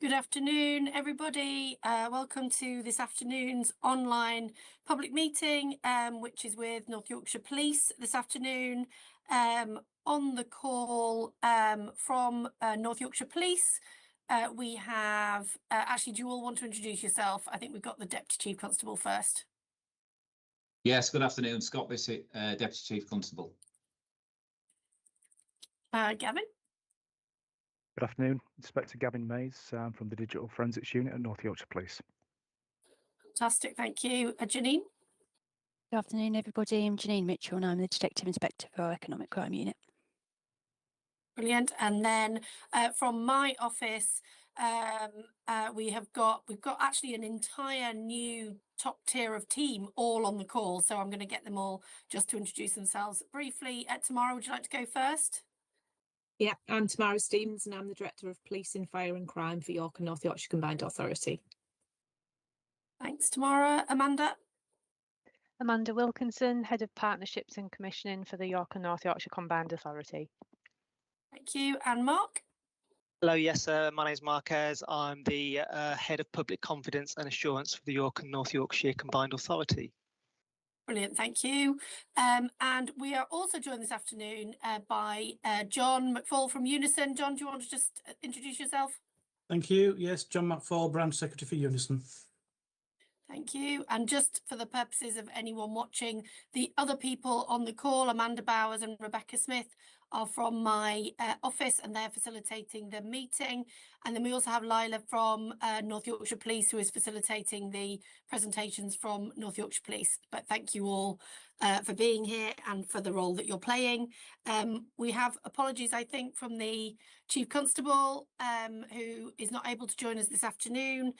Good afternoon, everybody. Welcome to this afternoon's online public meeting, which is with North Yorkshire Police this afternoon. On the call from North Yorkshire Police, we have, actually, do you all want to introduce yourself? I think we've got the Deputy Chief Constable first. Yes, good afternoon. Scott Bissett, Deputy Chief Constable. Gavin? Good afternoon, Inspector Gavin Mays from the Digital Forensics Unit at North Yorkshire Police. Fantastic, thank you. Janine? Good afternoon, everybody. I'm Janine Mitchell and I'm the Detective Inspector for our Economic Crime Unit. Brilliant. And then from my office, we've got actually an entire new top tier of team all on the call. So I'm going to get them all just to introduce themselves briefly. Tamara, would you like to go first? Yeah, I'm Tamara Stevens and I'm the Director of Policing, Fire and Crime for York and North Yorkshire Combined Authority. Thanks, Tamara. Amanda? Amanda Wilkinson, Head of Partnerships and Commissioning for the York and North Yorkshire Combined Authority. Thank you. And Mark? Hello, yes, my name is Mark Ayres. I'm the Head of Public Confidence and Assurance for the York and North Yorkshire Combined Authority. Brilliant, thank you. And we are also joined this afternoon by John McFall from Unison. John, do you want to just introduce yourself? Thank you. Yes, John McFall, Branch Secretary for Unison. Thank you. And just for the purposes of anyone watching, the other people on the call, Amanda Bowers and Rebecca Smith, are from my office and they're facilitating the meeting. And then we also have Lila from North Yorkshire Police, who is facilitating the presentations from North Yorkshire Police. But thank you all for being here and for the role that you're playing. We have apologies, I think, from the Chief Constable, who is not able to join us this afternoon.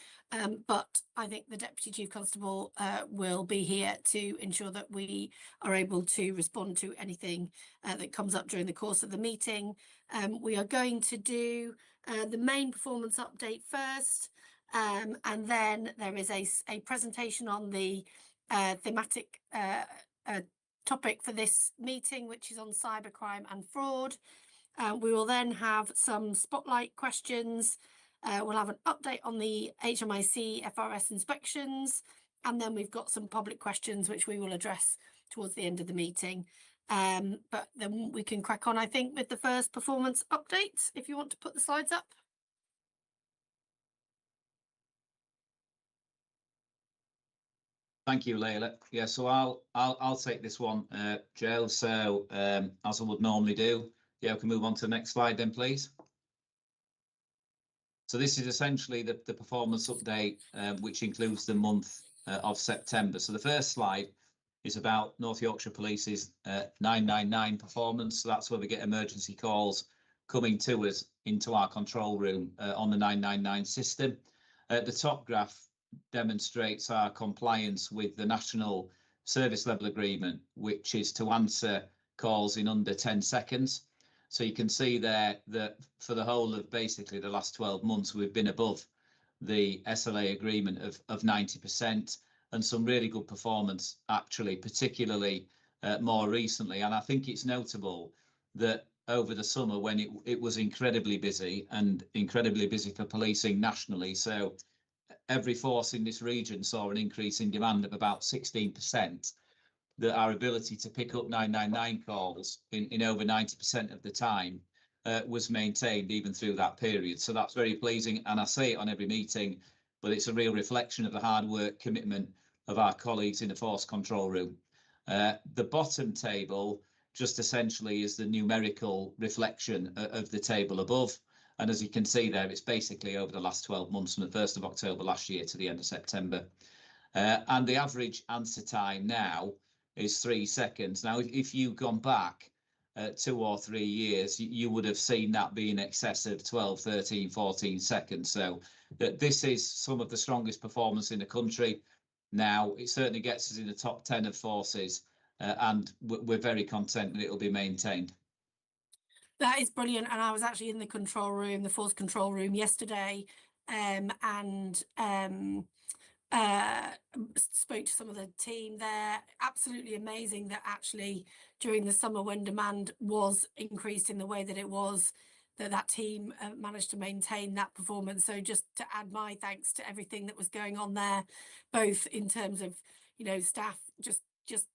But I think the Deputy Chief Constable will be here to ensure that we are able to respond to anything that comes up during the course of the meeting. We are going to do the main performance update first, and then there is a presentation on the thematic topic for this meeting, which is on cybercrime and fraud. We will then have some spotlight questions. We'll have an update on the HMIC FRS inspections, and then we've got some public questions which we will address towards the end of the meeting. But then we can crack on, I think, with the first performance update, if you want to put the slides up. Thank you, Layla. Yeah, so I'll take this one, Joe. So as I would normally do, yeah, we can move on to the next slide then, please. So this is essentially the performance update, which includes the month of September. So the first slide is about North Yorkshire Police's 999 performance. So that's where we get emergency calls coming to us into our control room on the 999 system. The top graph demonstrates our compliance with the National Service Level Agreement, which is to answer calls in under 10 seconds. So you can see there that for the whole of basically the last 12 months, we've been above the SLA agreement of 90%. And some really good performance, actually, particularly more recently. And I think it's notable that over the summer, when it was incredibly busy and incredibly busy for policing nationally, so every force in this region saw an increase in demand of about 16%, that our ability to pick up 999 calls in over 90% of the time was maintained even through that period. So that's very pleasing. And I say it on every meeting, but it's a real reflection of the hard work, commitment of our colleagues in the force control room. The bottom table just essentially is the numerical reflection of the table above. And as you can see there, it's basically over the last 12 months from the 1st of October last year to the end of September. And the average answer time now is 3 seconds. Now, if you've gone back 2 or 3 years, you would have seen that be in excess of 12, 13, 14 seconds. So this is some of the strongest performance in the country. Now, it certainly gets us in the top 10 of forces, and we're very content that it'll be maintained. That is brilliant. And I was actually in the control room, the force control room yesterday, and spoke to some of the team there. Absolutely amazing that actually during the summer, when demand was increased in the way that it was, that team managed to maintain that performance. So just to add my thanks to everything that was going on there, both in terms of, you know, staff just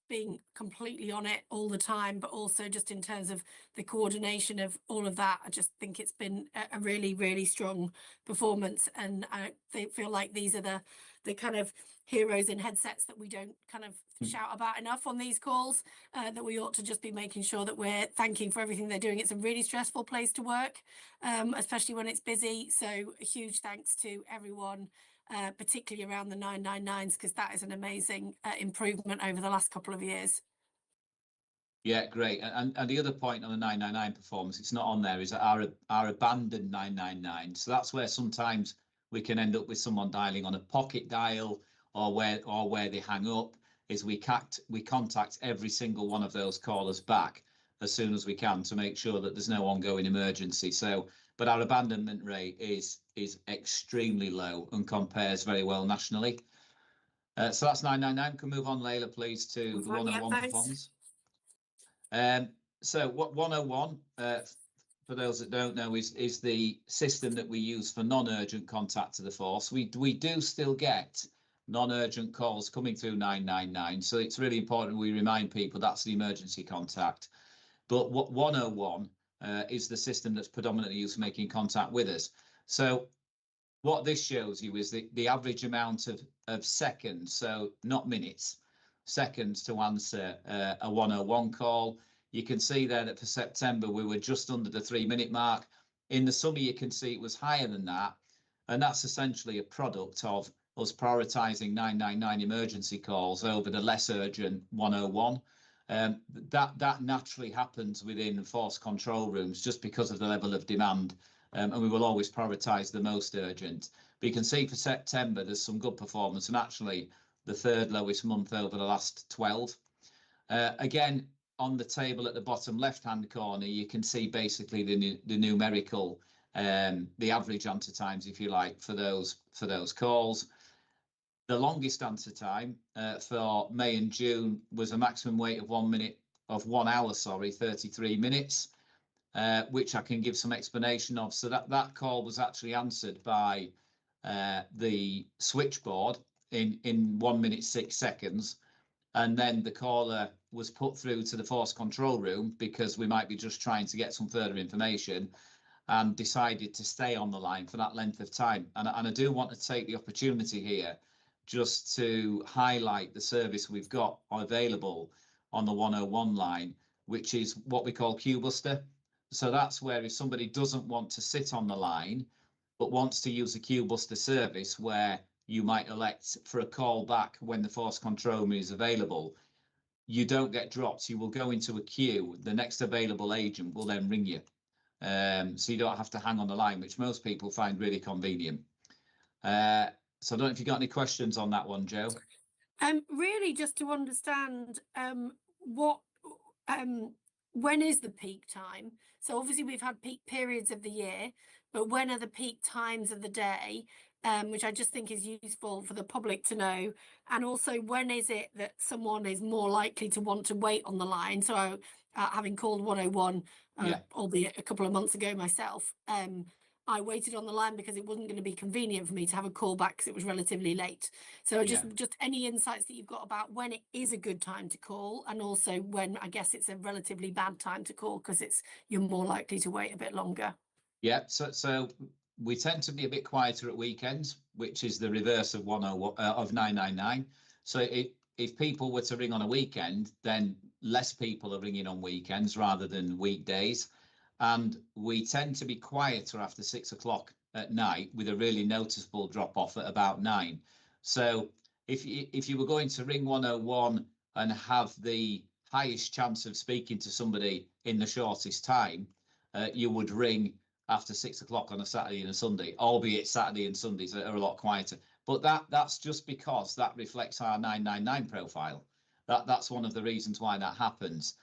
being completely on it all the time, but also just in terms of the coordination of all of that. I just think it's been a really, really strong performance, and I feel like these are the kind of heroes in headsets that we don't kind of shout about enough on these calls, that we ought to just be making sure that we're thanking for everything they're doing. It's a really stressful place to work, especially when it's busy. So a huge thanks to everyone, particularly around the 999s, because that is an amazing improvement over the last couple of years. Yeah, great. And the other point on the 999 performance, it's not on there, is our abandoned 999. So that's where sometimes we can end up with someone dialing on a pocket dial, or where they hang up, is we contact every single one of those callers back as soon as we can to make sure that there's no ongoing emergency. So, but our abandonment rate is extremely low and compares very well nationally. So that's 999. Can move on, Layla, please, to the 101 performance. So what 101, for those that don't know, is the system that we use for non-urgent contact to the force. We do still get non-urgent calls coming through 999, so it's really important we remind people that's the emergency contact. But what 101 is the system that's predominantly used for making contact with us. So what this shows you is the average amount of seconds, so not minutes, seconds to answer a 101 call. You can see there that for September we were just under the 3-minute mark. In the summer you can see it was higher than that, and that's essentially a product of us prioritising 999 emergency calls over the less urgent 101. That naturally happens within force control rooms just because of the level of demand, and we will always prioritise the most urgent. But you can see for September there's some good performance, and actually the third lowest month over the last 12. Again, on the table at the bottom left-hand corner, you can see basically the numerical, the average answer times, if you like, for those calls. The longest answer time for May and June was a maximum wait of 1 hour, 33 minutes, which I can give some explanation of. So that call was actually answered by the switchboard in 1 minute 6 seconds, and then the caller was put through to the force control room because we might be just trying to get some further information, and decided to stay on the line for that length of time. And I do want to take the opportunity here just to highlight the service we've got available on the 101 line, which is what we call Queue Buster. So that's where if somebody doesn't want to sit on the line but wants to use a Queue Buster service, where you might elect for a call back when the force control room is available, you don't get dropped. You will go into a queue. The next available agent will then ring you. So you don't have to hang on the line, which most people find really convenient. So I don't know if you've got any questions on that one, Joe. Really just to understand when is the peak time? So obviously we've had peak periods of the year, but when are the peak times of the day? Which I just think is useful for the public to know. And also, when is it that someone is more likely to want to wait on the line? So having called 101, albeit a couple of months ago myself, I waited on the line because it wasn't going to be convenient for me to have a call back because it was relatively late. So just any insights that you've got about when it is a good time to call, and also when I guess it's a relatively bad time to call because you're more likely to wait a bit longer. Yeah, so we tend to be a bit quieter at weekends, which is the reverse of 999. So if people were to ring on a weekend, then less people are ringing on weekends rather than weekdays. And we tend to be quieter after 6 o'clock at night, with a really noticeable drop off at about 9. So if you were going to ring 101 and have the highest chance of speaking to somebody in the shortest time, you would ring after 6 o'clock on a Saturday and a Sunday, albeit Saturday and Sundays are a lot quieter. But that's just because that reflects our 999 profile. That's one of the reasons why that happens.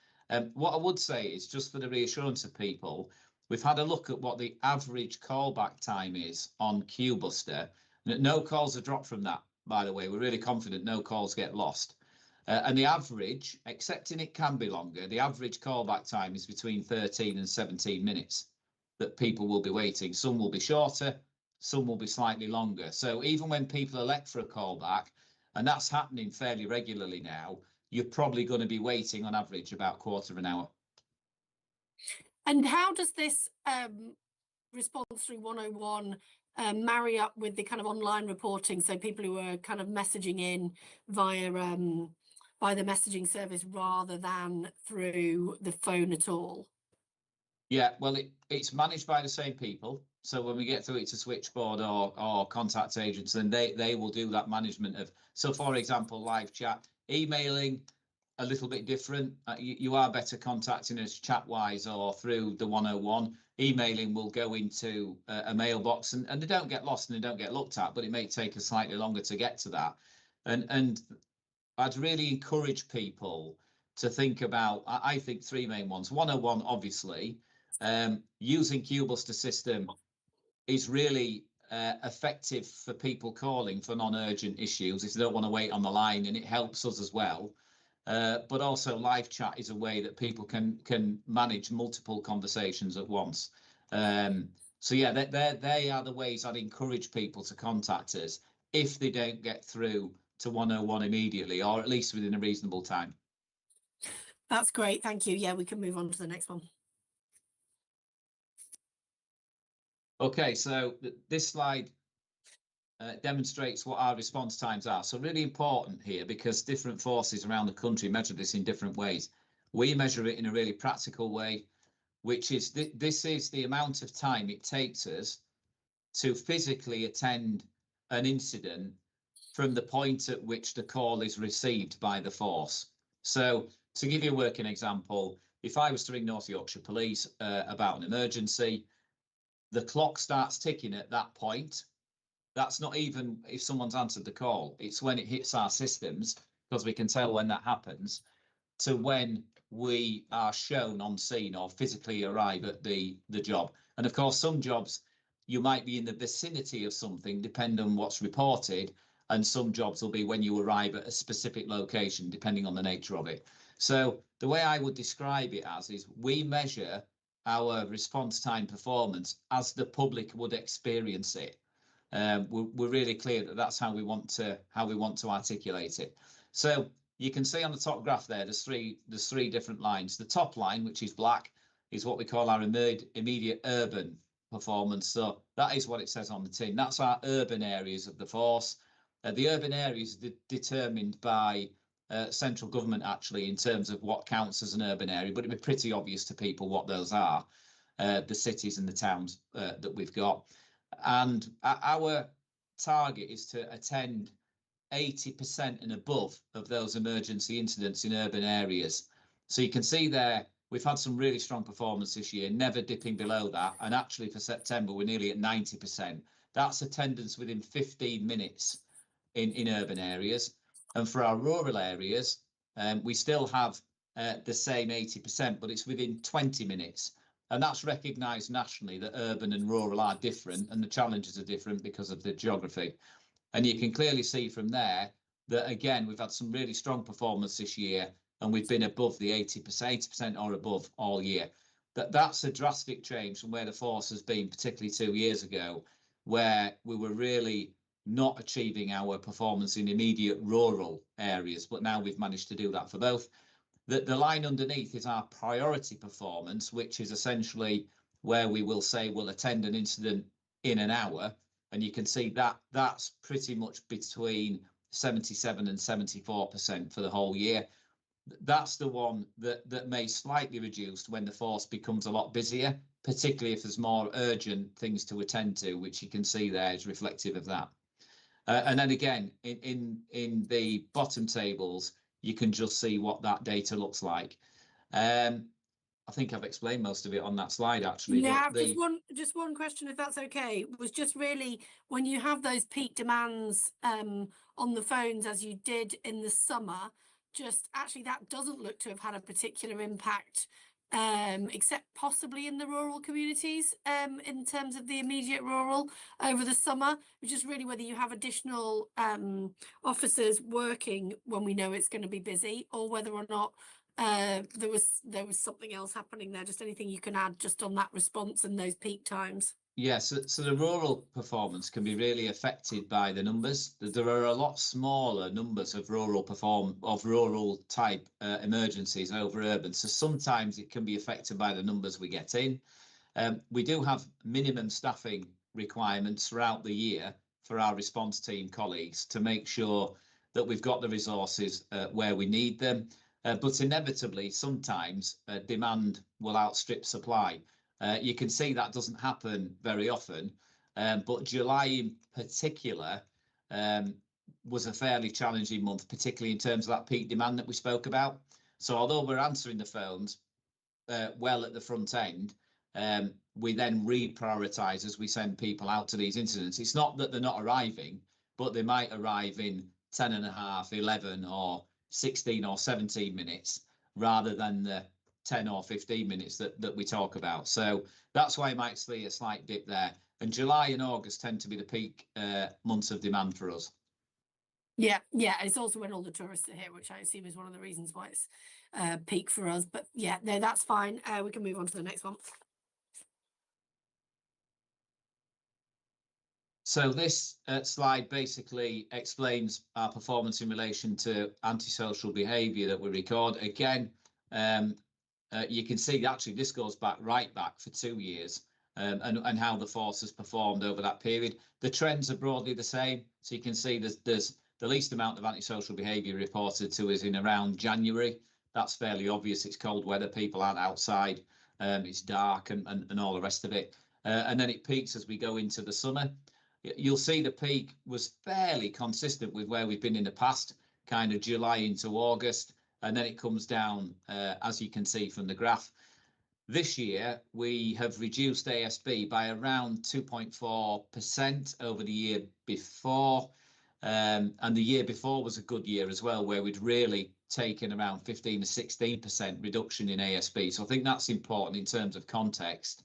What I would say is, just for the reassurance of people, we've had a look at what the average callback time is on Queue Buster. No calls are dropped from that, by the way. We're really confident no calls get lost. And the average, accepting it can be longer, the average callback time is between 13 and 17 minutes. that people will be waiting. Some will be shorter, some will be slightly longer. So even when people elect for a callback, and that's happening fairly regularly now, you're probably going to be waiting on average about quarter of an hour. And how does this response through 101 marry up with the kind of online reporting? So people who are kind of messaging in via by the messaging service rather than through the phone at all? Yeah, well, it's managed by the same people. So when we get through it to switchboard or contact agents, then they will do that management of, so for example, live chat, emailing, a little bit different. You are better contacting us chat wise or through the 101. Emailing will go into a mailbox and they don't get lost and they don't get looked at, but it may take us slightly longer to get to that. And I'd really encourage people to think about, I think, three main ones. 101, obviously, using Q-Buster system is really effective for people calling for non-urgent issues if they don't want to wait on the line, and it helps us as well. But also live chat is a way that people can manage multiple conversations at once. So yeah, they are the ways I'd encourage people to contact us if they don't get through to 101 immediately, or at least within a reasonable time. That's great, thank you. Yeah, we can move on to the next one. Okay, so this slide demonstrates what our response times are. So really important here, because different forces around the country measure this in different ways. We measure it in a really practical way, which is this is the amount of time it takes us to physically attend an incident from the point at which the call is received by the force. So to give you a working example, if I was to ring North Yorkshire Police about an emergency, the clock starts ticking at that point. That's not even if someone's answered the call. It's when it hits our systems, because we can tell when that happens, to when we are shown on scene or physically arrive at the job. And of course, some jobs you might be in the vicinity of something, depending on what's reported, and some jobs will be when you arrive at a specific location, depending on the nature of it. So the way I would describe it as is we measure our response time performance as the public would experience it. We're really clear that that's how we want to articulate it. So you can see on the top graph there, there's three different lines. The top line, which is black, is what we call our immediate urban performance. So that is what it says on the tin. That's our urban areas of the force. The urban areas are determined by central government, actually, in terms of what counts as an urban area, but it'd be pretty obvious to people what those are, the cities and the towns that we've got. And our target is to attend 80% and above of those emergency incidents in urban areas. So you can see there, we've had some really strong performance this year, never dipping below that. And actually for September, we're nearly at 90%. That's attendance within 15 minutes in urban areas. And for our rural areas, we still have the same 80%, but it's within 20 minutes. And that's recognised nationally that urban and rural are different, and the challenges are different because of the geography. And you can clearly see from there that, again, we've had some really strong performance this year, and we've been above the 80% or above all year. That's a drastic change from where the force has been, particularly 2 years ago, where we were really not achieving our performance in immediate rural areas. But now we've managed to do that for both. The line underneath is our priority performance, which is essentially where we will say we'll attend an incident in an hour. And you can see that that's pretty much between 77 and 74% for the whole year. That's the one that may slightly reduce when the force becomes a lot busier, particularly if there's more urgent things to attend to, which you can see there is reflective of that. And then again, in the bottom tables, you can just see what that data looks like. I think I've explained most of it on that slide, actually. Yeah, just one question, if that's okay. It was just really when you have those peak demands on the phones, as you did in the summer, just actually that doesn't look to have had a particular impact, except possibly in the rural communities, in terms of the immediate rural over the summer, which is really whether you have additional officers working when we know it's going to be busy, or whether or not there was something else happening there. Just anything you can add just on that response and those peak times. Yes, so the rural performance can be really affected by the numbers. There are a lot smaller numbers of rural type emergencies over urban. So sometimes it can be affected by the numbers we get in. We do have minimum staffing requirements throughout the year for our response team colleagues to make sure that we've got the resources where we need them. But inevitably, sometimes demand will outstrip supply. You can see that doesn't happen very often, but July in particular was a fairly challenging month, particularly in terms of that peak demand that we spoke about. So although we're answering the phones well at the front end, we then reprioritise as we send people out to these incidents. It's not that they're not arriving, but they might arrive in 10 and a half, 11 or 16 or 17 minutes rather than the 10 or 15 minutes that we talk about. So that's why you might see a slight dip there. And July and August tend to be the peak months of demand for us. Yeah, it's also when all the tourists are here, which I assume is one of the reasons why it's peak for us. But yeah, no, that's fine. We can move on to the next one. So this slide basically explains our performance in relation to antisocial behaviour that we record. Again, you can see actually this goes right back for 2 years and how the force has performed over that period. The trends are broadly the same. So you can see there's the least amount of antisocial behaviour reported to us in around January. That's fairly obvious. It's cold weather, people aren't outside, it's dark and all the rest of it. And then it peaks as we go into the summer. You'll see the peak was fairly consistent with where we've been in the past, kind of July into August, and then it comes down, as you can see from the graph. This year, we have reduced ASB by around 2.4% over the year before. And the year before was a good year as well, where we'd really taken around 15 to 16% reduction in ASB. So I think that's important in terms of context.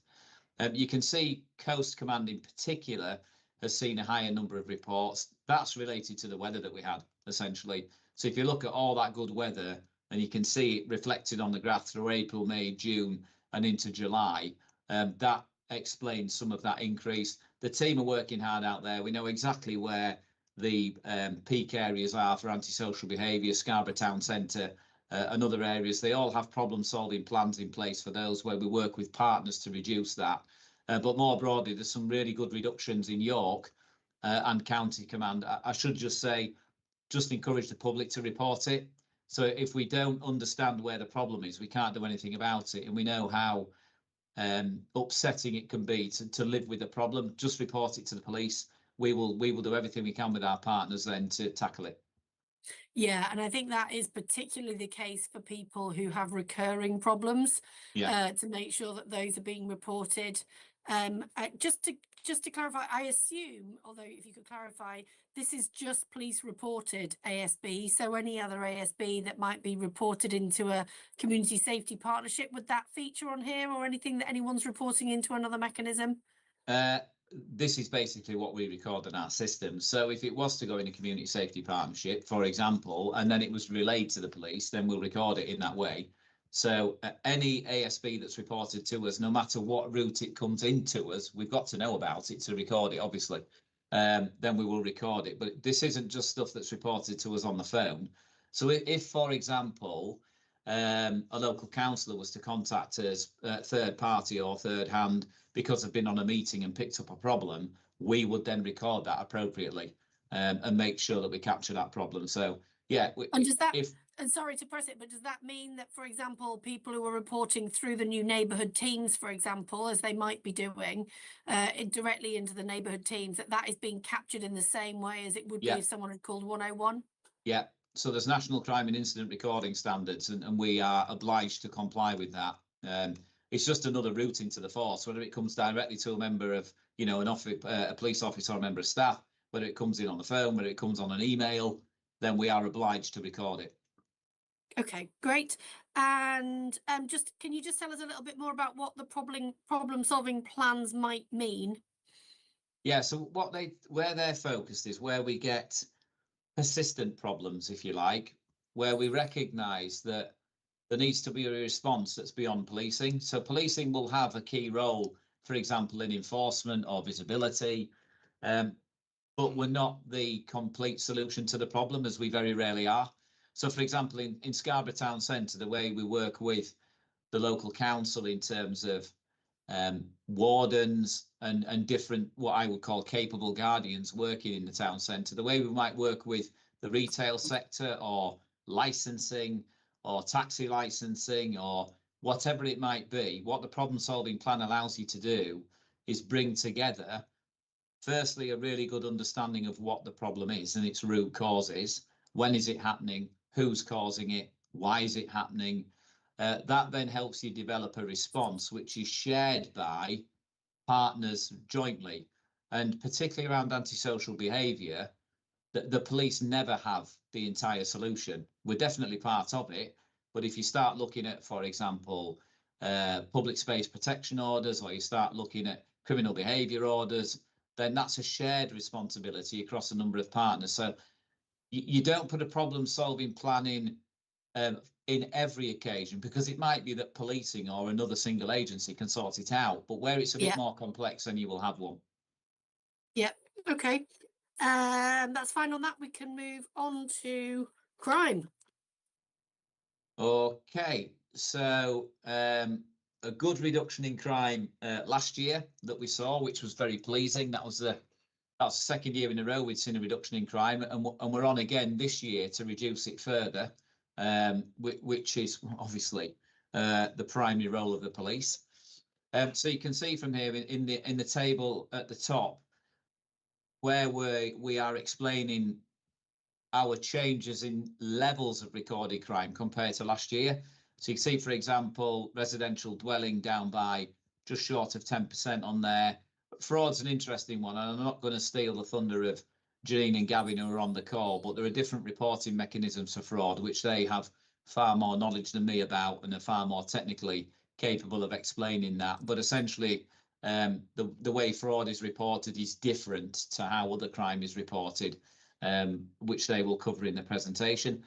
You can see Coast Command in particular has seen a higher number of reports. That's related to the weather that we had, essentially. So if you look at all that good weather, and you can see it reflected on the graph through April, May, June, and into July, that explains some of that increase. The team are working hard out there. We know exactly where the peak areas are for antisocial behaviour, Scarborough Town Centre and other areas. They all have problem-solving plans in place for those where we work with partners to reduce that. But more broadly, there's some really good reductions in York and County Command. I should just say, just encourage the public to report it. So if we don't understand where the problem is, we can't do anything about it. And we know how upsetting it can be to live with the problem. Just report it to the police. We will do everything we can with our partners then to tackle it. Yeah, and I think that is particularly the case for people who have recurring problems, to make sure that those are being reported. Just to clarify, I assume, although if you could clarify, this is just police reported ASB. So any other ASB that might be reported into a community safety partnership, would that feature on here, or anything that anyone's reporting into another mechanism? This is basically what we record in our system. So if it was to go in a community safety partnership, for example, and then it was relayed to the police, then we'll record it in that way. So any ASB that's reported to us, no matter what route it comes into us, we've got to know about it to record it, obviously. Then we will record it. But this isn't just stuff that's reported to us on the phone. So if for example, a local councillor was to contact us, third party or third hand, because they've been on a meeting and picked up a problem, we would then record that appropriately and make sure that we capture that problem. So yeah. And does that, and sorry to press it, but does that mean that, for example, people who are reporting through the new neighbourhood teams, for example, as they might be doing directly into the neighbourhood teams, that is being captured in the same way as it would be if someone had called 101? Yeah. So there's National Crime and Incident Recording Standards, and we are obliged to comply with that. It's just another route into the force, whether it comes directly to a member of, an office, a police officer or a member of staff, whether it comes in on the phone, whether it comes on an email, then we are obliged to record it. Okay, great. And can you just tell us a little bit more about what the problem-solving plans might mean? Yeah, so where they're focused is where we get persistent problems, if you like, where we recognise that there needs to be a response that's beyond policing. So policing will have a key role, for example, in enforcement or visibility, but we're not the complete solution to the problem, as we very rarely are. So, for example, in Scarborough Town Centre, the way we work with the local council in terms of wardens and different, what I would call capable guardians working in the town centre, the way we might work with the retail sector or licensing or taxi licensing or whatever it might be, what the problem solving plan allows you to do is bring together, firstly, a really good understanding of what the problem is and its root causes. When is it happening? Who's causing it? Why is it happening? That then helps you develop a response which is shared by partners jointly, and particularly around antisocial behaviour, the police never have the entire solution. We're definitely part of it, but if you start looking at, for example, public space protection orders, or you start looking at criminal behaviour orders, then that's a shared responsibility across a number of partners. So you don't put a problem solving plan in every occasion, because it might be that policing or another single agency can sort it out, but where it's a bit more complex, then you will have one. Yep. Okay. That's fine on that. We can move on to crime. Okay, so a good reduction in crime last year that we saw, which was very pleasing. That's the second year in a row we've seen a reduction in crime, and we're on again this year to reduce it further, which is obviously the primary role of the police. So you can see from here in the table at the top where we are explaining our changes in levels of recorded crime compared to last year. So you can see, for example, residential dwelling down by just short of 10% on there. Fraud's an interesting one, and I'm not going to steal the thunder of Janine and Gavin who are on the call, but there are different reporting mechanisms for fraud, which they have far more knowledge than me about and are far more technically capable of explaining that. But essentially, the way fraud is reported is different to how other crime is reported, which they will cover in the presentation.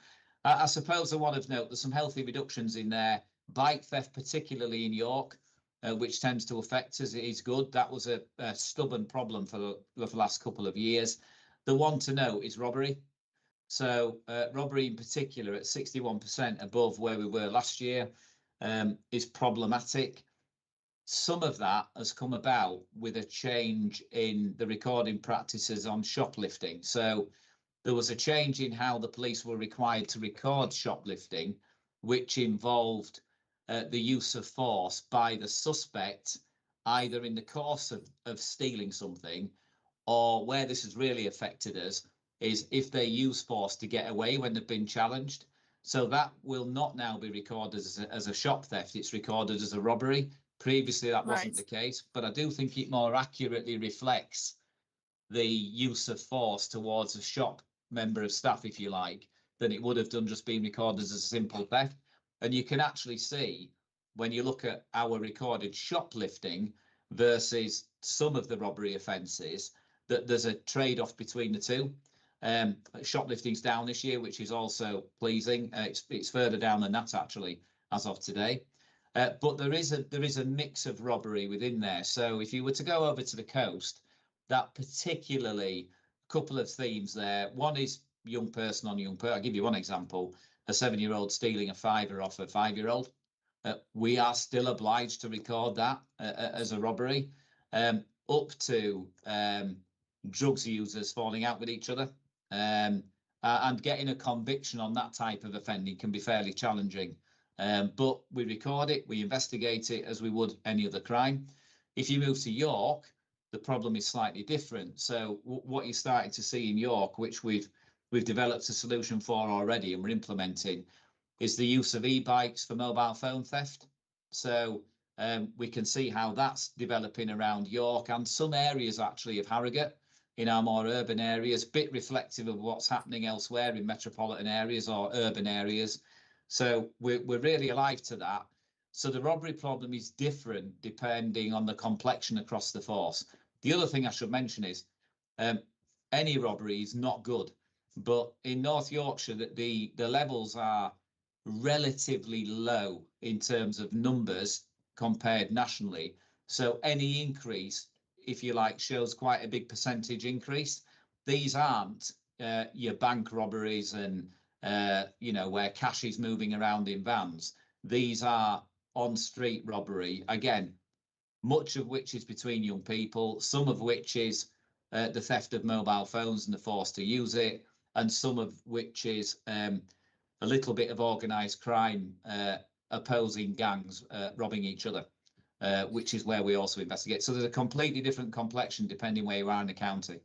I suppose the one of note, there's some healthy reductions in there. Bike theft, particularly in York, which tends to affect us, is good. That was a stubborn problem for the last couple of years. The one to note is robbery. So robbery in particular at 61% above where we were last year is problematic. Some of that has come about with a change in the recording practices on shoplifting. So there was a change in how the police were required to record shoplifting, which involved the use of force by the suspect, either in the course of stealing something, or where this has really affected us is if they use force to get away when they've been challenged. So that will not now be recorded as a shop theft. It's recorded as a robbery. Previously, that wasn't the case, but I do think it more accurately reflects the use of force towards a shop member of staff, if you like, than it would have done just being recorded as a simple theft. And you can actually see when you look at our recorded shoplifting versus some of the robbery offences that there's a trade-off between the two. Shoplifting's down this year, which is also pleasing. It's further down than that actually as of today. But there is a mix of robbery within there. So if you were to go over to the coast, that particularly a couple of themes there. One is young person on young person. I'll give you one example. A 7-year-old stealing a fiver off a 5-year-old. We are still obliged to record that as a robbery, up to drugs users falling out with each other. And getting a conviction on that type of offending can be fairly challenging. But we record it, we investigate it as we would any other crime. If you move to York, the problem is slightly different. So what you're starting to see in York, which we've developed a solution for already and we're implementing, is the use of e-bikes for mobile phone theft. So we can see how that's developing around York and some areas actually of Harrogate in our more urban areas, bit reflective of what's happening elsewhere in metropolitan areas or urban areas. So we're really alive to that. So the robbery problem is different depending on the complexion across the force. The other thing I should mention is any robbery is not good, but in North Yorkshire the levels are relatively low in terms of numbers compared nationally. So any increase, if you like, shows quite a big percentage increase. These aren't your bank robberies and where cash is moving around in vans. These are on street robbery, again, much of which is between young people, some of which is the theft of mobile phones and the force to use it, and some of which is a little bit of organised crime, opposing gangs robbing each other, which is where we also investigate. So there's a completely different complexion depending where you are in the county.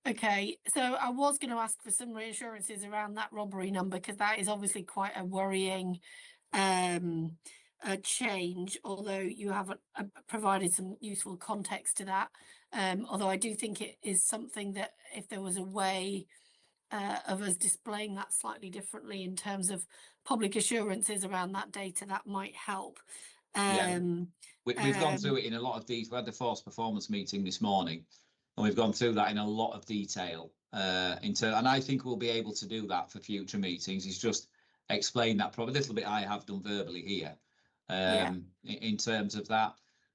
Okay, so I was going to ask for some reassurances around that robbery number, because that is obviously quite a worrying change, although you haven't provided some useful context to that. Although I do think it is something that if there was a way of us displaying that slightly differently in terms of public assurances around that data, that might help. We've gone through it in a lot of these. We had the force performance meeting this morning, and we've gone through that in a lot of detail. And I think we'll be able to do that for future meetings. Is just explain that probably a little bit I have done verbally here, in terms of that.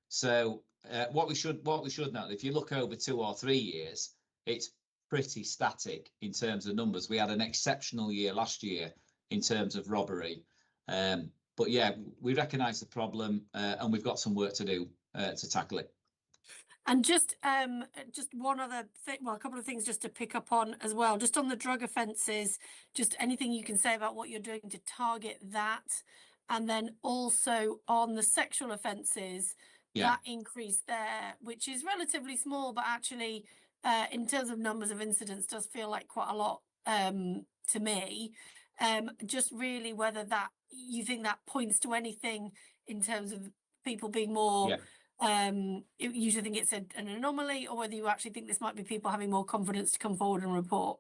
So what we should note, if you look over 2 or 3 years, it's pretty static in terms of numbers. We had an exceptional year last year in terms of robbery. But yeah, we recognise the problem, and we've got some work to do to tackle it. And just one other thing, well, a couple of things just to pick up on as well, just on the drug offences, just anything you can say about what you're doing to target that. And then also on the sexual offences, that increase there, which is relatively small, but actually in terms of numbers of incidents does feel like quite a lot to me. Just really whether that you think that points to anything in terms of people being more you should think it's an anomaly, or whether you actually think this might be people having more confidence to come forward and report.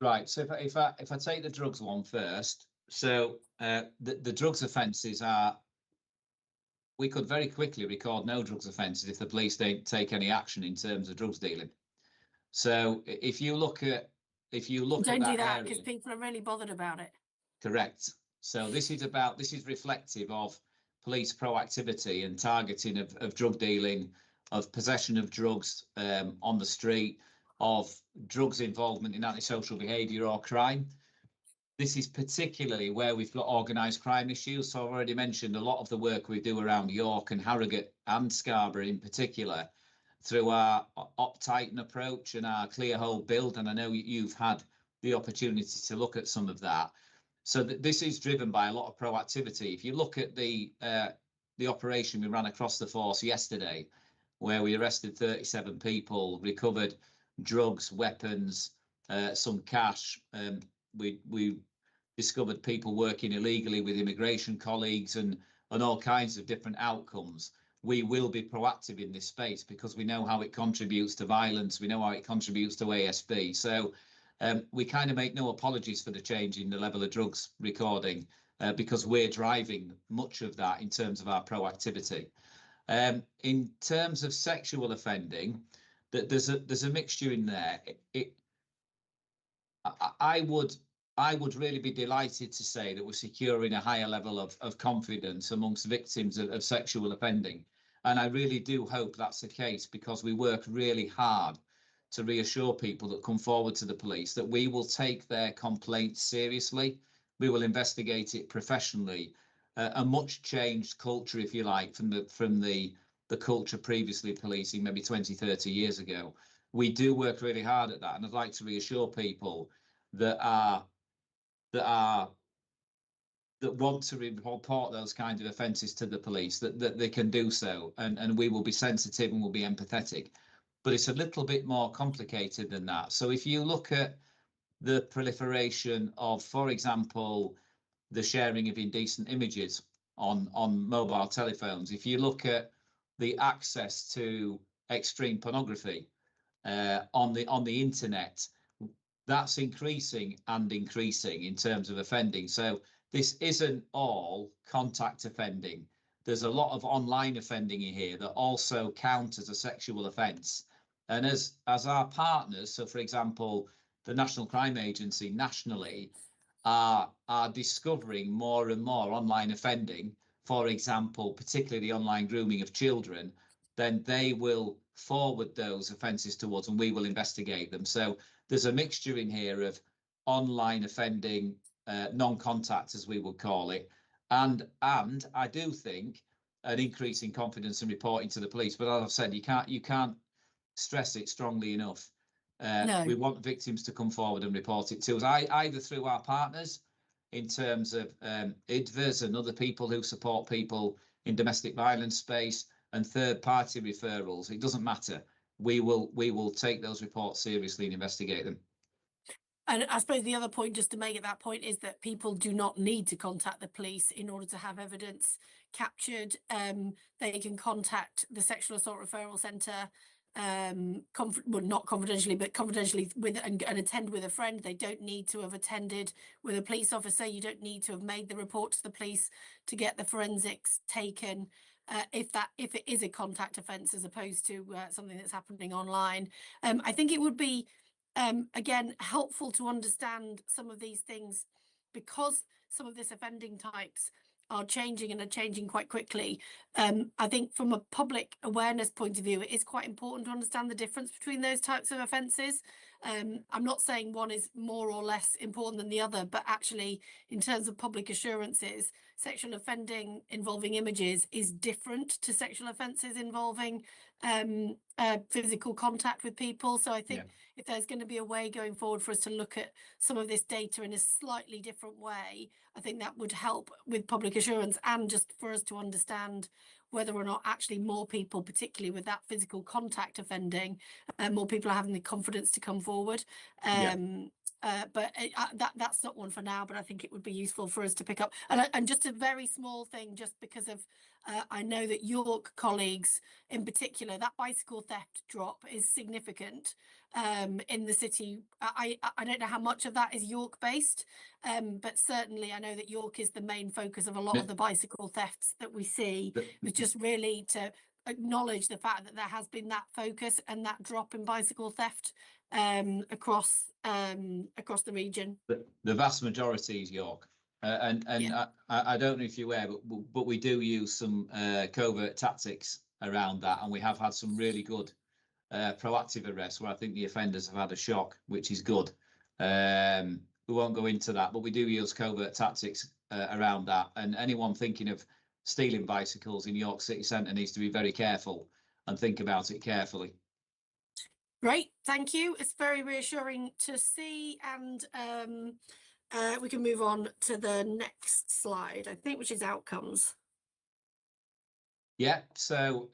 Right, so if I take the drugs one first, so the drugs offences are, we could very quickly record no drugs offences if the police don't take any action in terms of drugs dealing. So if you look at don't do that, because people are really bothered about it. Correct. So this is reflective of police proactivity and targeting of drug dealing, of possession of drugs on the street, of drugs involvement in antisocial behaviour or crime. This is particularly where we've got organised crime issues. So I've already mentioned a lot of the work we do around York and Harrogate and Scarborough in particular through our Op-Titan approach and our clear hold build. And I know you've had the opportunity to look at some of that. So this is driven by a lot of proactivity. If you look at the operation we ran across the force yesterday, where we arrested 37 people, recovered drugs, weapons, some cash. We discovered people working illegally with immigration colleagues and all kinds of different outcomes. We will be proactive in this space because we know how it contributes to violence. We know how it contributes to ASB. So we kind of make no apologies for the change in the level of drugs recording because we're driving much of that in terms of our proactivity. In terms of sexual offending, there's a mixture in there. I would really be delighted to say that we're securing a higher level of confidence amongst victims of sexual offending. And I really do hope that's the case, because we work really hard to reassure people that come forward to the police that we will take their complaints seriously. We will investigate it professionally. A much changed culture, if you like, from the culture previously policing maybe 20, 30 years ago. We do work really hard at that. And I'd like to reassure people that want to report those kinds of offences to the police that they can do so, and we will be sensitive and will be empathetic. But it's a little bit more complicated than that. So if you look at the proliferation of, for example, the sharing of indecent images on mobile telephones, if you look at the access to extreme pornography on the internet, that's increasing in terms of offending. So this isn't all contact offending. There's a lot of online offending in here that also count as a sexual offence. And as our partners, so for example, the National Crime Agency nationally, are discovering more and more online offending, for example, particularly the online grooming of children, then they will forward those offences towards and we will investigate them. So there's a mixture in here of online offending, non-contact as we would call it, and I do think an increase in confidence and reporting to the police. But as I've said, you can't stress it strongly enough. No. We want victims to come forward and report it to us, either through our partners in terms of IDVAs and other people who support people in domestic violence space, and third-party referrals. It doesn't matter. We will take those reports seriously and investigate them. And I suppose the other point, just to make it that point, is that people do not need to contact the police in order to have evidence captured. They can contact the Sexual Assault Referral Centre, well, not confidentially, but confidentially with and attend with a friend. They don't need to have attended with a police officer. You don't need to have made the report to the police to get the forensics taken. If it is a contact offence as opposed to something that's happening online. I think it would be again helpful to understand some of these things, because some of these offending types are changing and are changing quite quickly. I think from a public awareness point of view, it is quite important to understand the difference between those types of offences. I'm not saying one is more or less important than the other, but actually in terms of public assurances, sexual offending involving images is different to sexual offences involving physical contact with people. So I think if there's going to be a way going forward for us to look at some of this data in a slightly different way, I think that would help with public assurance, and just for us to understand whether or not actually more people, particularly with that physical contact offending, more people are having the confidence to come forward. But that's not one for now, but I think it would be useful for us to pick up. And just a very small thing, just because of I know that York colleagues in particular, that bicycle theft drop is significant in the city. I don't know how much of that is York based, but certainly I know that York is the main focus of a lot of the bicycle thefts that we see. It's just really to acknowledge the fact that there has been that focus and that drop in bicycle theft across the region. The vast majority is York, and I don't know if you're aware, but we do use some covert tactics around that, and we have had some really good proactive arrests where I think the offenders have had a shock, which is good. We won't go into that, but we do use covert tactics around that, and anyone thinking of stealing bicycles in York city centre needs to be very careful and think about it carefully. Great, thank you. It's very reassuring to see, and we can move on to the next slide, I think, which is outcomes. Yeah, so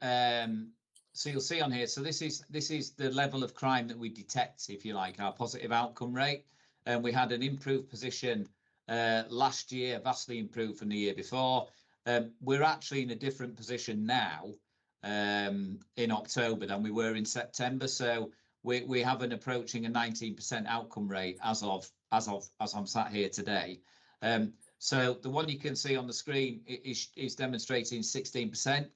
you'll see on here. So this is the level of crime that we detect, if you like, our positive outcome rate, and we had an improved position last year, vastly improved from the year before. We're actually in a different position now in October than we were in September. So we have an approaching a 19% outcome rate as I'm sat here today. So the one you can see on the screen is demonstrating 16%.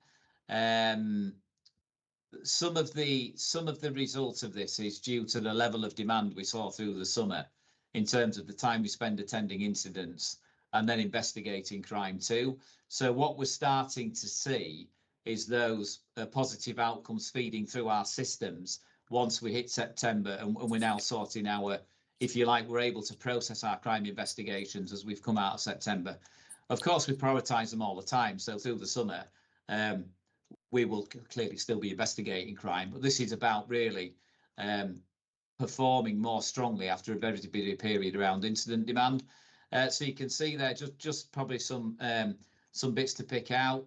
Some of the results of this is due to the level of demand we saw through the summer in terms of the time we spend attending incidents and then investigating crime too. So what we're starting to see is those positive outcomes feeding through our systems once we hit September, and we're now sorting our, if you like, we're able to process our crime investigations as we've come out of September. Of course, we prioritise them all the time. So through the summer, we will clearly still be investigating crime, but this is about really performing more strongly after a very busy period around incident demand. So you can see there just probably some bits to pick out.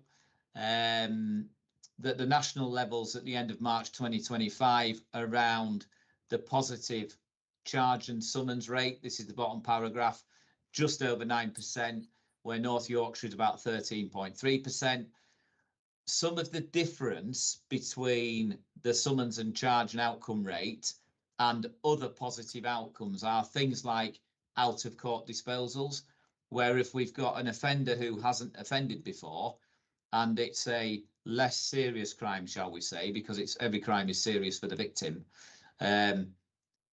That the national levels at the end of March 2025 around the positive charge and summons rate. This is the bottom paragraph, just over 9%, where North Yorkshire is about 13.3%. Some of the difference between the summons and charge and outcome rate and other positive outcomes are things like out of court disposals, where if we've got an offender who hasn't offended before and it's a less serious crime, shall we say, because every crime is serious for the victim,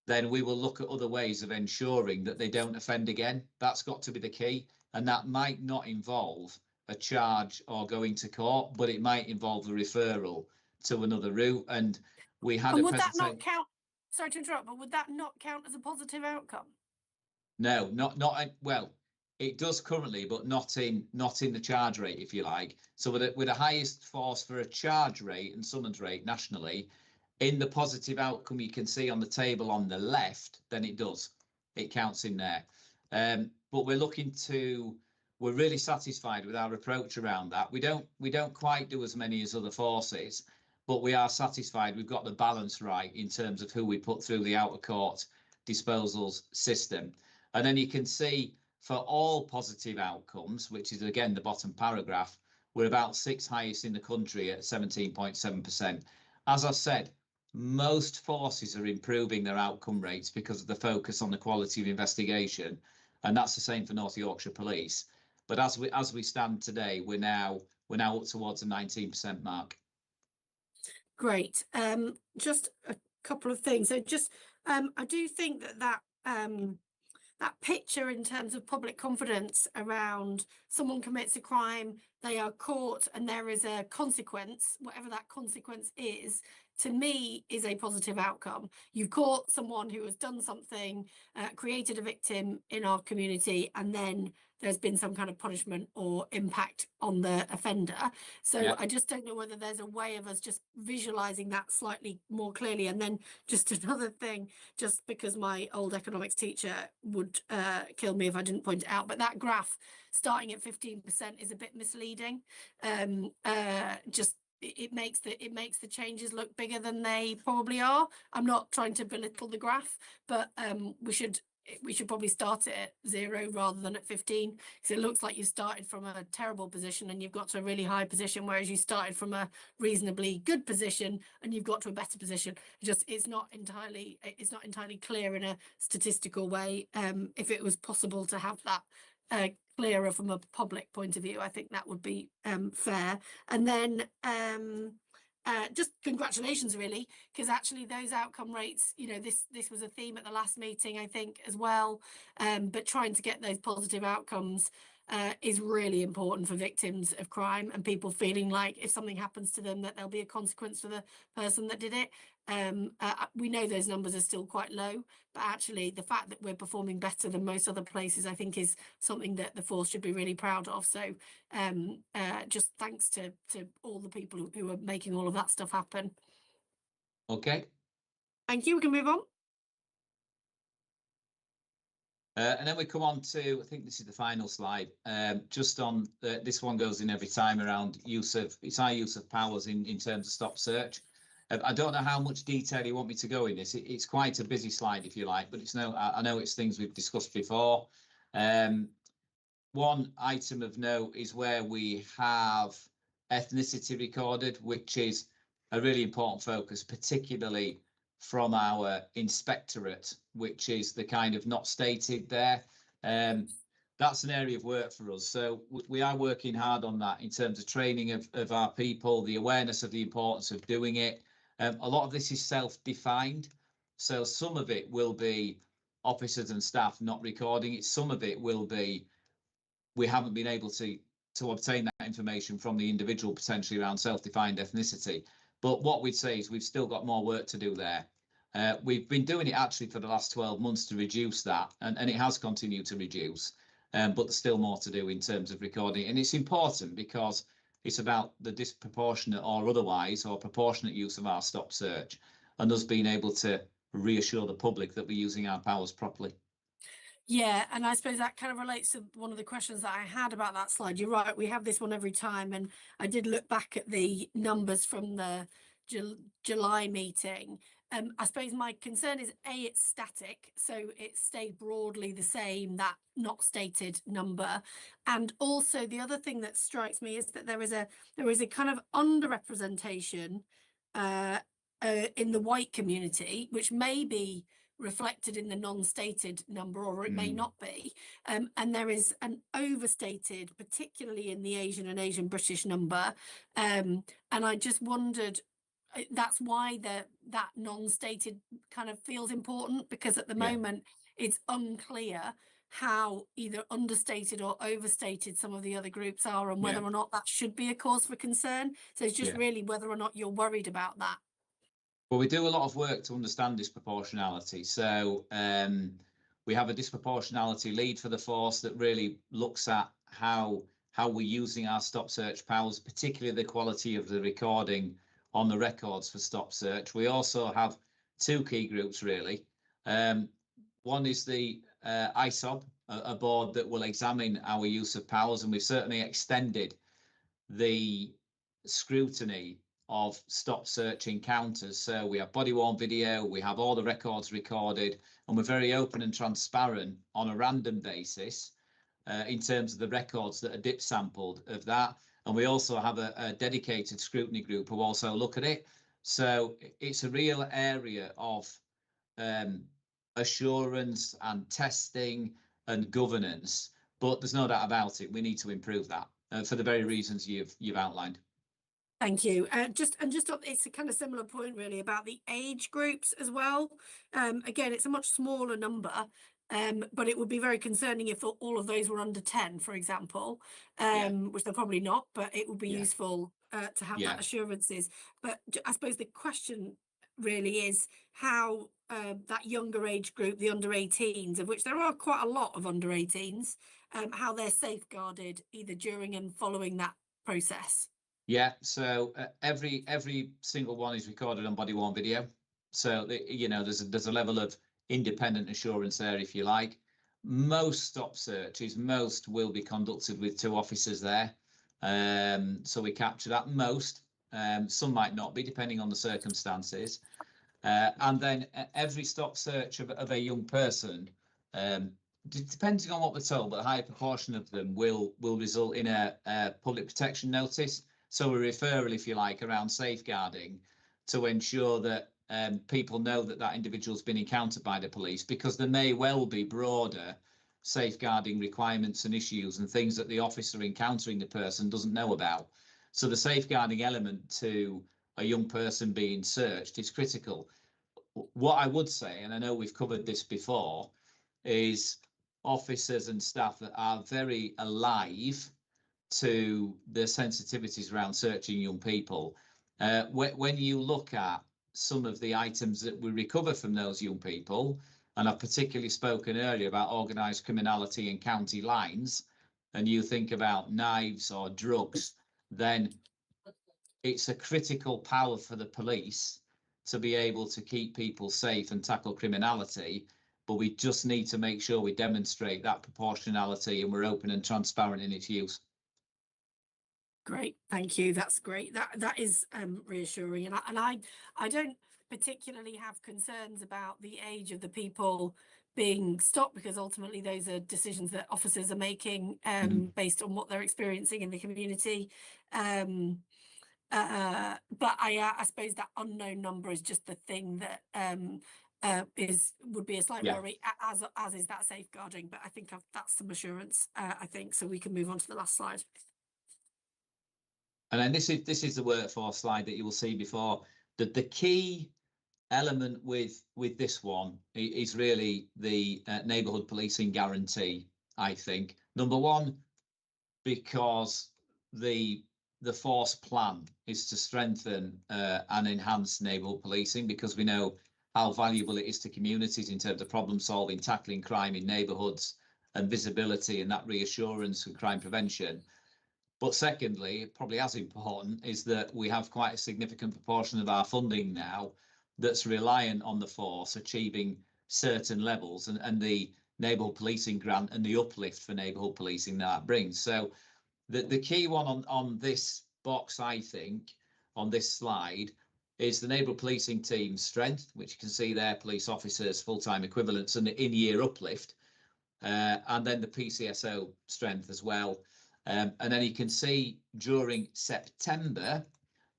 then we will look at other ways of ensuring that they don't offend again. That's got to be the key. And that might not involve a charge or going to court, but it might involve a referral to another route. And we had And a would that presentation. not count? Sorry to interrupt, but would that not count as a positive outcome? No, not well. It does currently, but not in the charge rate, if you like. So with the highest force for a charge rate and summons rate nationally, in the positive outcome you can see on the table on the left, then it does. It counts in there. But we're really satisfied with our approach around that. We don't quite do as many as other forces, but we are satisfied we've got the balance right in terms of who we put through the outer court disposals system. And then you can see for all positive outcomes, which is again the bottom paragraph, we're about 6th highest in the country at 17.7%. As I said, most forces are improving their outcome rates because of the focus on the quality of investigation, and that's the same for North Yorkshire Police. But as we stand today, we're now up towards the 19% mark. Great. Just a couple of things. So just I do think that that picture in terms of public confidence around someone commits a crime, they are caught, and there is a consequence, whatever that consequence is, to me is a positive outcome. You've caught someone who has done something, created a victim in our community, and then there's been some kind of punishment or impact on the offender. So yeah. I just don't know whether there's a way of us just visualizing that slightly more clearly. And then just another thing, just because my old economics teacher would kill me if I didn't point it out, but that graph starting at 15% is a bit misleading. Just it makes the changes look bigger than they probably are. I'm not trying to belittle the graph, but we should probably start it at 0 rather than at 15, because it looks like you started from a terrible position and you've got to a really high position, whereas you started from a reasonably good position and you've got to a better position. It's not entirely clear in a statistical way. If it was possible to have that clearer from a public point of view, I think that would be fair. And then just congratulations, really, because actually those outcome rates, you know, this was a theme at the last meeting, I think, as well. But trying to get those positive outcomes is really important for victims of crime and people feeling like if something happens to them that there'll be a consequence for the person that did it. We know those numbers are still quite low, but actually the fact that we're performing better than most other places, I think, is something that the force should be really proud of. So just thanks to all the people who are making all of that stuff happen. Okay. Thank you. We can move on. And then we come on to, I think this is the final slide, just on this one goes in every time around it's our use of powers in terms of stop search. I don't know how much detail you want me to go in this. It's quite a busy slide, if you like, but I know it's things we've discussed before. One item of note is where we have ethnicity recorded, which is a really important focus, particularly from our inspectorate, which is the kind of not stated there. That's an area of work for us. So we are working hard on that in terms of training of our people, the awareness of the importance of doing it. A lot of this is self-defined. So some of it will be officers and staff not recording it. Some of it will be we haven't been able to obtain that information from the individual, potentially around self-defined ethnicity. But what we'd say is we've still got more work to do there. We've been doing it actually for the last 12 months to reduce that, and it has continued to reduce, but there's still more to do in terms of recording. And it's important because it's about the disproportionate or otherwise or proportionate use of our stop search and us being able to reassure the public that we're using our powers properly. Yeah, and I suppose that kind of relates to one of the questions that I had about that slide. You're right, we have this one every time, and I did look back at the numbers from the July meeting. I suppose my concern is it's static, so it stayed broadly the same, that not stated number. And also the other thing that strikes me is that there is a kind of underrepresentation in the white community, which may be reflected in the non-stated number, or it may not be, and there is an overstated, particularly in the Asian and Asian British number, and I just wondered that's why that non-stated kind of feels important, because at the moment it's unclear how either understated or overstated some of the other groups are, and whether or not that should be a cause for concern. So it's just really whether or not you're worried about that. Well, we do a lot of work to understand disproportionality. So we have a disproportionality lead for the force that really looks at how we're using our stop search powers, particularly the quality of the recording on the records for stop search. We also have two key groups, really. One is the ISOB, a board that will examine our use of powers, and we've certainly extended the scrutiny of stop search encounters. So we have body-worn video, we have all the records recorded, and we're very open and transparent on a random basis in terms of the records that are dip sampled of that. And we also have a dedicated scrutiny group who also look at it. So it's a real area of assurance and testing and governance, but there's no doubt about it, we need to improve that for the very reasons you've outlined. Thank you. It's a kind of similar point really about the age groups as well. Again, it's a much smaller number, but it would be very concerning if all of those were under 10, for example, which they're probably not, but it would be useful to have that assurances. But I suppose the question really is how that younger age group, the under 18s, of which there are quite a lot of under 18s, how they're safeguarded either during and following that process. Yeah, so every single one is recorded on body-worn video. So there's a level of independent assurance there, if you like. Most stop searches, will be conducted with two officers there. So we capture that most. Some might not be, depending on the circumstances. And then every stop search of a young person, depending on what we're told, but a higher proportion of them will result in a public protection notice. So a referral, if you like, around safeguarding to ensure that people know that individual's been encountered by the police, because there may well be broader safeguarding requirements and issues and things that the officer encountering the person doesn't know about. So the safeguarding element to a young person being searched is critical. What I would say, and I know we've covered this before, is officers and staff that are very alive to the sensitivities around searching young people. When you look at some of the items that we recover from those young people, and I've particularly spoken earlier about organised criminality and county lines, and you think about knives or drugs, then it's a critical power for the police to be able to keep people safe and tackle criminality. But we just need to make sure we demonstrate that proportionality and we're open and transparent in its use. Great, thank you. That's great. That is reassuring, and I don't particularly have concerns about the age of the people being stopped, because ultimately those are decisions that officers are making based on what they're experiencing in the community. But I suppose that unknown number is just the thing that would be a slight worry, as is that safeguarding. But I think that's some assurance. I think so. We can move on to the last slide. And then this is the workforce slide that you will see before. The key element with this one is really the neighbourhood policing guarantee, I think. Number one, because the force plan is to strengthen and enhance neighbourhood policing, because we know how valuable it is to communities in terms of problem solving, tackling crime in neighbourhoods, and visibility and that reassurance and crime prevention. But secondly, probably as important, is that we have quite a significant proportion of our funding now that's reliant on the force achieving certain levels, and the neighbourhood policing grant and the uplift for neighbourhood policing that brings. So the key one on this box, I think, on this slide, is the neighbourhood policing team's strength, which you can see there, police officers, full-time equivalents, and the in-year uplift, and then the PCSO strength as well. And then you can see during September,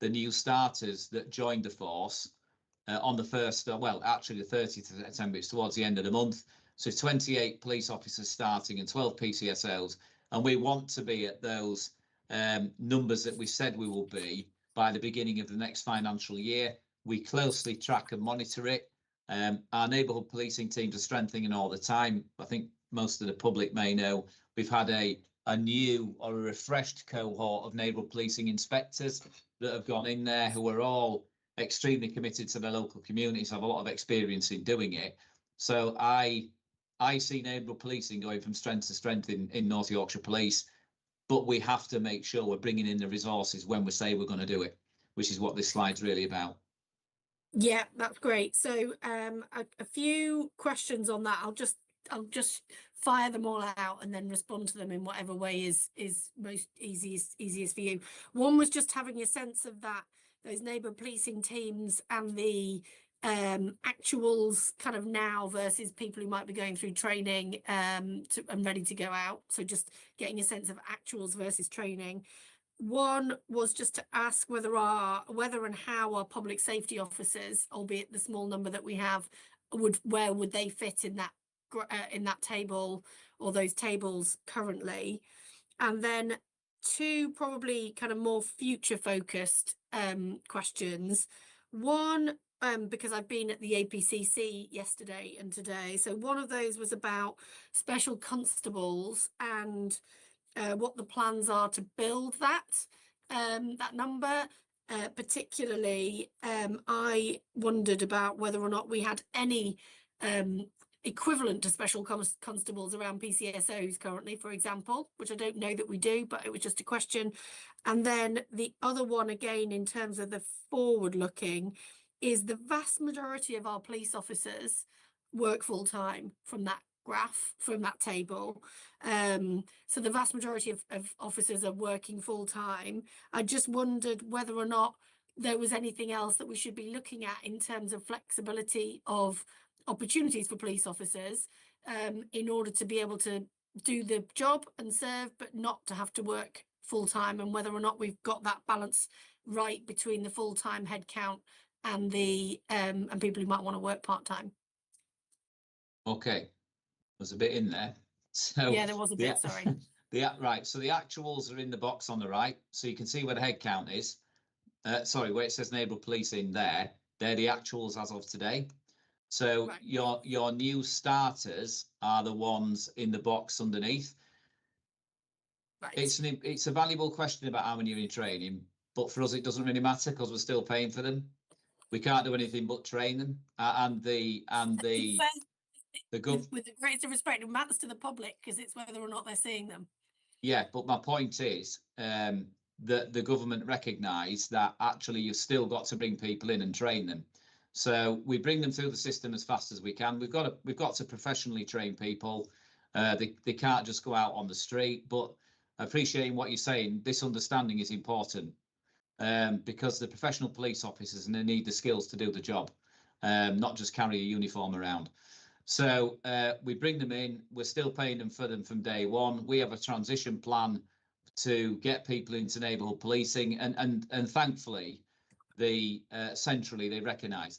the new starters that joined the force on the 1st, well, actually the 30th of September, it's towards the end of the month. So 28 police officers starting and 12 PCSOs. And we want to be at those numbers that we said we will be by the beginning of the next financial year. We closely track and monitor it. Our neighbourhood policing teams are strengthening all the time. I think most of the public may know we've had a new or a refreshed cohort of neighbourhood policing inspectors that have gone in there, who are all extremely committed to their local communities, have a lot of experience in doing it. So I see neighbourhood policing going from strength to strength in North Yorkshire Police, but we have to make sure we're bringing in the resources when we say we're going to do it, which is what this slide's really about. Yeah, that's great. So a few questions on that. I'll just fire them all out and then respond to them in whatever way is most easiest for you. One was just having a sense of that, those neighbourhood policing teams and the actuals kind of now versus people who might be going through training and ready to go out. So just getting a sense of actuals versus training. One was just to ask whether and how our public safety officers, albeit the small number that we have, where would they fit in that table or those tables currently. And then two probably kind of more future focused questions. One, because I've been at the APCC yesterday and today, so one of those was about special constables and what the plans are to build that number. Particularly, I wondered about whether or not we had any equivalent to special constables around PCSOs currently, for example, which I don't know that we do, but it was just a question. And then the other one, again, in terms of the forward looking, is the vast majority of our police officers work full time from that graph, from that table. So the vast majority of officers are working full time. I just wondered whether or not there was anything else that we should be looking at in terms of flexibility of opportunities for police officers in order to be able to do the job and serve, but not to have to work full time, and whether or not we've got that balance right between the full time headcount and the and people who might want to work part time. Okay. There's a bit in there. So yeah, there was a bit, sorry. Right, so the actuals are in the box on the right, so you can see where the head count is. Sorry, where it says neighbourhood policing there, they're the actuals as of today. So right. your new starters are the ones in the box underneath. Right. It's a valuable question about how many are in training, but for us it doesn't really matter because we're still paying for them. We can't do anything but train them, with the greatest respect, it matters to the public because it's whether or not they're seeing them. Yeah, but my point is that the government recognise that actually you've still got to bring people in and train them. So we bring them through the system as fast as we can. We've got to professionally train people. They can't just go out on the street. But appreciating what you're saying, this understanding is important because the professional police officers need the skills to do the job, not just carry a uniform around. So we bring them in, we're still paying them for them from day one. We have a transition plan to get people into neighbourhood policing, and thankfully, centrally they recognise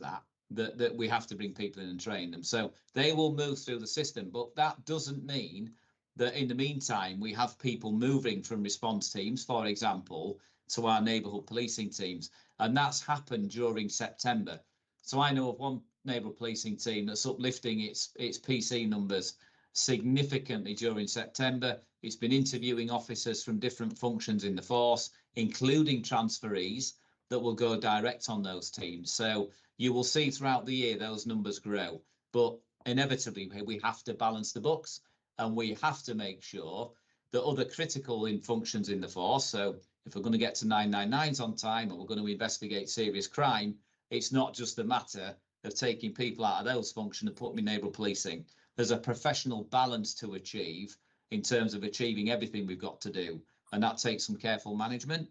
that we have to bring people in and train them. So they will move through the system, but that doesn't mean that in the meantime we have people moving from response teams, for example, to our neighbourhood policing teams, and that's happened during September. So I know of one neighbourhood policing team that's uplifting its PC numbers significantly during September. It's been interviewing officers from different functions in the force, including transferees that will go direct on those teams. So you will see throughout the year those numbers grow, but inevitably we have to balance the books, and we have to make sure that other critical functions in the force, so if we're going to get to 999s on time and we're going to investigate serious crime, it's not just a matter of taking people out of those functions and putting them in neighbourhood policing. There's a professional balance to achieve in terms of achieving everything we've got to do, and that takes some careful management.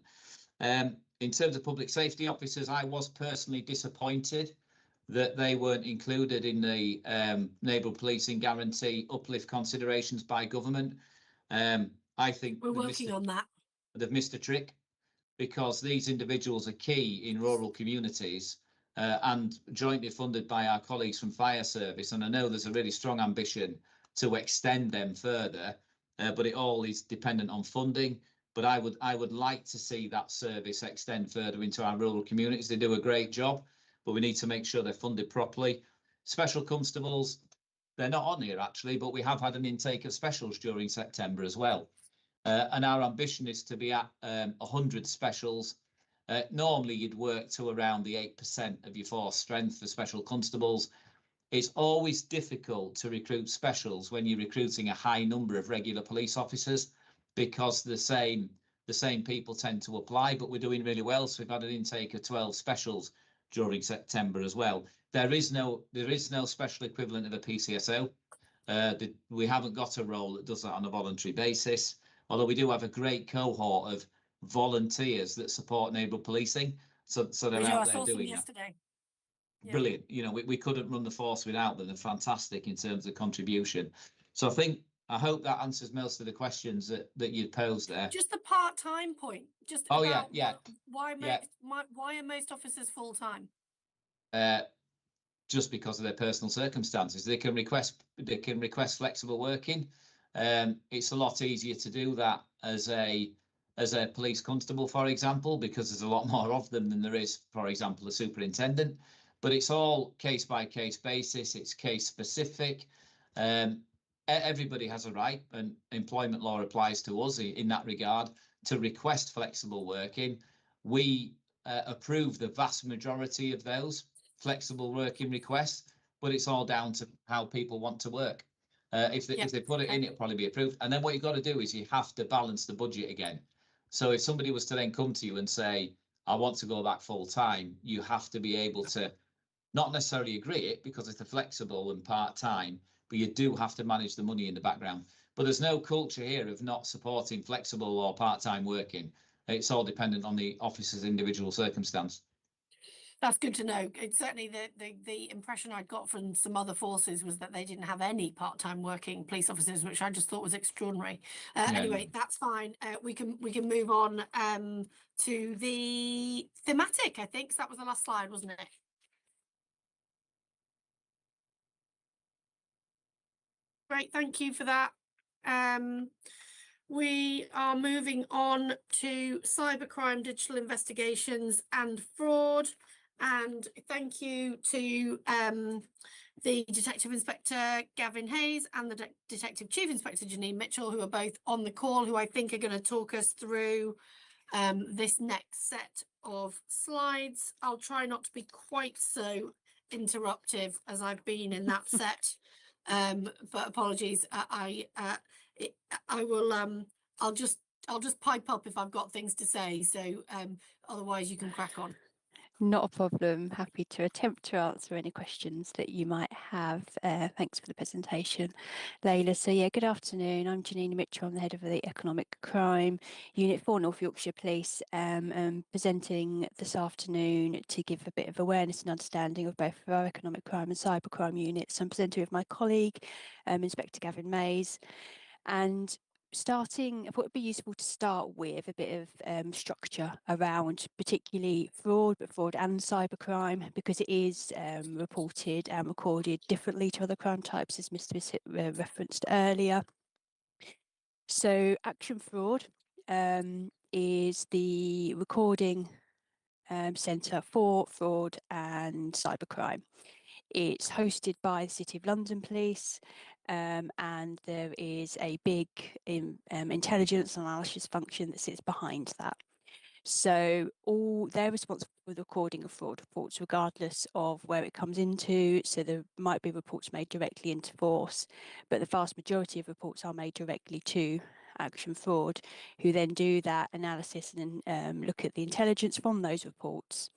In terms of public safety officers, I was personally disappointed that they weren't included in the neighbourhood policing guarantee uplift considerations by government. I think we're working on that. They've missed a trick, because these individuals are key in rural communities and jointly funded by our colleagues from Fire Service. And I know there's a really strong ambition to extend them further, but it all is dependent on funding. but I would like to see that service extend further into our rural communities. They do a great job, but we need to make sure they're funded properly. Special constables, they're not on here actually, but we have had an intake of specials during September as well. And our ambition is to be at 100 specials. Normally you'd work to around the 8% of your force strength for special constables. It's always difficult to recruit specials when you're recruiting a high number of regular police officers, because the same people tend to apply, but we're doing really well. So we've had an intake of 12 specials during September as well. There is no special equivalent of a PCSO. We haven't got a role that does that on a voluntary basis, although we do have a great cohort of volunteers that support neighbourhood policing. So they're out there doing that. Yeah. Brilliant. You know, we couldn't run the force without them. They're fantastic in terms of contribution. So I hope that answers most of the questions that you posed there. Just the part-time point. Just Oh, about yeah. Why Yeah. are most officers full-time? Just because of their personal circumstances. They can request flexible working. It's a lot easier to do that as a police constable, for example, because there's a lot more of them than there is, for example, a superintendent. But it's all case by case basis. It's case specific. Everybody has a right, and employment law applies to us in that regard, to request flexible working. We approve the vast majority of those flexible working requests, but it's all down to how people want to work. If they put it in, it'll probably be approved. And then what you've got to do is you have to balance the budget again. So if somebody was to then come to you and say, I want to go back full time, you have to be able to not necessarily agree it, because it's a flexible and part time, but you do have to manage the money in the background. But there's no culture here of not supporting flexible or part time working. It's all dependent on the officer's individual circumstance. That's good to know. It's certainly the impression I'd got from some other forces was that they didn't have any part-time working police officers, which I just thought was extraordinary. Anyway, that's fine. We can move on to the thematic, I think. So that was the last slide, wasn't it? Great, thank you for that. We are moving on to cybercrime, digital investigations and fraud. And thank you to the Detective Inspector Gavin Hayes and the Detective Chief Inspector Janine Mitchell, who are both on the call, who I think are going to talk us through this next set of slides. I'll try not to be quite so interruptive as I've been in that set, but apologies. I'll just pipe up if I've got things to say. So otherwise you can crack on. Not a problem. Happy to attempt to answer any questions that you might have. Thanks for the presentation, Layla. So yeah, good afternoon. I'm Janine Mitchell. I'm the head of the Economic Crime Unit for North Yorkshire Police, and presenting this afternoon to give a bit of awareness and understanding of both our economic crime and cybercrime units. I'm presenting with my colleague, Inspector Gavin Mays, and I thought it'd be useful to start with a bit of structure around particularly fraud and cybercrime, because it is reported and recorded differently to other crime types, as Mr. Bissett referenced earlier. So action fraud is the recording centre for fraud and cybercrime. It's hosted by the City of London Police, and there is a big intelligence analysis function that sits behind that. So they're responsible for the recording of fraud reports, regardless of where it comes into. So there might be reports made directly into force, but the vast majority of reports are made directly to action fraud, who then do that analysis and then look at the intelligence from those reports.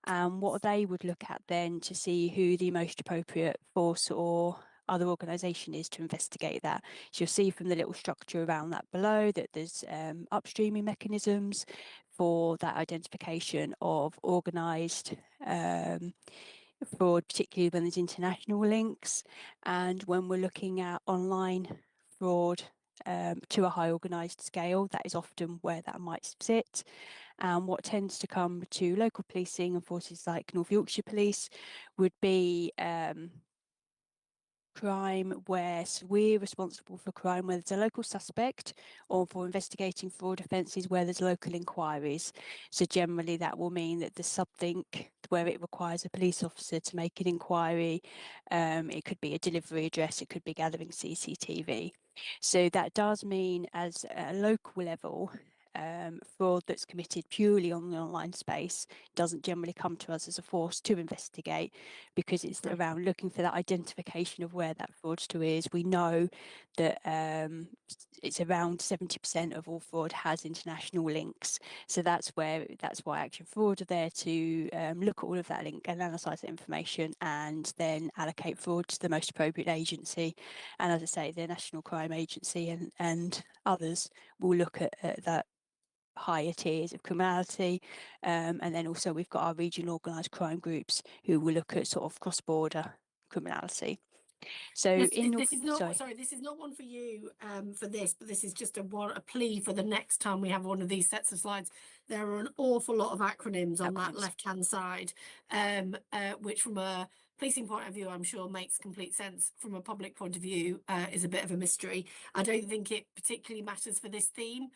And what they would look at then to see who the most appropriate force or other organisation is to investigate that. So you'll see from the little structure around that below that there's upstreaming mechanisms for that identification of organised fraud, particularly when there's international links. And when we're looking at online fraud to a high organised scale, that is often where that might sit. And what tends to come to local policing and forces like North Yorkshire Police would be crime where we're responsible for crime where there's a local suspect, or for investigating fraud offences where there's local inquiries. So generally that will mean that there's something where it requires a police officer to make an inquiry. It could be a delivery address, it could be gathering CCTV. So that does mean, as a local level, fraud that's committed purely on the online space doesn't generally come to us as a force to investigate, because it's around looking for that identification of where that fraudster is. We know that it's around 70% of all fraud has international links, so that's why Action Fraud are there to look at all of that link and analyse the information, and then allocate fraud to the most appropriate agency. And as I say, the National Crime Agency and others will look at that higher tiers of criminality, and then also we've got our regional organised crime groups who will look at sort of cross-border criminality. So Yes, in this is not sorry. sorry, this is not one for you for this, but this is just a plea for the next time we have one of these sets of slides. There are an awful lot of acronyms on that left-hand side, which from a policing point of view, I'm sure makes complete sense. From a public point of view, is a bit of a mystery. I don't think it particularly matters for this theme,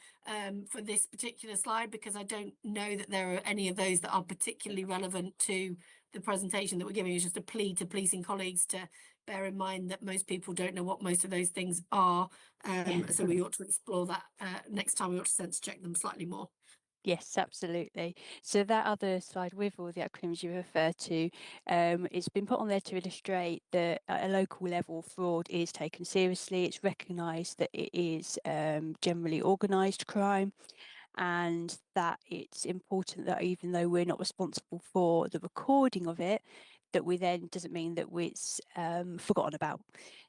for this particular slide, because I don't know that there are any of those that are particularly relevant to the presentation that we're giving. Is just a plea to policing colleagues to bear in mind that most people don't know what most of those things are. So we ought to explore that next time. We ought to sense check them slightly more. Yes, absolutely. So that other slide with all the acronyms you refer to, it's been put on there to illustrate that at a local level, fraud is taken seriously. It's recognised that it is generally organised crime, and that it's important that even though we're not responsible for the recording of it, that we then doesn't mean that it's forgotten about.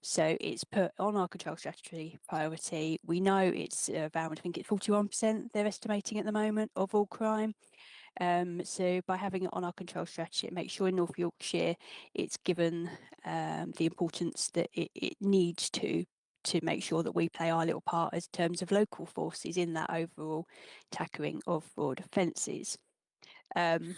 So it's put on our control strategy priority. We know it's around, I think it's 41% they're estimating at the moment of all crime. So by having it on our control strategy, it makes sure in North Yorkshire it's given the importance that it needs to make sure that we play our little part as terms of local forces in that overall tackling of fraud offences. And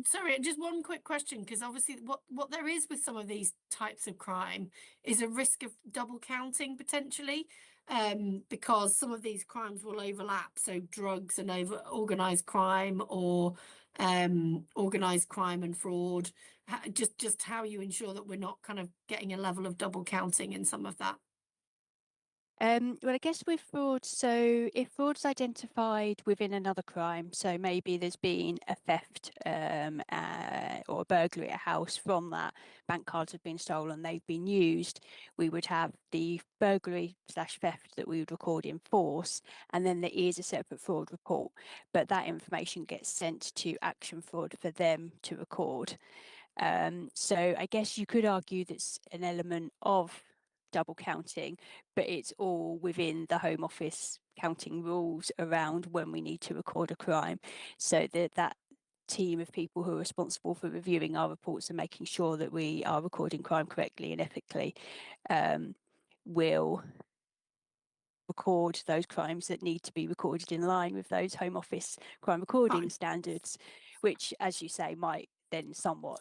sorry, just one quick question, because obviously what there is with some of these types of crime is a risk of double counting potentially, because some of these crimes will overlap. So drugs and organised crime, or organised crime and fraud. Just how you ensure that we're not kind of getting a level of double counting in some of that. Well, I guess with fraud, so if fraud's identified within another crime, so maybe there's been a theft or a burglary at a house from that, bank cards have been stolen, they've been used, we would have the burglary/theft that we would record in force, and then there is a separate fraud report, but that information gets sent to Action Fraud for them to record. So I guess you could argue that's an element of double counting, but it's all within the Home Office counting rules around when we need to record a crime. So that team of people who are responsible for reviewing our reports and making sure that we are recording crime correctly and ethically will record those crimes that need to be recorded in line with those Home Office crime recording standards, which, as you say, might then somewhat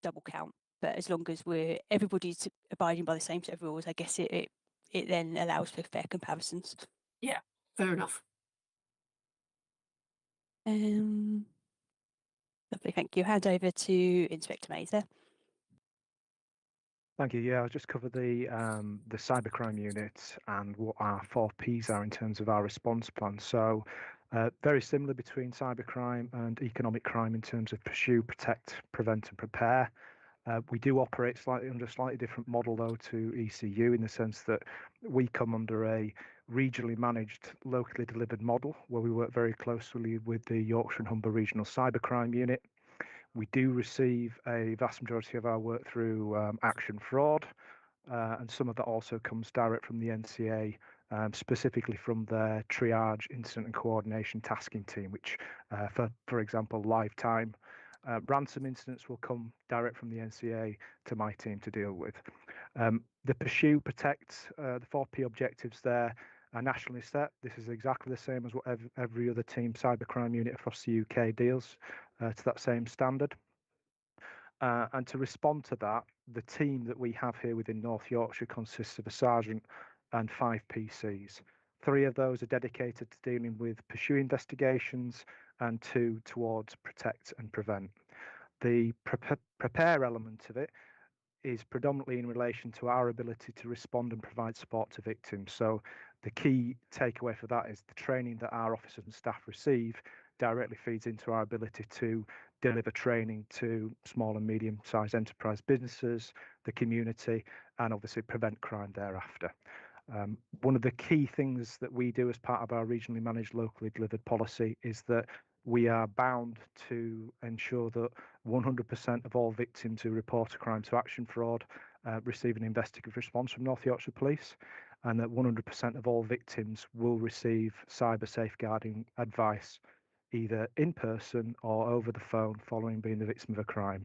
double count. But as long as everybody's abiding by the same set of rules, I guess it then allows for fair comparisons. Yeah, fair enough. Lovely, thank you. Hand over to Inspector Mather. Thank you. Yeah, I'll just cover the cybercrime unit and what our 4 Ps are in terms of our response plan. So very similar between cybercrime and economic crime in terms of pursue, protect, prevent and prepare. We do operate under a slightly different model though to ECU, in the sense that we come under a regionally managed, locally delivered model where we work very closely with the Yorkshire and Humber Regional Cybercrime Unit. We do receive a vast majority of our work through Action Fraud, and some of that also comes direct from the NCA, specifically from their triage, incident and coordination tasking team, which for example, lifetime ransom incidents will come direct from the NCA to my team to deal with. The pursue, protect, the 4 P objectives there are nationally set. This is exactly the same as what every other team cybercrime unit across the UK deals to that same standard. And to respond to that, the team that we have here within North Yorkshire consists of a sergeant and 5 PCs. 3 of those are dedicated to dealing with pursue investigations and 2 towards protect and prevent. The prepare element of it is predominantly in relation to our ability to respond and provide support to victims. So the key takeaway for that is the training that our officers and staff receive directly feeds into our ability to deliver training to small and medium-sized enterprise businesses, the community, and obviously prevent crime thereafter. One of the key things that we do as part of our regionally managed, locally delivered policy is that we are bound to ensure that 100% of all victims who report a crime to action fraud receive an investigative response from North Yorkshire Police, and that 100% of all victims will receive cyber safeguarding advice either in person or over the phone following being the victim of a crime.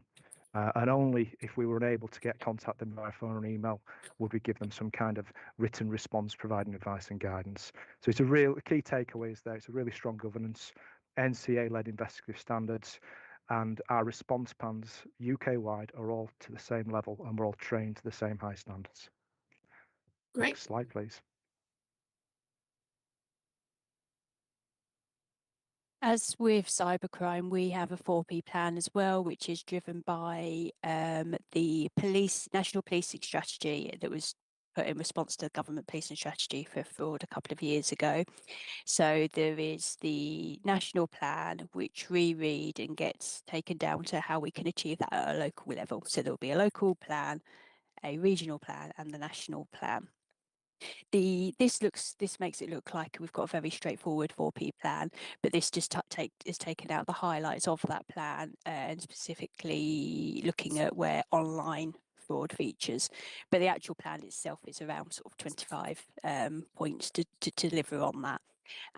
And only if we were unable to contact them via phone or email would we give them some kind of written response providing advice and guidance. So it's a key takeaway is there. It's a really strong governance, NCA-led investigative standards, and our response plans UK-wide are all to the same level and we're all trained to the same high standards. Great. Next slide, please. As with cybercrime, we have a 4P plan as well, which is driven by the national policing strategy that was put in response to the government policing strategy for fraud a couple of years ago. So there is the national plan, which we read and gets taken down to how we can achieve that at a local level. So there will be a local plan, a regional plan, and the national plan. This makes it look like we've got a very straightforward 4P plan, but this just is taken out the highlights of that plan and specifically looking at where online fraud features. But the actual plan itself is around sort of 25 points to deliver on that,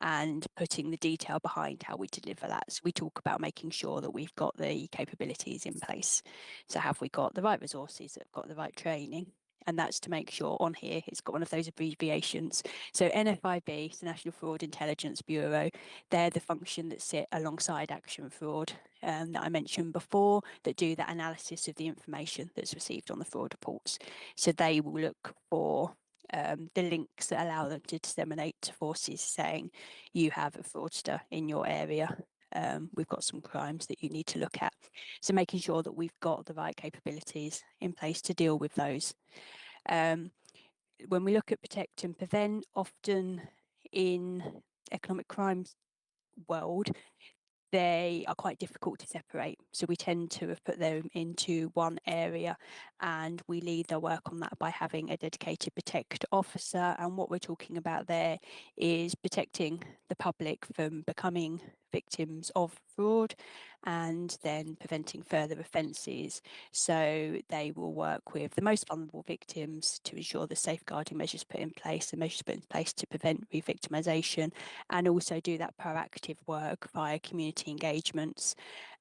and putting the detail behind how we deliver that. So we talk about making sure that we've got the capabilities in place. So have we got the right resources, that have got the right training? And that's to make sure on here it's got one of those abbreviations. So NFIB, the National Fraud Intelligence Bureau, they're the function that sit alongside Action Fraud that I mentioned before, that do that analysis of the information that's received on the fraud reports. So they will look for the links that allow them to disseminate to forces saying you have a fraudster in your area. We've got some crimes that you need to look at. So making sure that we've got the right capabilities in place to deal with those. When we look at protect and prevent, often in economic crimes world, they are quite difficult to separate. So we tend to have put them into one area, and we lead their work on that by having a dedicated protect officer. And what we're talking about there is protecting the public from becoming victims of fraud and then preventing further offences. So they will work with the most vulnerable victims to ensure the safeguarding measures put in place, the measures put in place to prevent re-victimisation, and also do that proactive work via community engagements,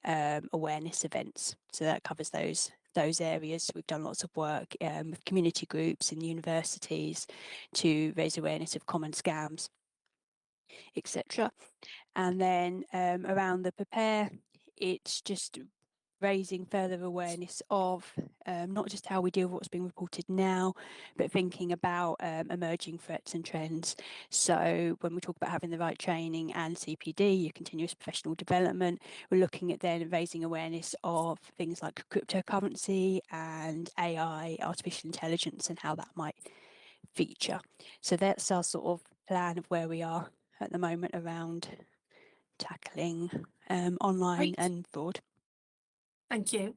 awareness events. So that covers those areas. We've done lots of work with community groups and universities to raise awareness of common scams, etc. And then around the prepare, it's just raising further awareness of not just how we deal with what's being reported now, but thinking about emerging threats and trends. So when we talk about having the right training and CPD, your continuous professional development, we're looking at then raising awareness of things like cryptocurrency and AI, artificial intelligence, and how that might feature. So that's our sort of plan of where we are at the moment around tackling online Great. and fraud. Thank you.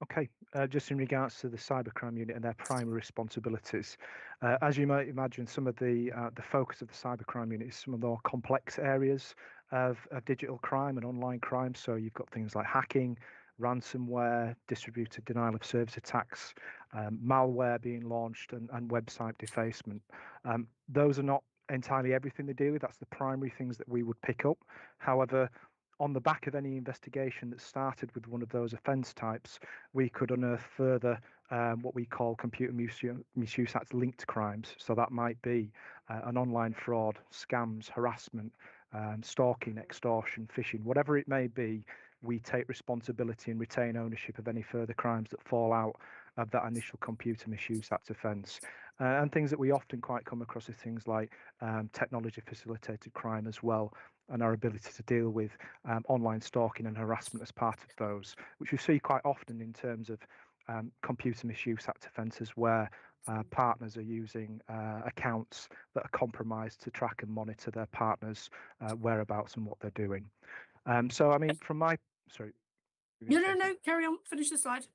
Okay, just in regards to the cybercrime unit and their primary responsibilities, as you might imagine, some of the focus of the cybercrime unit is some of the more complex areas of digital crime and online crime. So you've got things like hacking, ransomware, distributed denial of service attacks, malware being launched, and website defacement. Those are not entirely everything they deal with. That's the primary things that we would pick up. However, on the back of any investigation that started with one of those offence types, we could unearth further what we call Computer Misuse Act linked crimes. So that might be an online fraud, scams, harassment, stalking, extortion, phishing, whatever it may be, we take responsibility and retain ownership of any further crimes that fall out of that initial Computer Misuse Act offence. And things that we often quite come across are things like technology facilitated crime as well, and our ability to deal with online stalking and harassment as part of those, which we see quite often in terms of Computer Misuse Act offences where partners are using accounts that are compromised to track and monitor their partners' whereabouts and what they're doing. So, I mean, from my, sorry. No, carry on, finish the slide.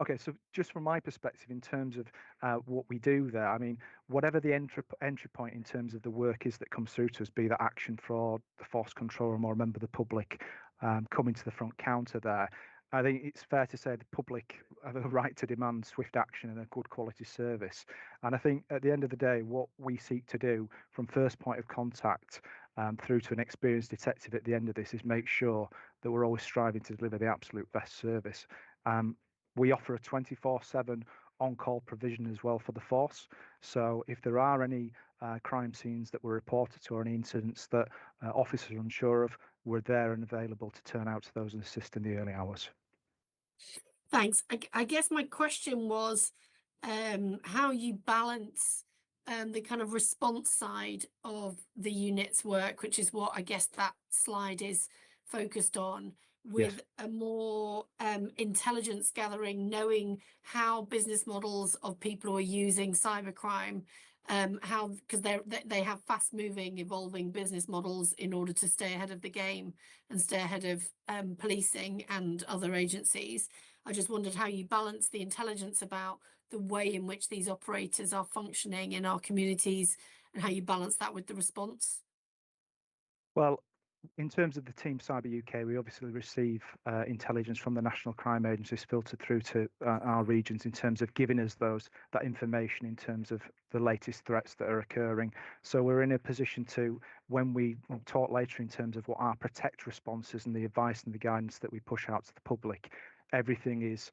Okay, so just from my perspective, in terms of what we do there, I mean, whatever the entry point in terms of the work is that comes through to us, be that action fraud, the force control, or a member of the public coming to the front counter there, I think it's fair to say the public have a right to demand swift action and a good quality service. And I think at the end of the day, what we seek to do from first point of contact through to an experienced detective at the end of this is make sure that we're always striving to deliver the absolute best service. We offer a 24/7 on-call provision as well for the force. So if there are any crime scenes that were reported to or any incidents that officers are unsure of, we're there and available to turn out to those and assist in the early hours. Thanks. I guess my question was how you balance the kind of response side of the unit's work, which is what I guess that slide is focused on, with a more intelligence gathering, knowing how business models of people who are using cybercrime, how, because they have fast moving, evolving business models in order to stay ahead of the game and stay ahead of policing and other agencies. I just wondered how you balance the intelligence about the way in which these operators are functioning in our communities and how you balance that with the response. Well, in terms of the Team Cyber UK, we obviously receive intelligence from the national crime agencies filtered through to our regions in terms of giving us that information in terms of the latest threats that are occurring. So we're in a position to, when we talk later in terms of what our protect responses and the advice and the guidance that we push out to the public, everything is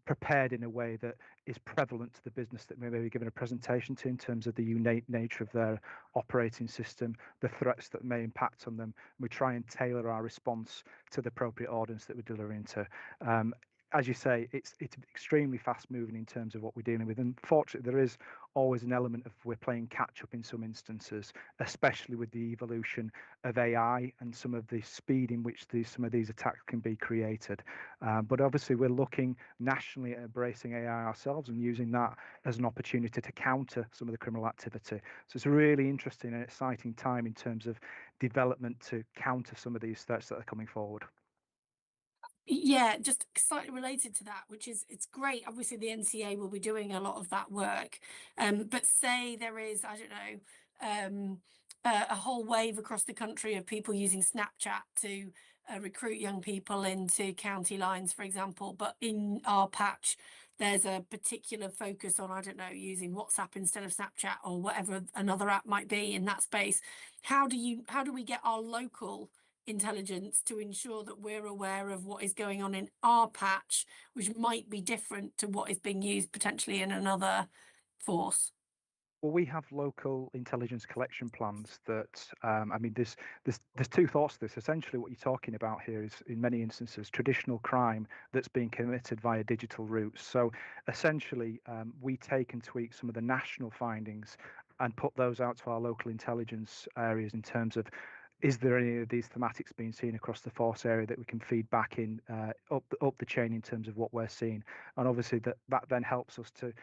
prepared in a way that is prevalent to the business that we may be given a presentation to in terms of the unique nature of their operating system, the threats that may impact on them. We try and tailor our response to the appropriate audience that we're delivering to. As you say, it's extremely fast moving in terms of what we're dealing with. And fortunately, there is always an element of we're playing catch up in some instances, especially with the evolution of AI and some of the speed in which some of these attacks can be created. But obviously, we're looking nationally at embracing AI ourselves and using that as an opportunity to counter some of the criminal activity. So it's a really interesting and exciting time in terms of development to counter some of these threats that are coming forward. Yeah, just slightly related to that, which is, it's great. Obviously, the NCA will be doing a lot of that work. But say there is, I don't know, a whole wave across the country of people using Snapchat to recruit young people into county lines, for example. But in our patch, there's a particular focus on, I don't know, using WhatsApp instead of Snapchat or whatever another app might be in that space. How do we get our local intelligence to ensure that we're aware of what is going on in our patch, which might be different to what is being used potentially in another force? Well, we have local intelligence collection plans that, I mean, there's two thoughts to this. Essentially, what you're talking about here is, in many instances, traditional crime that's being committed via digital routes. So essentially, we take and tweak some of the national findings and put those out to our local intelligence areas in terms of, is there any of these thematics being seen across the force area that we can feed back in up the chain in terms of what we're seeing? And obviously that then helps us to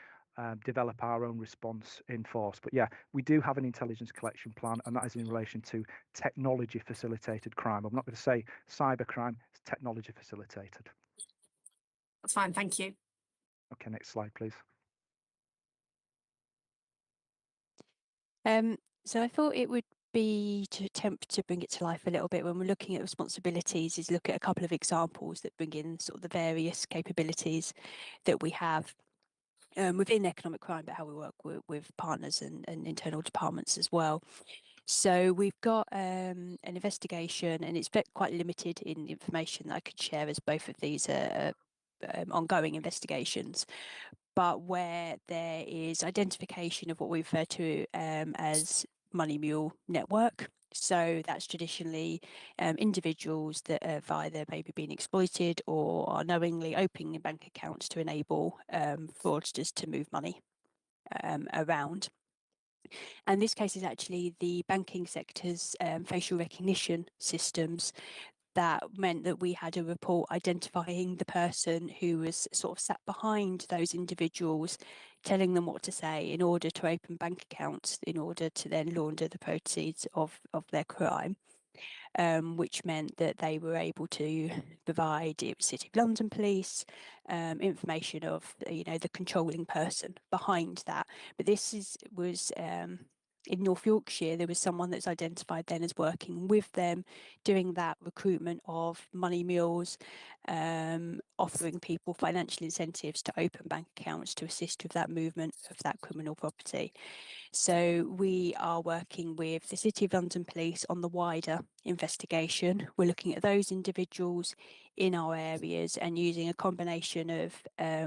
develop our own response in force. But yeah, we do have an intelligence collection plan, and that is in relation to technology facilitated crime. I'm not going to say cyber crime, it's technology facilitated. That's fine, thank you. Okay, next slide, please. So I thought it would be to attempt to bring it to life a little bit when we're looking at responsibilities, is look at a couple of examples that bring in sort of the various capabilities that we have within economic crime, but how we work with partners and internal departments as well. So we've got an investigation, and it's quite limited in information that I could share, as both of these are ongoing investigations, but where there is identification of what we refer to as money mule network. So that's traditionally individuals that have either maybe been exploited or are knowingly opening bank accounts to enable fraudsters to move money around. And this case is actually the banking sector's facial recognition systems that meant that we had a report identifying the person who was sort of sat behind those individuals, telling them what to say in order to open bank accounts, in order to then launder the proceeds of their crime. Which meant that they were able to provide City of London Police information of the controlling person behind that. But this was in North Yorkshire. There was someone that's identified then as working with them, doing that recruitment of money mules, offering people financial incentives to open bank accounts to assist with that movement of that criminal property. So we are working with the City of London Police on the wider investigation. We're looking at those individuals in our areas and using a combination of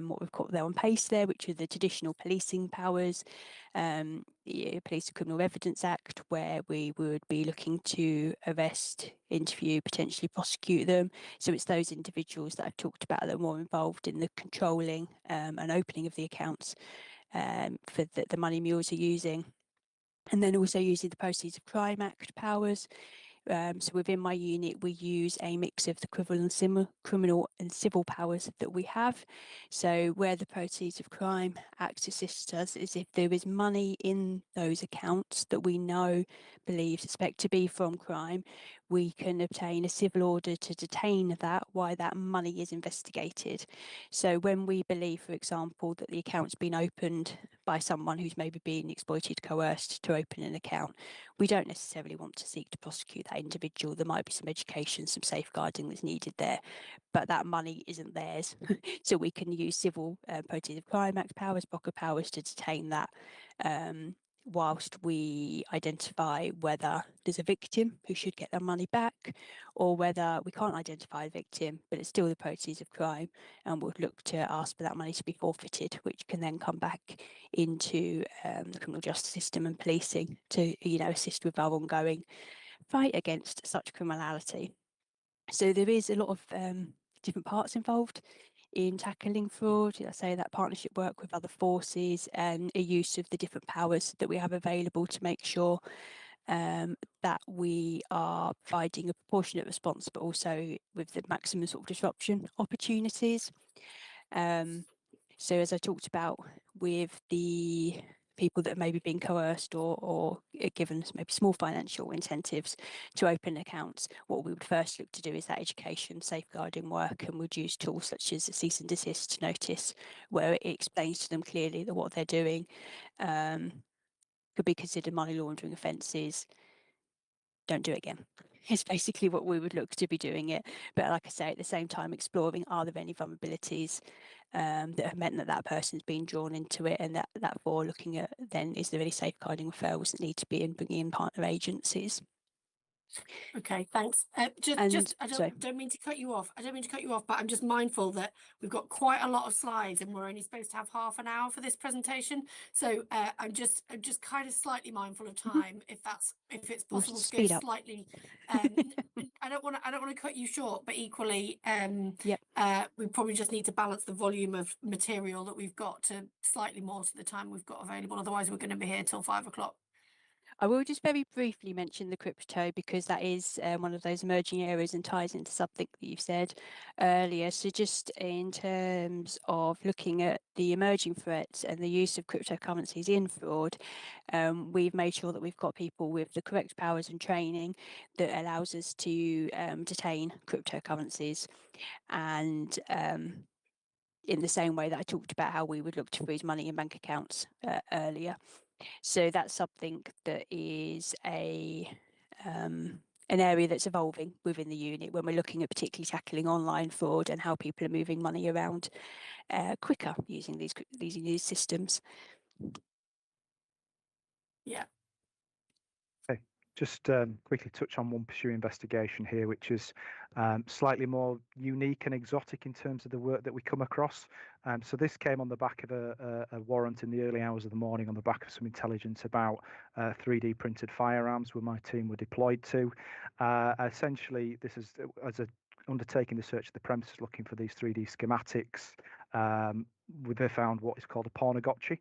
what we've got there on PACE there, which are the traditional policing powers, Police and Criminal Evidence Act, where we would be looking to arrest, interview, potentially prosecute them. So it's those individuals that I've talked about that are more involved in the controlling and opening of the accounts for the money mules are using. And then also using the Proceeds of Crime Act powers. So within my unit, we use a mix of the criminal and civil powers that we have. So where the Proceeds of Crime Act assists us is if there is money in those accounts that we know, believe, suspect to be from crime, we can obtain a civil order to detain that while that money is investigated. So when we believe, for example, that the account's been opened by someone who's maybe been exploited, coerced to open an account, we don't necessarily want to seek to prosecute that individual. There might be some education, some safeguarding that's needed there, but that money isn't theirs. So we can use civil Proceeds of Crime Act powers, BOCA powers to detain that whilst we identify whether there's a victim who should get their money back, or whether we can't identify a victim, but it's still the proceeds of crime, and we'll look to ask for that money to be forfeited, which can then come back into the criminal justice system and policing to, assist with our ongoing fight against such criminality. So there is a lot of different parts involved in tackling fraud. I say that partnership work with other forces and a use of the different powers that we have available to make sure that we are providing a proportionate response, but also with the maximum sort of disruption opportunities. So as I talked about with the people that have maybe been coerced or given maybe small financial incentives to open accounts, what we would first look to do is that education, safeguarding work, and we'd use tools such as a cease and desist notice, where it explains to them clearly that what they're doing could be considered money laundering offences. Don't do it again. It's basically what we would look to be doing it. But like I say, at the same time, exploring, are there any vulnerabilities that have meant that person's been drawn into it, and that for looking at then, is there any safeguarding referrals that need to be in, bringing in partner agencies. Okay, thanks. I don't mean to cut you off. But I'm just mindful that we've got quite a lot of slides and we're only supposed to have half an hour for this presentation. So I'm just kind of slightly mindful of time, if it's possible to go slightly. I don't want to cut you short, but equally, we probably just need to balance the volume of material that we've got to slightly more to the time we've got available. Otherwise, we're going to be here till 5 o'clock. I will just very briefly mention the crypto, because that is one of those emerging areas and ties into something that you've said earlier. So just in terms of looking at the emerging threats and the use of cryptocurrencies in fraud, we've made sure that we've got people with the correct powers and training that allows us to detain cryptocurrencies. And in the same way that I talked about how we would look to freeze money in bank accounts earlier. So that's something that is an area that's evolving within the unit when we're looking at particularly tackling online fraud and how people are moving money around quicker using these systems. Yeah. Okay, Just quickly touch on one Pursue investigation here, which is slightly more unique and exotic in terms of the work that we come across. So this came on the back of a warrant in the early hours of the morning on the back of some intelligence about 3D printed firearms where my team were deployed to. Essentially, this is as a undertaking the search of the premises looking for these 3D schematics. They found what is called a pornogotchi,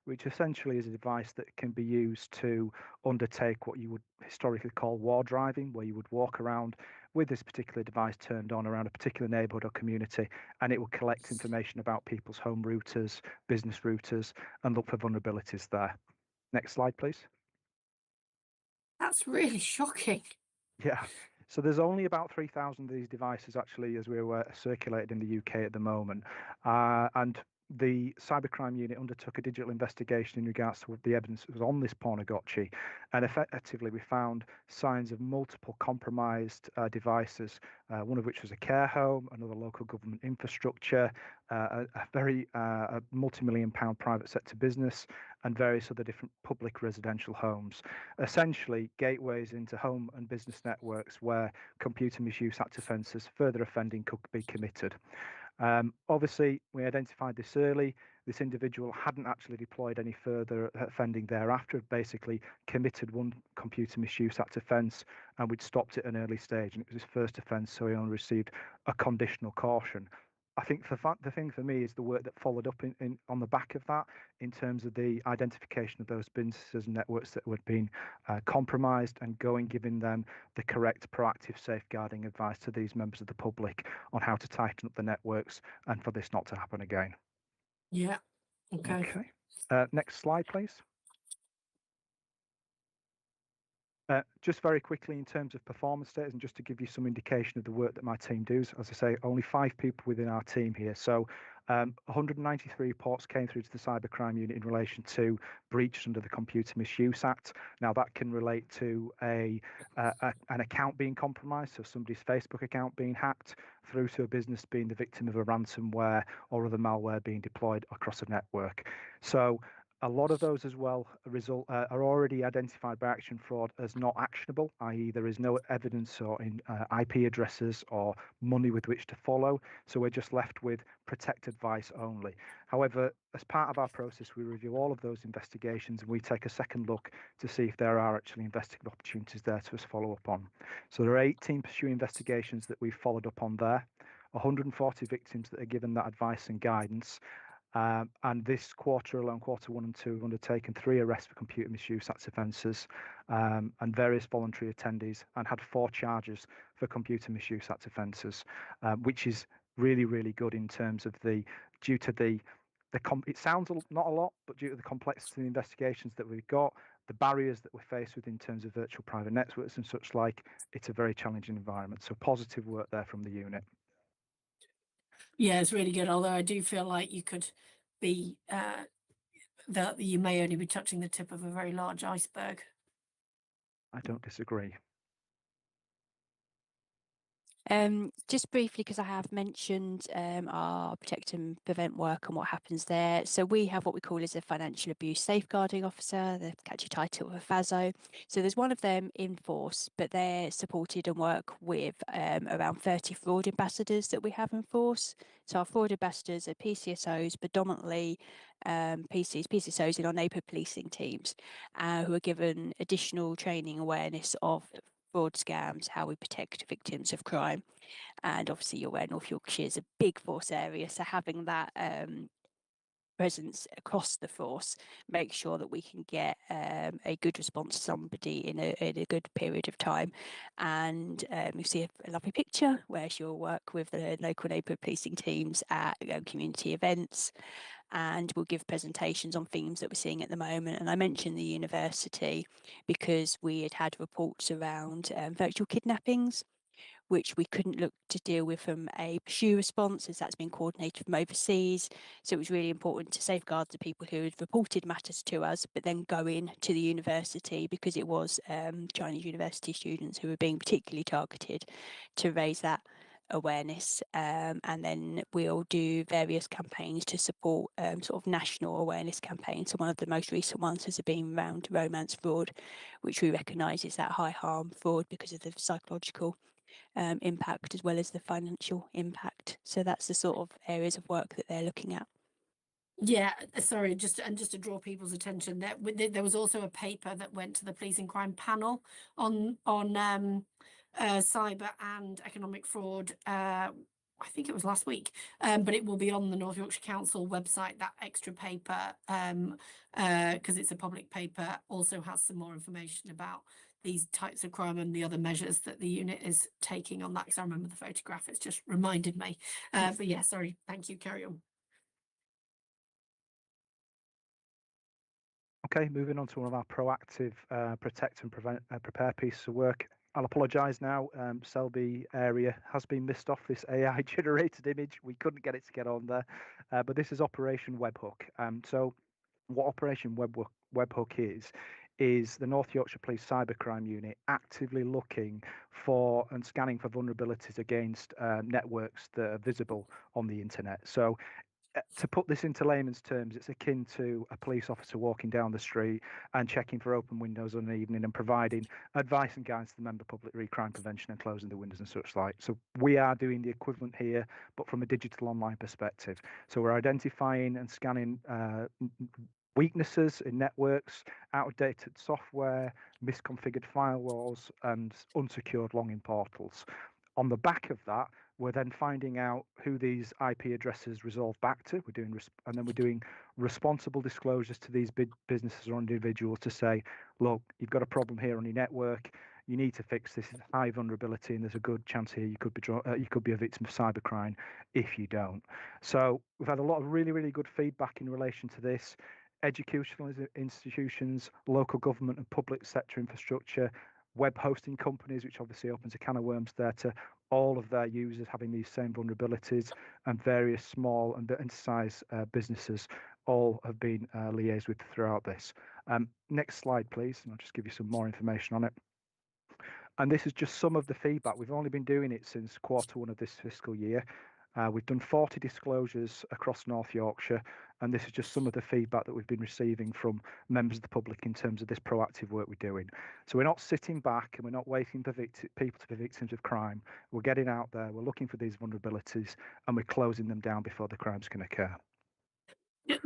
which essentially is a device that can be used to undertake what you would historically call war driving, where you would walk around with this particular device turned on around a particular neighborhood or community, and it will collect information about people's home routers, business routers, and look for vulnerabilities there. Next slide, please. That's really shocking. Yeah. So there's only about 3,000 of these devices actually, as we're aware, circulated in the UK at the moment. And the cybercrime unit undertook a digital investigation in regards to what the evidence was on this pornogotchi, and effectively we found signs of multiple compromised devices, one of which was a care home, another local government infrastructure, a very multi-million pound private sector business, and various other different public residential homes, essentially gateways into home and business networks where Computer Misuse Act offences, further offending, could be committed. Obviously, we identified this early. This individual hadn't actually deployed any further offending thereafter, basically committed one Computer Misuse Act offence, and we'd stopped at an early stage, and it was his first offence, so he only received a conditional caution. I think the thing for me is the work that followed up on the back of that, in terms of the identification of those businesses and networks that had been compromised, and giving them the correct proactive safeguarding advice to these members of the public on how to tighten up the networks and for this not to happen again. Yeah. Okay. Next slide, please. Just very quickly in terms of performance status, and just to give you some indication of the work that my team does, as I say, only 5 people within our team here. So 193 reports came through to the cybercrime unit in relation to breaches under the Computer Misuse Act. Now that can relate to an account being compromised, so somebody's Facebook account being hacked, through to a business being the victim of a ransomware or other malware being deployed across a network. So a lot of those as well are already identified by action fraud as not actionable, i.e. there is no evidence or in IP addresses or money with which to follow. So we're just left with protect advice only. However, as part of our process, we review all of those investigations and we take a second look to see if there are actually investigative opportunities there to us follow up on. So there are 18 Pursue investigations that we've followed up on there, 140 victims that are given that advice and guidance. And this quarter alone, quarter 1 and 2, we've undertaken 3 arrests for Computer Misuse Act offences and various voluntary attendees, and had 4 charges for Computer Misuse Act offences, which is really, really good in terms of it sounds not a lot, but due to the complexity of the investigations that we've got, the barriers that we're faced with in terms of virtual private networks and such like, it's a very challenging environment. So positive work there from the unit. Yeah, it's really good. Although I do feel like you could be that you may only be touching the tip of a very large iceberg. I don't disagree. Just briefly, because I have mentioned our protect and prevent work and what happens there. So we have what we call as a financial abuse safeguarding officer, the catchy title of a FASO. So there's one of them in force, but they're supported and work with around 30 fraud ambassadors that we have in force. So our fraud ambassadors are PCSOs, predominantly PCSOs in our neighbourhood policing teams, who are given additional training awareness of fraud scams, how we protect victims of crime. And obviously you're aware North Yorkshire is a big force area, so having that presence across the force makes sure that we can get a good response to somebody in a good period of time. And you see a lovely picture where she'll work with the local neighbourhood policing teams at community events, and we'll give presentations on themes that we're seeing at the moment. And I mentioned the university because we had reports around virtual kidnappings, which we couldn't look to deal with from a Pursue response, as that's been coordinated from overseas. So it was really important to safeguard the people who had reported matters to us, but then go in to the university, because it was Chinese university students who were being particularly targeted, to raise that awareness, and then we'll do various campaigns to support sort of national awareness campaigns. So one of the most recent ones has been around romance fraud, which we recognise is that high harm fraud because of the psychological impact as well as the financial impact. So that's the sort of areas of work that they're looking at. Yeah, sorry, just to draw people's attention, there was also a paper that went to the police and crime panel on cyber and economic fraud. I think it was last week, but it will be on the North Yorkshire Council website. That extra paper, because it's a public paper, also has some more information about these types of crime and the other measures that the unit is taking on that. Because I remember the photograph; it's just reminded me. But yeah, sorry. Thank you. Carry on. Okay, moving on to one of our proactive protect and prepare pieces of work. I'll apologise now. Selby area has been missed off this AI generated image. We couldn't get it to get on there, but this is Operation Webhook. So what Operation Webhook is the North Yorkshire Police Cybercrime Unit actively looking for and scanning for vulnerabilities against networks that are visible on the internet. So to put this into layman's terms, it's akin to a police officer walking down the street and checking for open windows on an evening and providing advice and guidance to the member public re crime prevention and closing the windows and such like. So we are doing the equivalent here, but from a digital online perspective. So we're identifying and scanning weaknesses in networks, outdated software, misconfigured firewalls, and unsecured login portals. On the back of that, we're then finding out who these IP addresses resolve back to. And then we're doing responsible disclosures to these big businesses or individuals to say, look, you've got a problem here on your network. You need to fix this. It's high vulnerability, and there's a good chance here you could be a victim of cybercrime if you don't. So we've had a lot of really, really good feedback in relation to this. Educational institutions, local government and public sector infrastructure, web hosting companies, which obviously opens a can of worms there to all of their users having these same vulnerabilities, and various small and enterprise businesses all have been liaised with throughout this. Next slide, please, and I'll just give you some more information on it. And this is just some of the feedback. We've only been doing it since Q1 of this fiscal year. We've done 40 disclosures across North Yorkshire, and this is just some of the feedback that we've been receiving from members of the public in terms of this proactive work we're doing. So we're not sitting back and we're not waiting for people to be victims of crime. We're getting out there, we're looking for these vulnerabilities, and we're closing them down before the crimes can occur.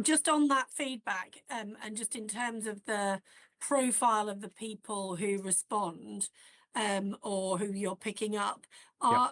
Just on that feedback, and just in terms of the profile of the people who respond, or who you're picking up,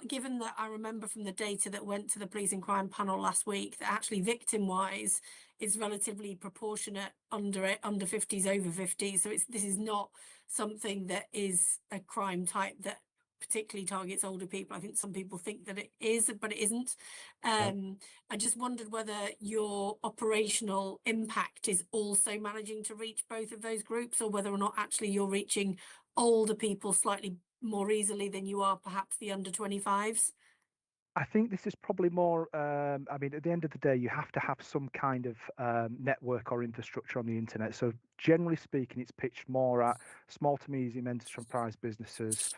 given that I remember from the data that went to the police and crime panel last week that actually victim wise is relatively proportionate under 50s over 50s. So this is not something that is a crime type that particularly targets older people. I think some people think that it is, but it isn't. I just wondered whether your operational impact is also managing to reach both of those groups, or whether or not actually you're reaching older people slightly more easily than you are perhaps the under 25s. I think this is probably more, I mean, at the end of the day, you have to have some kind of network or infrastructure on the internet. So generally speaking, it's pitched more at small to medium enterprise businesses,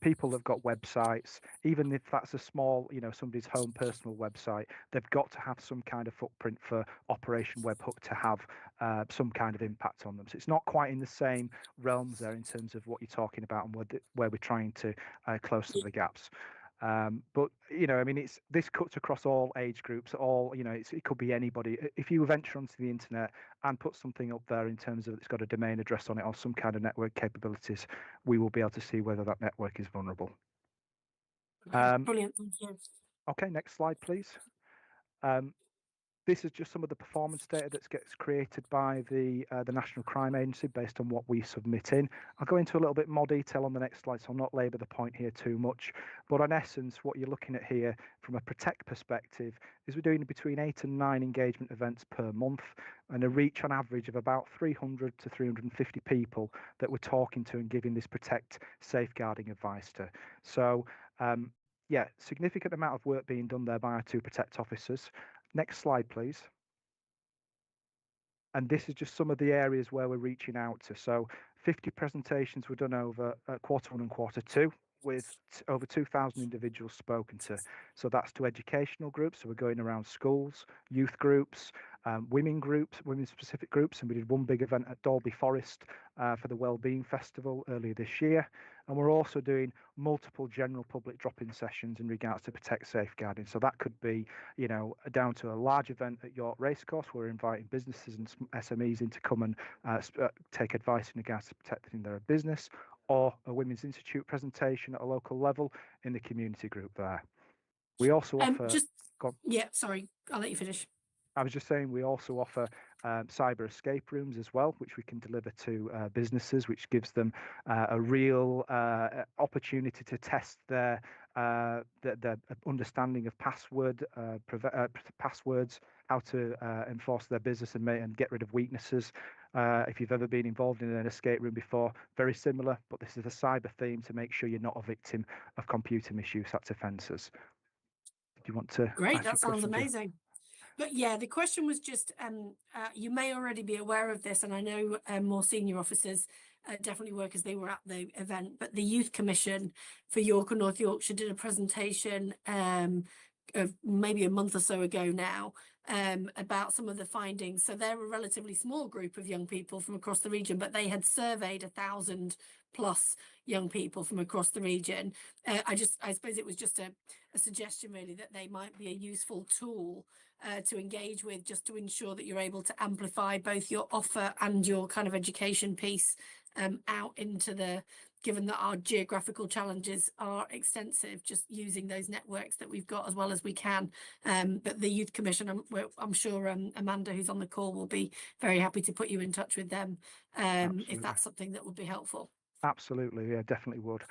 people that've got websites. Even if that's a small, somebody's home personal website, they've got to have some kind of footprint for Operation Webhook to have some kind of impact on them. So it's not quite in the same realms there in terms of what you're talking about and where we're trying to close some of the gaps. But I mean, this cuts across all age groups, it could be anybody. If you venture onto the internet and put something up there in terms of it's got a domain address on it or some kind of network capabilities, we will be able to see whether that network is vulnerable. Brilliant, thank you. Okay, next slide, please. This is just some of the performance data that gets created by the National Crime Agency based on what we submit in. I'll go into a little bit more detail on the next slide, so I'll not labour the point here too much. But in essence, what you're looking at here from a Protect perspective is we're doing between 8 and 9 engagement events per month, and a reach on average of about 300 to 350 people that we're talking to and giving this Protect safeguarding advice to. So yeah, significant amount of work being done there by our 2 Protect officers. Next slide, please. And this is just some of the areas where we're reaching out to. So 50 presentations were done over Q1 and Q2. with over 2,000 individuals spoken to. So that's to educational groups. So we're going around schools, youth groups, women groups, women specific groups. And we did one big event at Dalby Forest for the Wellbeing Festival earlier this year. And we're also doing multiple general public drop-in sessions in regards to protect safeguarding. So that could be, you know, down to a large event at York Racecourse. We're inviting businesses and SMEs in to come and take advice in regards to protecting their business, or a Women's Institute presentation at a local level in the community group there. We also offer... Yeah, sorry, I'll let you finish. I was just saying we also offer cyber escape rooms as well, which we can deliver to businesses, which gives them a real opportunity to test their understanding of passwords, how to enforce their business and get rid of weaknesses. If you've ever been involved in an escape room before, very similar, but this is a cyber theme to make sure you're not a victim of computer misuse Act offences. Do you want to? Great, that sounds amazing. But yeah, the question was just, you may already be aware of this, and I know more senior officers definitely were because they were at the event, but the Youth Commission for York and North Yorkshire did a presentation of maybe a month or so ago now about some of the findings. So they're a relatively small group of young people from across the region, but they had surveyed 1,000 plus young people from across the region. I suppose it was just a suggestion really that they might be a useful tool to engage with, just to ensure that you're able to amplify both your offer and your kind of education piece out into the, given that our geographical challenges are extensive, just using those networks that we've got as well as we can. But the Youth Commission, I'm sure Amanda, who's on the call, will be very happy to put you in touch with them if that's something that would be helpful. Absolutely, yeah, definitely would.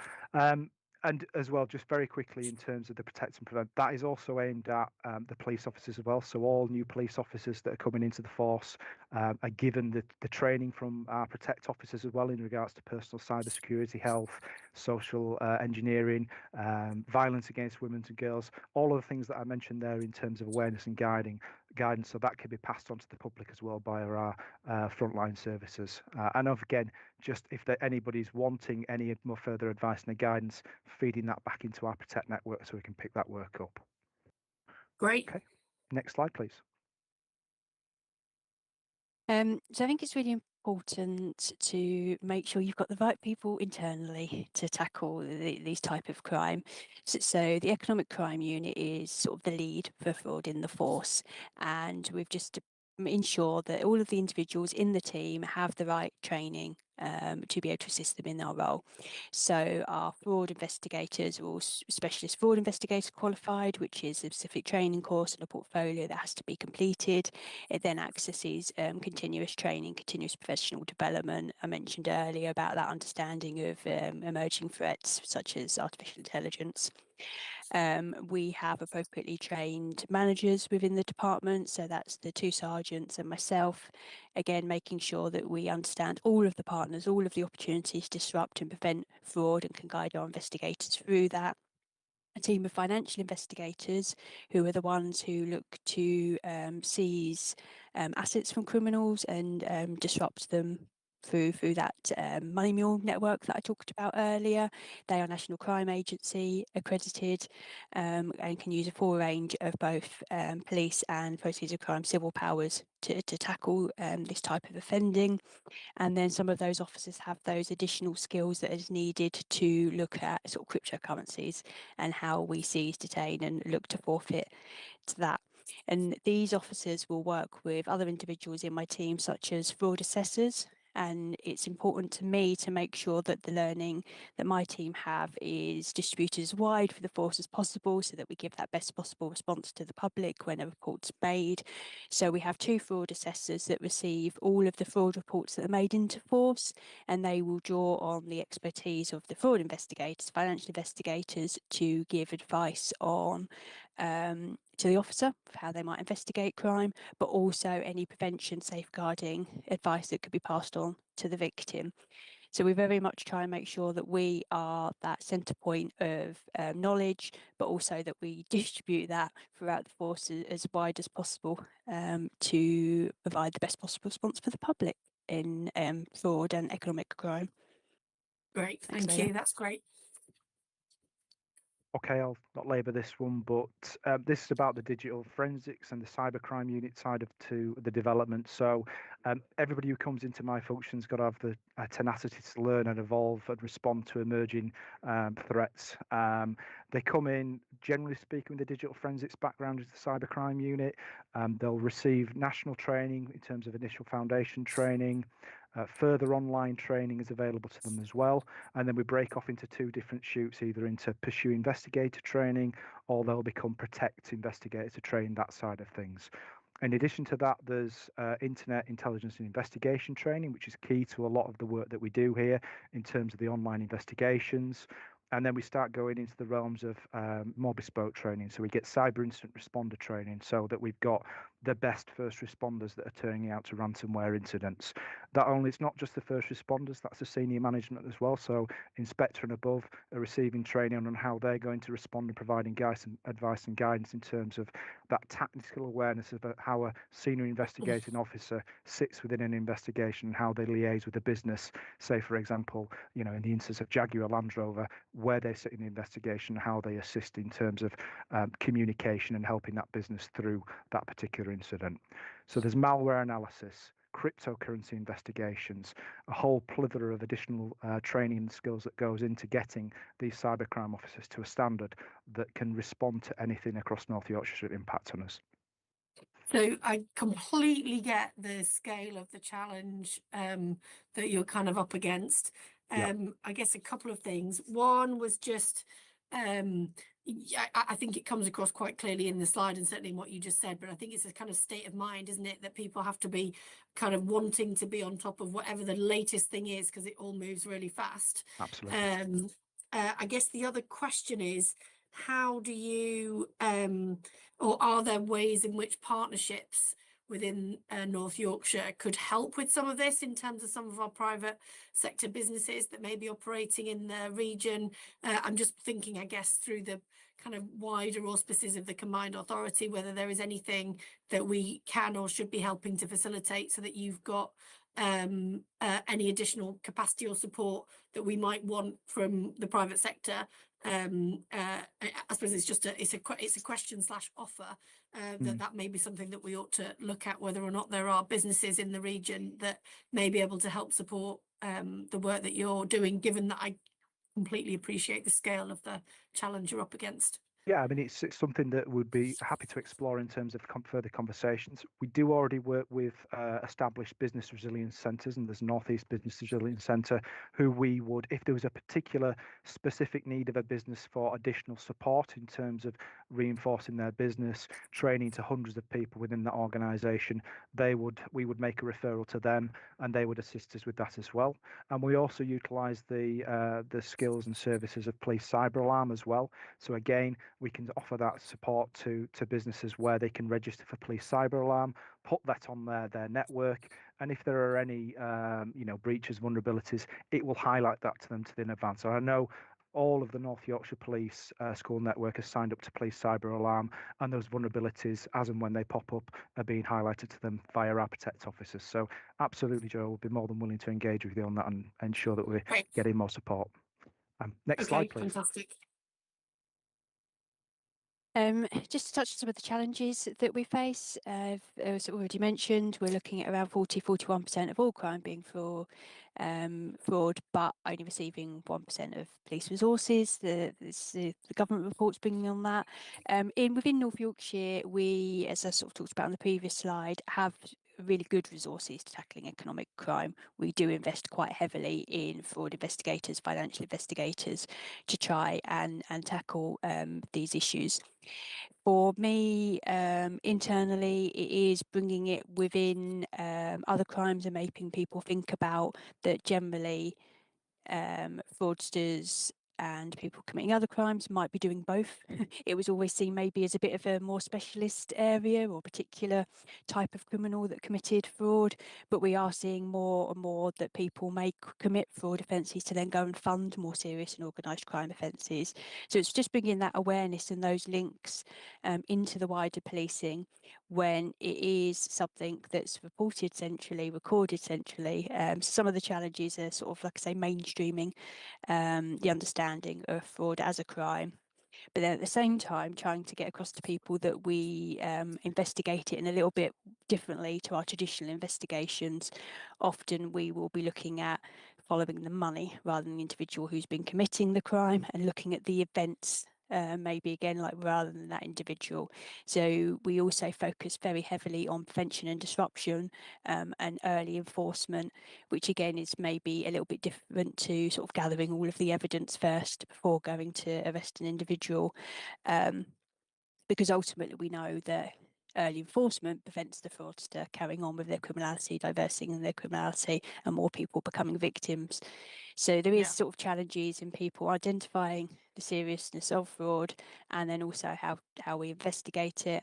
And as well, just very quickly, in terms of the protect and prevent, that is also aimed at the police officers as well. So all new police officers that are coming into the force are given the training from our protect officers as well in regards to personal cyber security, health, social engineering, violence against women and girls, all of the things that I mentioned there in terms of awareness and guidance. So that can be passed on to the public as well by our frontline services. And again, just if anybody's wanting any more further advice and guidance, feeding that back into our Protect network so we can pick that work up. Great. Okay, next slide, please. So I think it's really important to make sure you've got the right people internally to tackle these type of crime. So the economic crime unit is sort of the lead for fraud in the force, and we've just ensure that all of the individuals in the team have the right training to be able to assist them in our role. So our fraud investigators are all specialist fraud investigator qualified, which is a specific training course and a portfolio that has to be completed. It then accesses continuous training, continuous professional development. I mentioned earlier about that understanding of emerging threats such as artificial intelligence. We have appropriately trained managers within the department, so that's the 2 sergeants and myself, again making sure that we understand all of the partners, all of the opportunities to disrupt and prevent fraud, and can guide our investigators through that. A team of financial investigators who are the ones who look to seize assets from criminals and disrupt them through that money mule network that I talked about earlier. They are National Crime Agency accredited and can use a full range of both police and proceeds of crime civil powers to tackle this type of offending. And then some of those officers have those additional skills that is needed to look at sort of cryptocurrencies and how we seize, detain and look to forfeit to that. And these officers will work with other individuals in my team, such as fraud assessors. And it's important to me to make sure that the learning that my team have is distributed as wide for the force as possible, so that we give that best possible response to the public when a report's made. So we have 2 fraud assessors that receive all of the fraud reports that are made into force, and they will draw on the expertise of the fraud investigators, financial investigators, to give advice on to the officer of how they might investigate crime, but also any prevention, safeguarding advice that could be passed on to the victim. So we very much try and make sure that we are that centre point of knowledge, but also that we distribute that throughout the force as wide as possible to provide the best possible response for the public in fraud and economic crime. Great, thank you. That's great. Okay, I'll not labour this one, but this is about the digital forensics and the cybercrime unit side of to the development. So everybody who comes into my function's got to have the tenacity to learn and evolve and respond to emerging threats. They come in, generally speaking, with a digital forensics background as the cybercrime unit. They'll receive national training in terms of initial foundation training. Further online training is available to them as well. And then we break off into two different shoots, either into pursue investigator training, or they'll become protect investigator training, that side of things. In addition to that, there's internet intelligence and investigation training, which is key to a lot of the work that we do here in terms of the online investigations. And then we start going into the realms of more bespoke training. So we get cyber incident responder training, so that we've got the best first responders that are turning out to ransomware incidents. That only, it's not just the first responders, that's the senior management as well. So inspector and above are receiving training on how they're going to respond and providing advice and guidance in terms of that tactical awareness of how a senior investigating officer sits within an investigation and how they liaise with the business. Say, for example, in the instance of Jaguar Land Rover, where they sit in the investigation, how they assist in terms of communication and helping that business through that particular incident. So there's malware analysis, cryptocurrency investigations, a whole plethora of additional training and skills that goes into getting these cybercrime officers to a standard that can respond to anything across North Yorkshire that impact on us. So I completely get the scale of the challenge that you're kind of up against. I guess a couple of things. One was just, I think it comes across quite clearly in the slide and certainly in what you just said, but I think it's a kind of state of mind, isn't it? That people have to be kind of wanting to be on top of whatever the latest thing is, because it all moves really fast. Absolutely. I guess the other question is, how do you, or are there ways in which partnerships within North Yorkshire could help with some of this in terms of some of our private sector businesses that may be operating in the region? I'm just thinking, I guess, through the kind of wider auspices of the combined authority, whether there is anything that we can or should be helping to facilitate so that you've got any additional capacity or support that we might want from the private sector. I suppose it's just it's a question / offer that may be something that we ought to look at, whether or not there are businesses in the region that may be able to help support the work that you're doing, given that I completely appreciate the scale of the challenge you're up against. Yeah, I mean, it's something that we'd be happy to explore in terms of further conversations. We do already work with established business resilience centres, and there's North East Business Resilience Centre, who we would, if there was a particular specific need of a business for additional support in terms of reinforcing their business, training to hundreds of people within that organisation, we would make a referral to them, and they would assist us with that as well. And we also utilise the skills and services of Police Cyber Alarm as well. So again, we can offer that support to businesses where they can register for Police Cyber Alarm, put that on their network, and if there are any breaches, vulnerabilities, it will highlight that to them in advance. So I know all of the North Yorkshire Police school network has signed up to Police Cyber Alarm, and those vulnerabilities, as and when they pop up, are being highlighted to them via our Protect officers. So absolutely, Joe, we'll be more than willing to engage with you on that and ensure that we're getting more support. Next slide, please. Fantastic. Just to touch on some of the challenges that we face, as already mentioned, we're looking at around 41% of all crime being fraud, but only receiving 1% of police resources. The government report's bringing on that. Within North Yorkshire, we, as I sort of talked about on the previous slide, have really good resources to tackling economic crime. We do invest quite heavily in fraud investigators, financial investigators, to try and tackle these issues. For me, internally, it is bringing it within other crimes and making people think about that generally fraudsters and people committing other crimes might be doing both. It was always seen maybe as a bit of a more specialist area or particular type of criminal that committed fraud, but we are seeing more and more that people may commit fraud offences to then go and fund more serious and organised crime offences. So it's just bringing that awareness and those links into the wider policing when it is something that's reported centrally, recorded centrally. So some of the challenges are sort of, like I say, mainstreaming the understanding of fraud as a crime. but then at the same time trying to get across to people that we investigate it in a little bit differently to our traditional investigations. Often we will be looking at following the money rather than the individual who's been committing the crime, and looking at the events maybe again, like rather than that individual. So we also focus very heavily on prevention and disruption and early enforcement, which again is maybe a little bit different to sort of gathering all of the evidence first before going to arrest an individual, because ultimately we know that early enforcement prevents the fraudster carrying on with their criminality, diversing in their criminality, and more people becoming victims. So there is sort of challenges in people identifying the seriousness of fraud, and then also how we investigate it,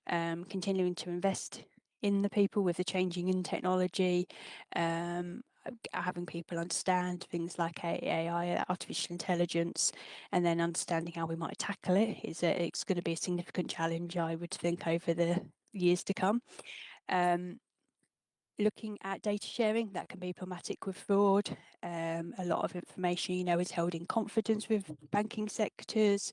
continuing to invest in the people with the changing in technology, having people understand things like AI, artificial intelligence, and then understanding how we might tackle it. It's going to be a significant challenge, I would think, over the years to come. Looking at data sharing, that can be problematic with fraud. A lot of information, is held in confidence with banking sectors.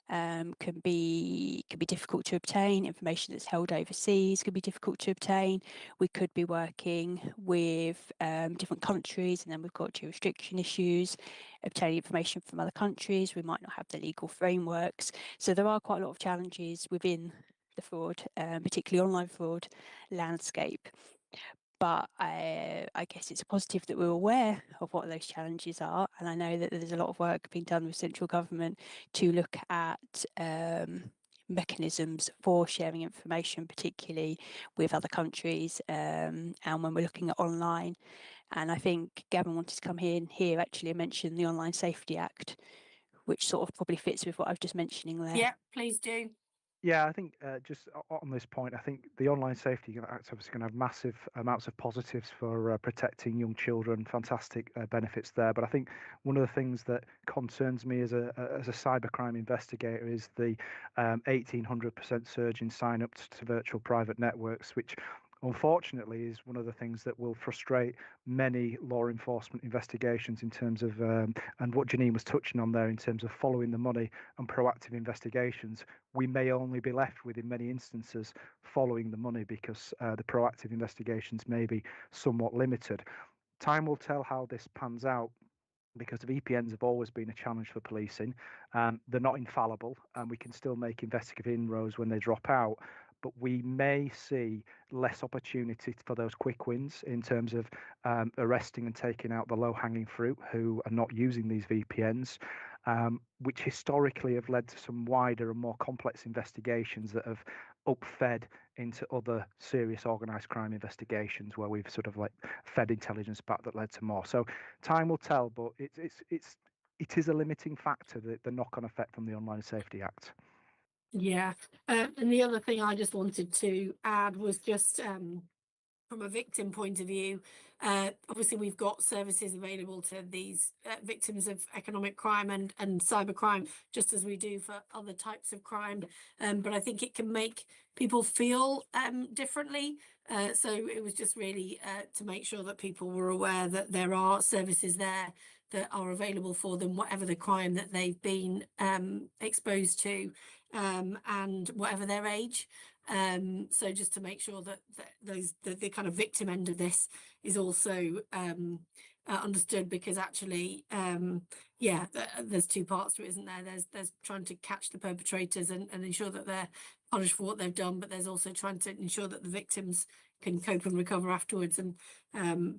Can be difficult to obtain. Information that's held overseas can be difficult to obtain. We could be working with different countries, and then we've got jurisdiction issues, obtaining information from other countries. We might not have the legal frameworks. So there are quite a lot of challenges within the fraud, particularly online fraud landscape. But I guess it's a positive that we're aware of what those challenges are. And I know that there's a lot of work being done with central government to look at mechanisms for sharing information, particularly with other countries, and when we're looking at online. And I think Gavin wanted to come here actually and mention the Online Safety Act, which sort of probably fits with what I was just mentioning there. Yeah, please do. Yeah, I think just on this point, I think the Online Safety Act obviously going to have massive amounts of positives for protecting young children, fantastic benefits there. But I think one of the things that concerns me as a cybercrime investigator is the 1,800% surge in sign-ups to virtual private networks, which unfortunately is one of the things that will frustrate many law enforcement investigations in terms of, and what Janine was touching on there in terms of following the money and proactive investigations. We may only be left with, in many instances, following the money because the proactive investigations may be somewhat limited. Time will tell how this pans out, because VPNs have always been a challenge for policing. They're not infallible, and we can still make investigative inroads when they drop out. But we may see less opportunity for those quick wins in terms of arresting and taking out the low-hanging fruit who are not using these VPNs, which historically have led to some wider and more complex investigations that have upfed into other serious organised crime investigations where we've sort of like fed intelligence back that led to more. So time will tell, but it is a limiting factor, the knock-on effect from the Online Safety Act. Yeah, and the other thing I just wanted to add was just from a victim point of view, obviously we've got services available to these victims of economic crime and cybercrime, just as we do for other types of crime. But I think it can make people feel differently. So it was just really to make sure that people were aware that there are services there that are available for them, whatever the crime that they've been exposed to, and whatever their age. So just to make sure that the kind of victim end of this is also understood, because actually there's two parts to it, isn't there? There's trying to catch the perpetrators and ensure that they're punished for what they've done, but there's also trying to ensure that the victims can cope and recover afterwards, and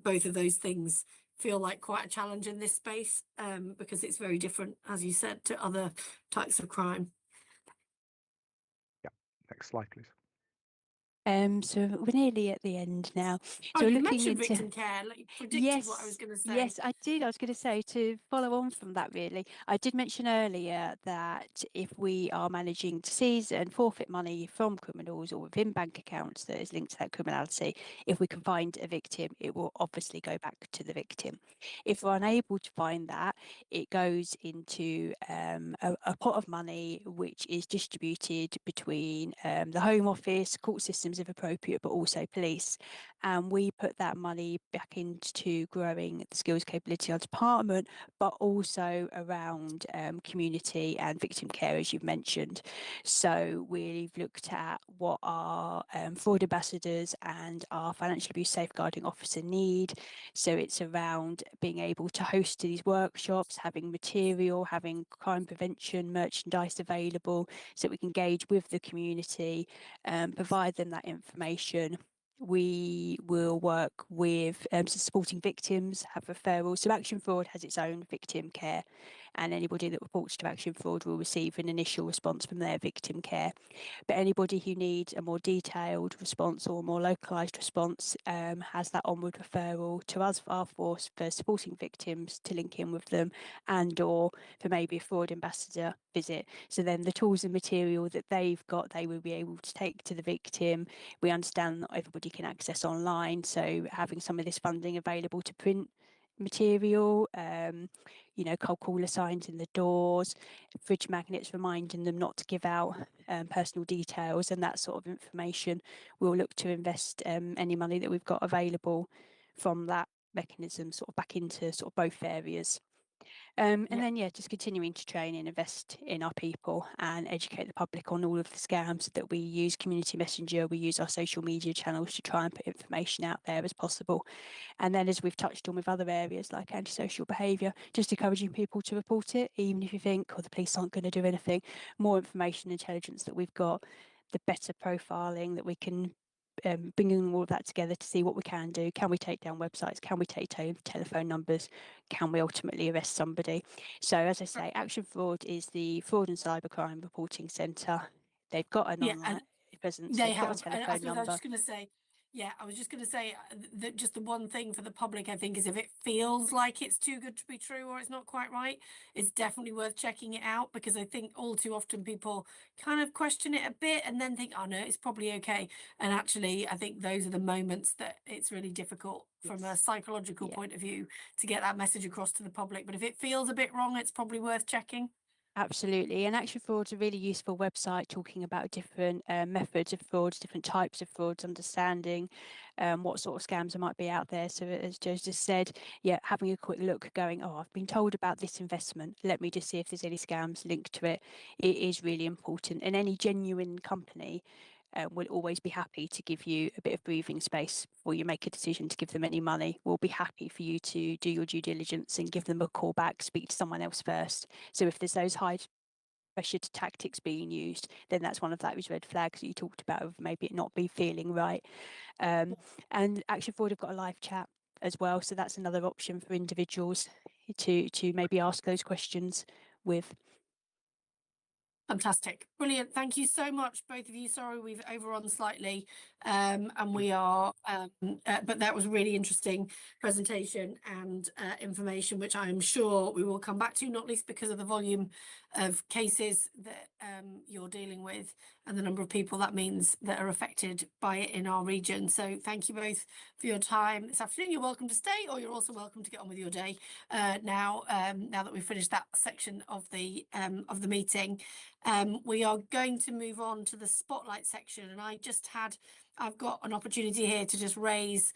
both of those things feel like quite a challenge in this space, because it's very different, as you said, to other types of crime. Yeah, next slide, please. So we're nearly at the end now. Oh, So you looking mentioned into victim care, like you predicted what I was going to say. Yes, I did. I was going to say, to follow on from that, really, I did mention earlier that if we are managing to seize and forfeit money from criminals or within bank accounts that is linked to that criminality, if we can find a victim, it will obviously go back to the victim. If we're unable to find that, it goes into a pot of money which is distributed between the Home Office, court systems if appropriate, but also police. and we put that money back into growing the skills capability of our department, but also around community and victim care, as you've mentioned. So we've looked at what our fraud ambassadors and our financial abuse safeguarding officer need. So it's around being able to host these workshops, having material, having crime prevention merchandise available, so we can engage with the community, provide them that information. We will work with supporting victims, have referrals. So Action Fraud has its own victim care, and anybody that reports to Action Fraud will receive an initial response from their victim care. But anybody who needs a more detailed response or more localised response has that onward referral to us, our force, for supporting victims to link in with them, and or for maybe a fraud ambassador visit. So then the tools and material that they've got, they will be able to take to the victim. We understand not everybody can access online, so having some of this funding available to print material, you know, cold caller signs in the doors, fridge magnets reminding them not to give out personal details and that sort of information. We'll look to invest any money that we've got available from that mechanism sort of back into sort of both areas. And then, yeah, just continuing to train and invest in our people and educate the public on all of the scams that we use. Community Messenger, we use our social media channels to try and put information out there as possible. And then, as we've touched on with other areas like antisocial behaviour, just encouraging people to report it, even if you think, oh, the police aren't going to do anything. More information and intelligence that we've got, the better profiling that we can bringing all of that together to see what we can do. Can we take down websites? Can we take telephone numbers? Can we ultimately arrest somebody? So, as I say, Action Fraud is the Fraud and Cybercrime Reporting Centre. They've got an online presence. They They've got a have. And I telephone suppose I was number. just going to say, yeah, I was just going to say that just the one thing for the public, I think, is if it feels like it's too good to be true or it's not quite right, it's definitely worth checking it out, because I think all too often people kind of question it a bit and then think, oh no, it's probably okay. And actually, I think those are the moments that it's really difficult from a psychological point of view to get that message across to the public. But if it feels a bit wrong, it's probably worth checking. Absolutely. And Action Fraud's a really useful website talking about different methods of frauds, different types of frauds, understanding what sort of scams there might be out there. So as Jo just said, yeah, having a quick look, going, oh, I've been told about this investment. Let me just see if there's any scams linked to it. It is really important. And any genuine company will always be happy to give you a bit of breathing space before you make a decision to give them any money. We'll be happy for you to do your due diligence and give them a call back, speak to someone else first. So if there's those high pressure tactics being used, then that's one of those red flags that you talked about of maybe it not be feeling right. And Action Fraud have got a live chat as well, so that's another option for individuals to maybe ask those questions with. Fantastic. Brilliant. Thank you so much, both of you. Sorry, we've overrun slightly, and we are, but that was a really interesting presentation and information, which I'm sure we will come back to, not least because of the volume of cases that you're dealing with and the number of people that means that are affected by it in our region. So thank you both for your time this afternoon. You're welcome to stay, or you're also welcome to get on with your day now that we've finished that section of the meeting. We are going to move on to the spotlight section, and I've got an opportunity here to just raise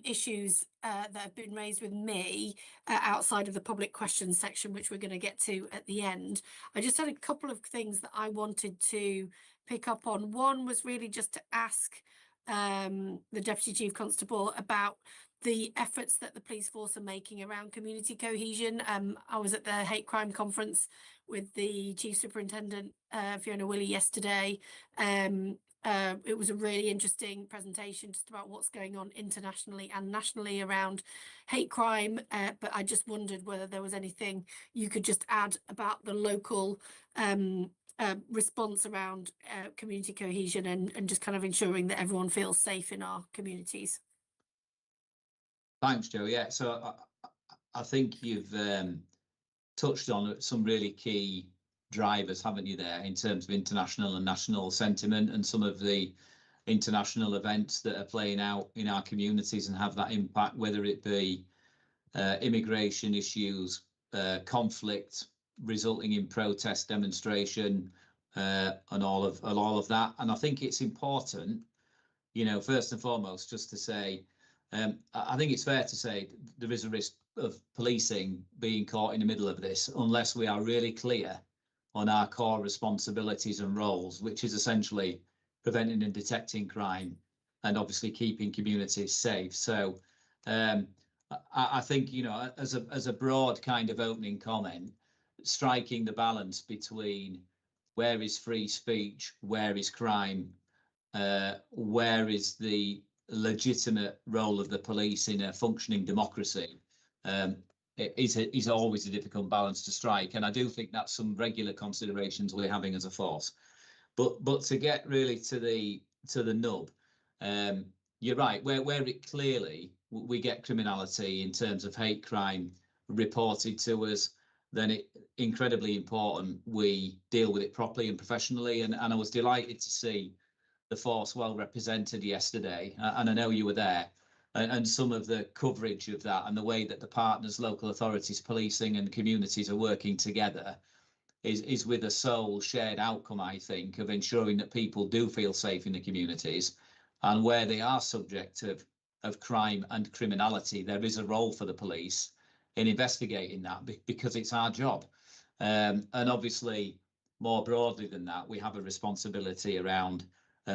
issues that have been raised with me outside of the public questions section, which we're going to get to at the end. I just had a couple of things that I wanted to pick up on. One was really just to ask the Deputy Chief Constable about the efforts that the police force are making around community cohesion. I was at the hate crime conference with the Chief Superintendent, Fiona Willey, yesterday. It was a really interesting presentation just about what's going on internationally and nationally around hate crime. But I just wondered whether there was anything you could just add about the local response around community cohesion and just kind of ensuring that everyone feels safe in our communities. Thanks, Jo. Yeah, so I think you've touched on some really key drivers, haven't you, there, in terms of international and national sentiment and some of the international events that are playing out in our communities and have that impact, whether it be immigration issues, conflict resulting in protest, demonstration, and all of that. And I think it's important first and foremost, just to say, I think it's fair to say there is a risk of policing being caught in the middle of this unless we are really clear on our core responsibilities and roles, which is essentially preventing and detecting crime and obviously keeping communities safe. So I think, as a broad kind of opening comment, striking the balance between where is free speech, where is crime, where is the legitimate role of the police in a functioning democracy, is always a difficult balance to strike. And I do think that's some regular considerations we're having as a force. But to get really to the nub, you're right, where it clearly we get criminality in terms of hate crime reported to us, then it's incredibly important we deal with it properly and professionally. And I was delighted to see the force well represented yesterday, and I know you were there, and some of the coverage of that and the way that the partners, local authorities, policing and communities are working together is with a sole shared outcome, I think, of ensuring that people do feel safe in the communities, and where they are subject of crime and criminality, there is a role for the police in investigating that because it's our job. And obviously, more broadly than that, we have a responsibility around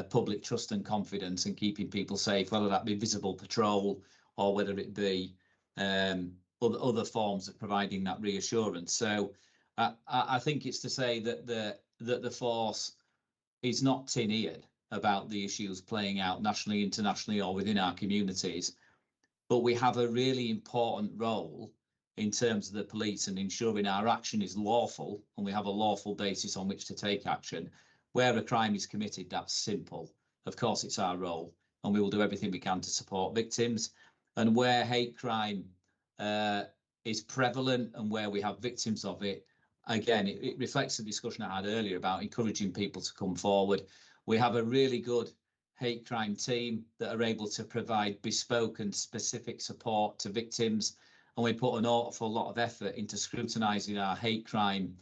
public trust and confidence and keeping people safe, whether that be visible patrol or whether it be other forms of providing that reassurance. So I think it's to say that the force is not tin-eared about the issues playing out nationally, internationally, or within our communities, but we have a really important role in terms of the police and ensuring our action is lawful and we have a lawful basis on which to take action. Where a crime is committed, that's simple. Of course, it's our role, and we will do everything we can to support victims. And where hate crime is prevalent and where we have victims of it, again, it reflects the discussion I had earlier about encouraging people to come forward. We have a really good hate crime team that are able to provide bespoke and specific support to victims. And we put an awful lot of effort into scrutinising our hate crime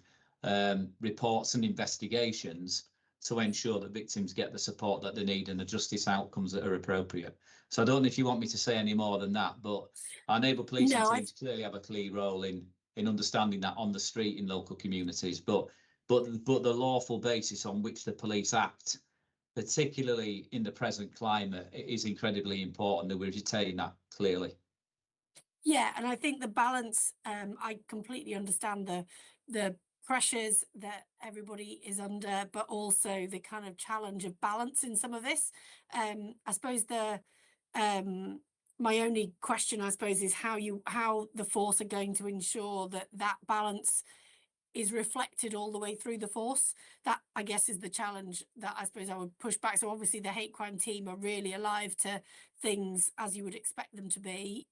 reports and investigations to ensure that victims get the support that they need and the justice outcomes that are appropriate. So I don't know if you want me to say any more than that, but our neighbour policing teams clearly have a clear role in understanding that on the street in local communities, but the lawful basis on which the police act, particularly in the present climate, is incredibly important that we retain that clearly. Yeah, and I think the balance, I completely understand the pressures that everybody is under, but also the kind of challenge of balance in some of this. I suppose my only question, I suppose, is how the force are going to ensure that balance is reflected all the way through the force. That, I guess, is the challenge that I suppose I would push back. So obviously the hate crime team are really alive to things as you would expect them to be,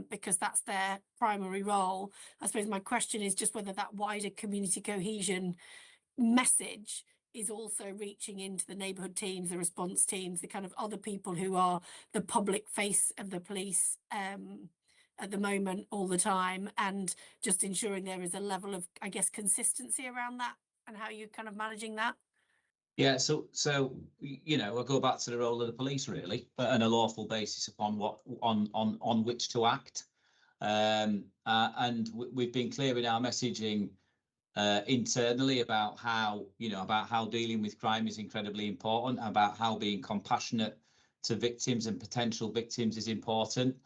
because that's their primary role. I suppose my question is just whether that wider community cohesion message is also reaching into the neighbourhood teams, the response teams, the kind of other people who are the public face of the police at the moment all the time, and just ensuring there is a level of, I guess, consistency around that and how you're kind of managing that. Yeah, so I'll go back to the role of the police really, and a lawful basis upon on which to act. And we've been clear in our messaging internally about how dealing with crime is incredibly important, about how being compassionate to victims and potential victims is important,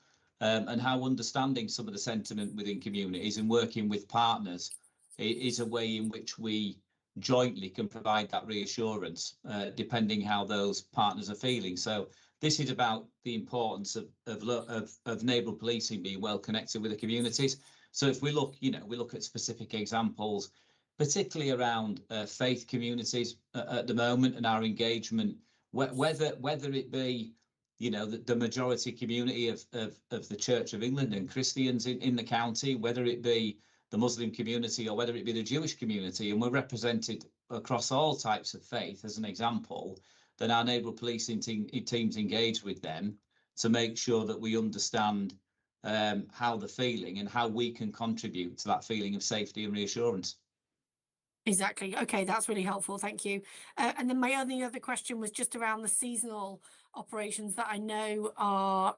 and how understanding some of the sentiment within communities and working with partners is a way in which we jointly can provide that reassurance, depending how those partners are feeling. So this is about the importance of neighbourhood policing being well connected with the communities. So if we look at specific examples, particularly around faith communities at the moment and our engagement, whether it be the majority community of the Church of England and Christians in the county, whether it be the Muslim community or whether it be the Jewish community, and we're represented across all types of faith as an example, then our neighbourhood policing teams engage with them to make sure that we understand how they're feeling and how we can contribute to that feeling of safety and reassurance. Exactly. Okay, that's really helpful. Thank you. And then my only other question was just around the seasonal operations that I know are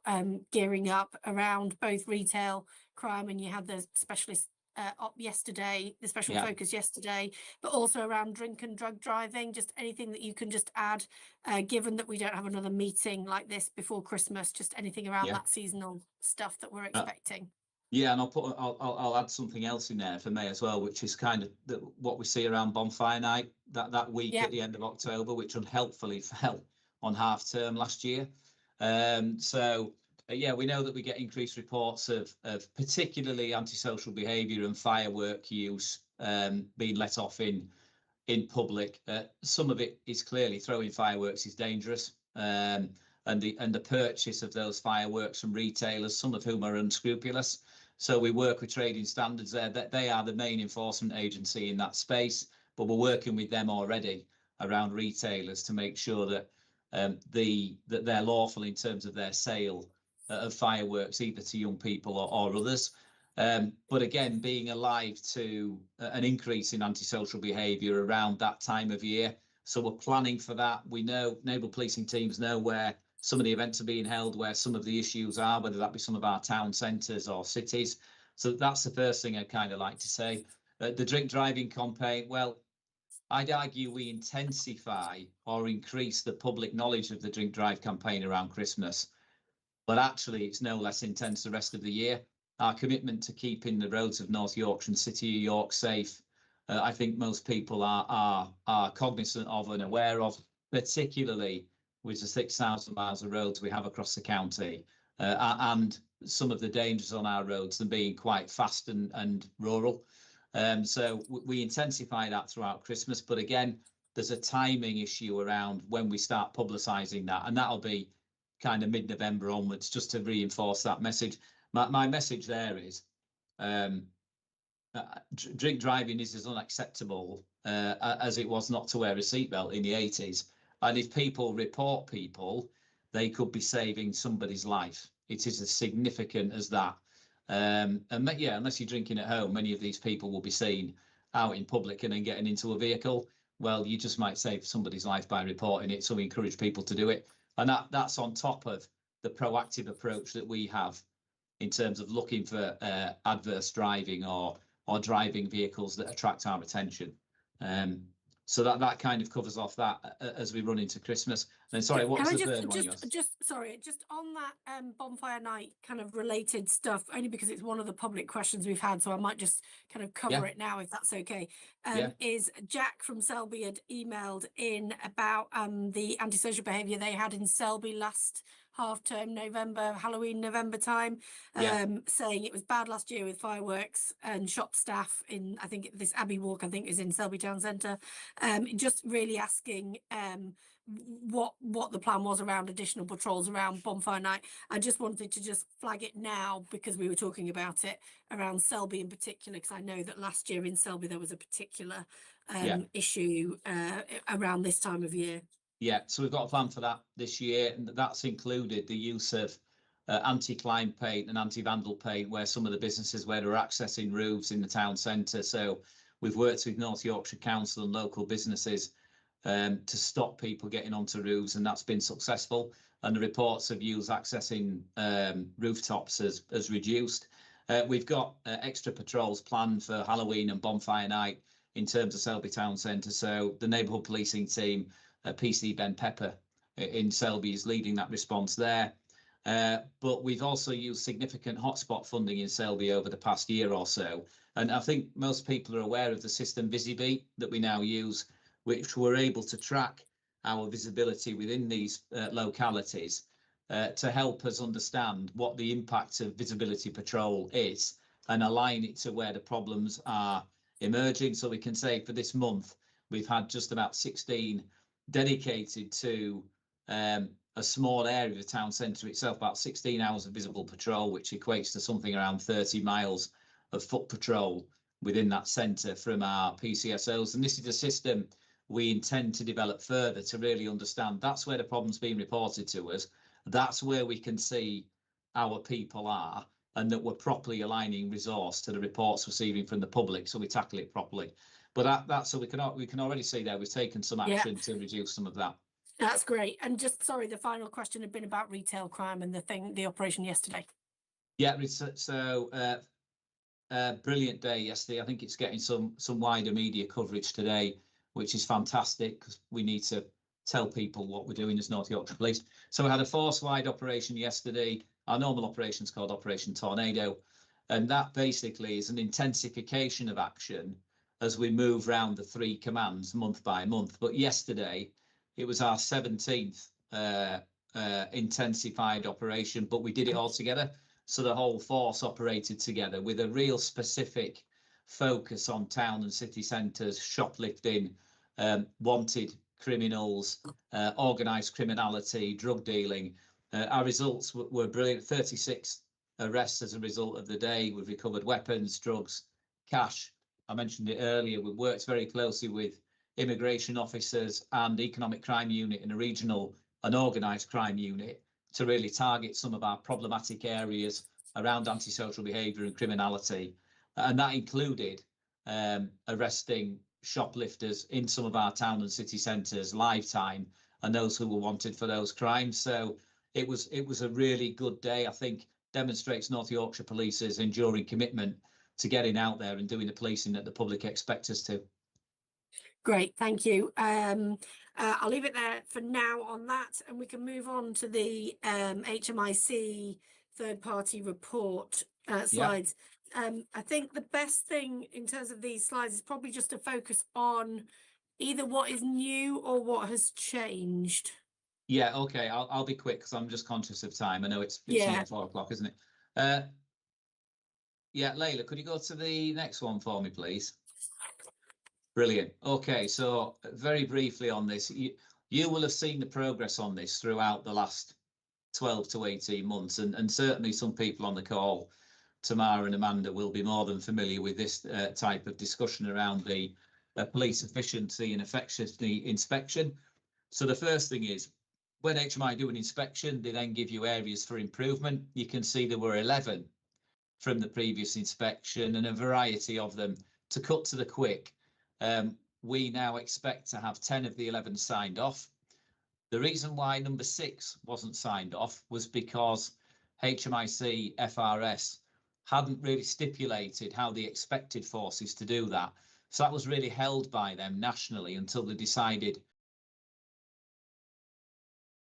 gearing up around both retail crime, and you had the specialist op yesterday, the special focus yesterday, but also around drink and drug driving. Just anything that you can just add, given that we don't have another meeting like this before Christmas, just anything around that seasonal stuff that we're expecting. Yeah, and I'll add something else in there for me as well, which is kind of what we see around bonfire night that week at the end of October, which unhelpfully fell on half term last year. Yeah, we know that we get increased reports of particularly antisocial behaviour and firework use being let off in public. Some of it is clearly throwing fireworks is dangerous, and the purchase of those fireworks from retailers, some of whom are unscrupulous. So we work with trading standards there. That they are the main enforcement agency in that space, but we're working with them already around retailers to make sure that that they're lawful in terms of their sale of fireworks, either to young people or others. But again, being alive to an increase in antisocial behaviour around that time of year. So we're planning for that. We know neighbourhood policing teams know where some of the events are being held, where some of the issues are, whether that be some of our town centres or cities. So that's the first thing I'd kind of like to say. The drink driving campaign, well, I'd argue we intensify or increase the public knowledge of the drink drive campaign around Christmas. But actually, it's no less intense the rest of the year. Our commitment to keeping the roads of North Yorkshire and City of York safe, I think most people are cognizant of and aware of, particularly with the 6,000 miles of roads we have across the county, and some of the dangers on our roads, them being quite fast and rural. So we intensify that throughout Christmas. But again, there's a timing issue around when we start publicising that, and that'll be kind of mid-November onwards, just to reinforce that message. My message there is drink driving is as unacceptable as it was not to wear a seatbelt in the 80s. And if people report people, they could be saving somebody's life. It is as significant as that. And yeah, unless you're drinking at home, many of these people will be seen out in public and then getting into a vehicle. Well, you just might save somebody's life by reporting it. So we encourage people to do it. And that's on top of the proactive approach that we have in terms of looking for adverse driving or driving vehicles that attract our attention. So that kind of covers off that as we run into Christmas. And sorry, what was the third one? Just on that bonfire night kind of related stuff, only because it's one of the public questions we've had, so I might just kind of cover it now if that's okay. Is Jack from Selby had emailed in about the antisocial behaviour they had in Selby last half-term Halloween November time, saying it was bad last year with fireworks and shop staff in, I think this Abbey Walk, I think is in Selby Town Centre, just really asking what the plan was around additional patrols around bonfire night. I just wanted to just flag it now because we were talking about it around Selby in particular, because I know that last year in Selby there was a particular issue around this time of year. Yeah, so we've got a plan for that this year, and that's included the use of anti-climb paint and anti-vandal paint where some of the businesses where they're accessing roofs in the town centre. So we've worked with North Yorkshire Council and local businesses to stop people getting onto roofs, and that's been successful. And the reports of use accessing rooftops has reduced. We've got extra patrols planned for Halloween and bonfire night in terms of Selby Town Centre. So the neighbourhood policing team, PC Ben Pepper in Selby, is leading that response there. But we've also used significant hotspot funding in Selby over the past year or so. And I think most people are aware of the system VisiBeat that we now use, which we're able to track our visibility within these localities to help us understand what the impact of visibility patrol is and align it to where the problems are emerging. So we can say for this month, we've had just about 16 dedicated to a small area of the town centre itself, about 16 hours of visible patrol, which equates to something around 30 miles of foot patrol within that centre from our PCSOs. And this is a system we intend to develop further to really understand that's where the problem's being reported to us. That's where we can see our people are, and that we're properly aligning resource to the reports receiving from the public, so we tackle it properly. But that's so we can already see there we've taken some action to reduce some of that. That's great. And just sorry, the final question had been about retail crime and the operation yesterday. Yeah, so brilliant day yesterday. I think it's getting some wider media coverage today, which is fantastic because we need to tell people what we're doing as North Yorkshire Police. So we had a force-wide operation yesterday. Our normal operation is called Operation Tornado, and that basically is an intensification of action as we move around the 3 commands month by month. But yesterday it was our 17th intensified operation, but we did it all together. So the whole force operated together with a real specific focus on town and city centres, shoplifting, wanted criminals, organised criminality, drug dealing. Our results were brilliant. 36 arrests as a result of the day. We've recovered weapons, drugs, cash. I mentioned it earlier. We've worked very closely with immigration officers and economic crime unit and a regional and organised crime unit to really target some of our problematic areas around antisocial behaviour and criminality. And that included arresting shoplifters in some of our town and city centres, lifetime, and those who were wanted for those crimes. So it was a really good day. I think demonstrates North Yorkshire Police's enduring commitment to getting out there and doing the policing that the public expect us to. Great, thank you. I'll leave it there for now on that, and we can move on to the HMIC third-party report slides. I think the best thing in terms of these slides is probably just to focus on either what is new or what has changed. Yeah, okay, I'll be quick because I'm just conscious of time. I know it's near 4 o'clock, isn't it? Yeah, Layla, could you go to the next one for me, please? Brilliant. Okay, so very briefly on this, you will have seen the progress on this throughout the last 12 to 18 months, and certainly some people on the call, Tamara and Amanda, will be more than familiar with this type of discussion around the police efficiency and effectiveness inspection. So the first thing is, when HMI do an inspection, they then give you areas for improvement. You can see there were 11 from the previous inspection and a variety of them. To cut to the quick, we now expect to have 10 of the 11 signed off. The reason why number 6 wasn't signed off was because HMIC FRS hadn't really stipulated how they expected forces to do that. So that was really held by them nationally until they decided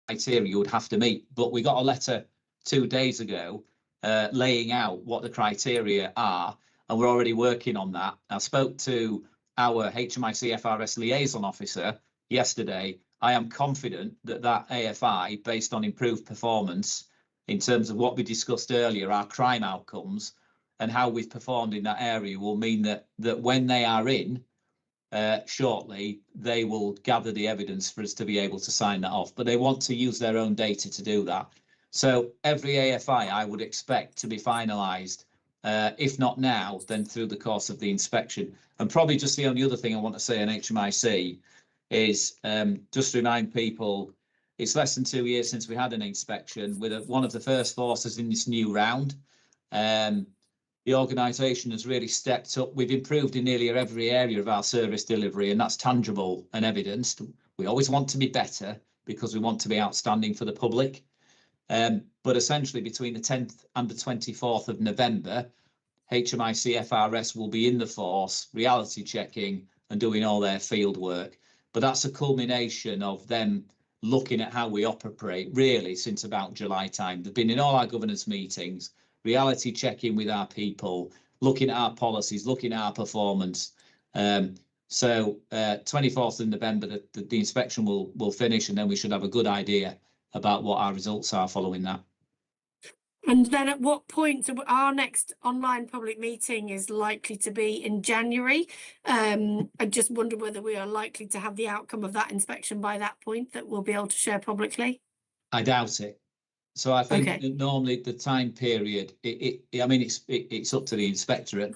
criteria you would have to meet. But we got a letter 2 days ago laying out what the criteria are, and we're already working on that. I spoke to our HMIC FRS liaison officer yesterday. I am confident that that AFI, based on improved performance in terms of what we discussed earlier, our crime outcomes and how we've performed in that area, will mean that when they are in shortly, they will gather the evidence for us to be able to sign that off. But they want to use their own data to do that. So every AFI I would expect to be finalised, if not now, then through the course of the inspection. And probably just the only other thing I want to say on HMIC is just to remind people, it's less than 2 years since we had an inspection with one of the first forces in this new round. The organisation has really stepped up. We've improved in nearly every area of our service delivery, and that's tangible and evidenced. We always want to be better because we want to be outstanding for the public. But essentially between the 10th and the 24th of November, HMIC FRS will be in the force, reality checking and doing all their field work. But that's a culmination of them looking at how we operate really since about July time. They've been in all our governance meetings, reality checking with our people, looking at our policies, looking at our performance. So 24th of November, the inspection will finish, and then we should have a good idea about what our results are following that. And then at what point, so our next online public meeting is likely to be in January. I just wonder whether we are likely to have the outcome of that inspection by that point that we'll be able to share publicly. I doubt it. So I think Okay. that normally the time period, I mean, it's up to the inspectorate.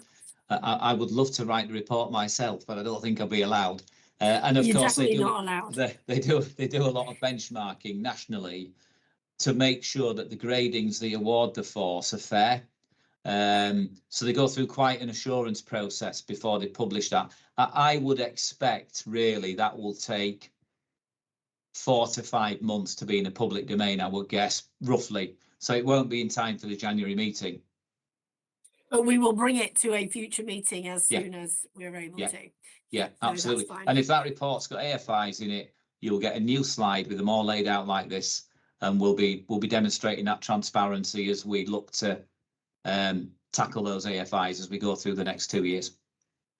I would love to write the report myself, but I don't think I'll be allowed. And of You're course, definitely not allowed. They do a lot of benchmarking nationally to make sure that the gradings they award the force are fair. So they go through quite an assurance process before they publish that. I would expect really that will take 4 to 5 months to be in a public domain, I would guess, roughly. So it won't be in time for the January meeting. But we will bring it to a future meeting as Yeah. soon as we're able Yeah. to. Yeah, So that's absolutely. fine. And if that report's got AFIs in it, you'll get a new slide with them all laid out like this, and we'll be demonstrating that transparency as we look to tackle those AFIs as we go through the next 2 years.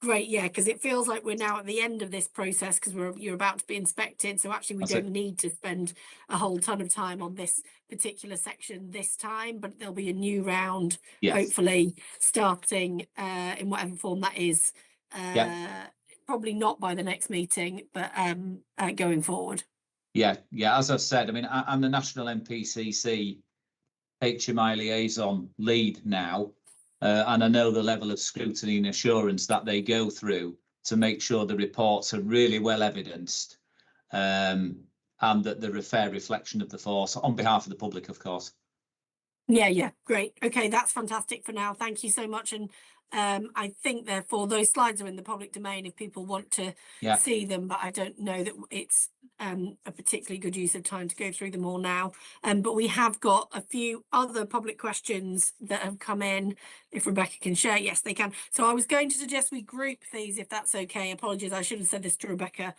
Great, yeah, because it feels like we're now at the end of this process because you're about to be inspected. So actually, we That's don't it. need to spend a whole ton of time on this particular section this time, but there'll be a new round, Yes. hopefully starting in whatever form that is. Probably not by the next meeting, but going forward. Yeah, as I've said, I mean, I'm the National NPCC HMI liaison lead now, and I know the level of scrutiny and assurance that they go through to make sure the reports are really well evidenced, and that they're a fair reflection of the force on behalf of the public, of course. Yeah, great. Okay, that's fantastic for now. Thank you so much. And I think therefore those slides are in the public domain if people want to see them, but I don't know that it's a particularly good use of time to go through them all now. But we have got a few other public questions that have come in. If Rebecca can share, yes, they can. So I was going to suggest we group these if that's okay. Apologies, I should have said this to Rebecca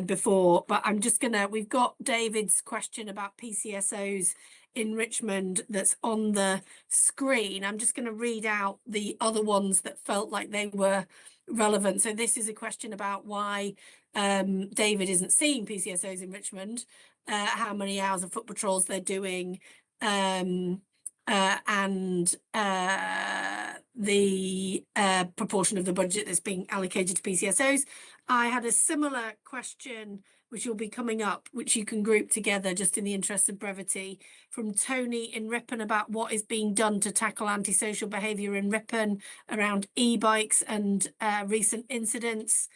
before, but I'm just we've got David's question about PCSOs in Richmond that's on the screen. I'm just going to read out the other ones that felt like they were relevant. So this is a question about why David isn't seeing PCSOs in Richmond, how many hours of foot patrols they're doing, and the proportion of the budget that's being allocated to PCSOs. I had a similar question which will be coming up, which you can group together just in the interest of brevity, from Tony in Ripon about what is being done to tackle antisocial behaviour in Ripon around e-bikes and recent incidents.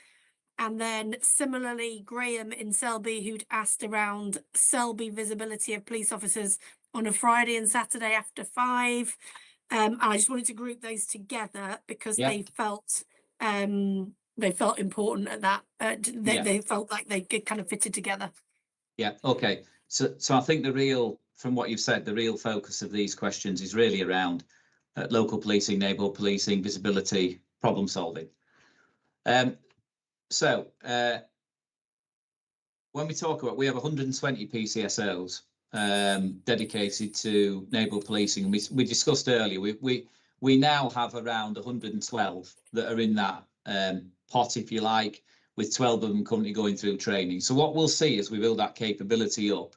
And then similarly, Graham in Selby, who'd asked around Selby visibility of police officers on a Friday and Saturday after 5. And I just wanted to group those together because they felt important at that. They felt like they kind of fitted together. Yeah. Okay. So I think from what you've said, the real focus of these questions is really around local policing, neighbourhood policing, visibility, problem solving. So when we talk about, we have 120 PCSOs dedicated to neighbourhood policing. We discussed earlier, we now have around 112 that are in that pot, if you like, with 12 of them currently going through training. So what we'll see as we build that capability up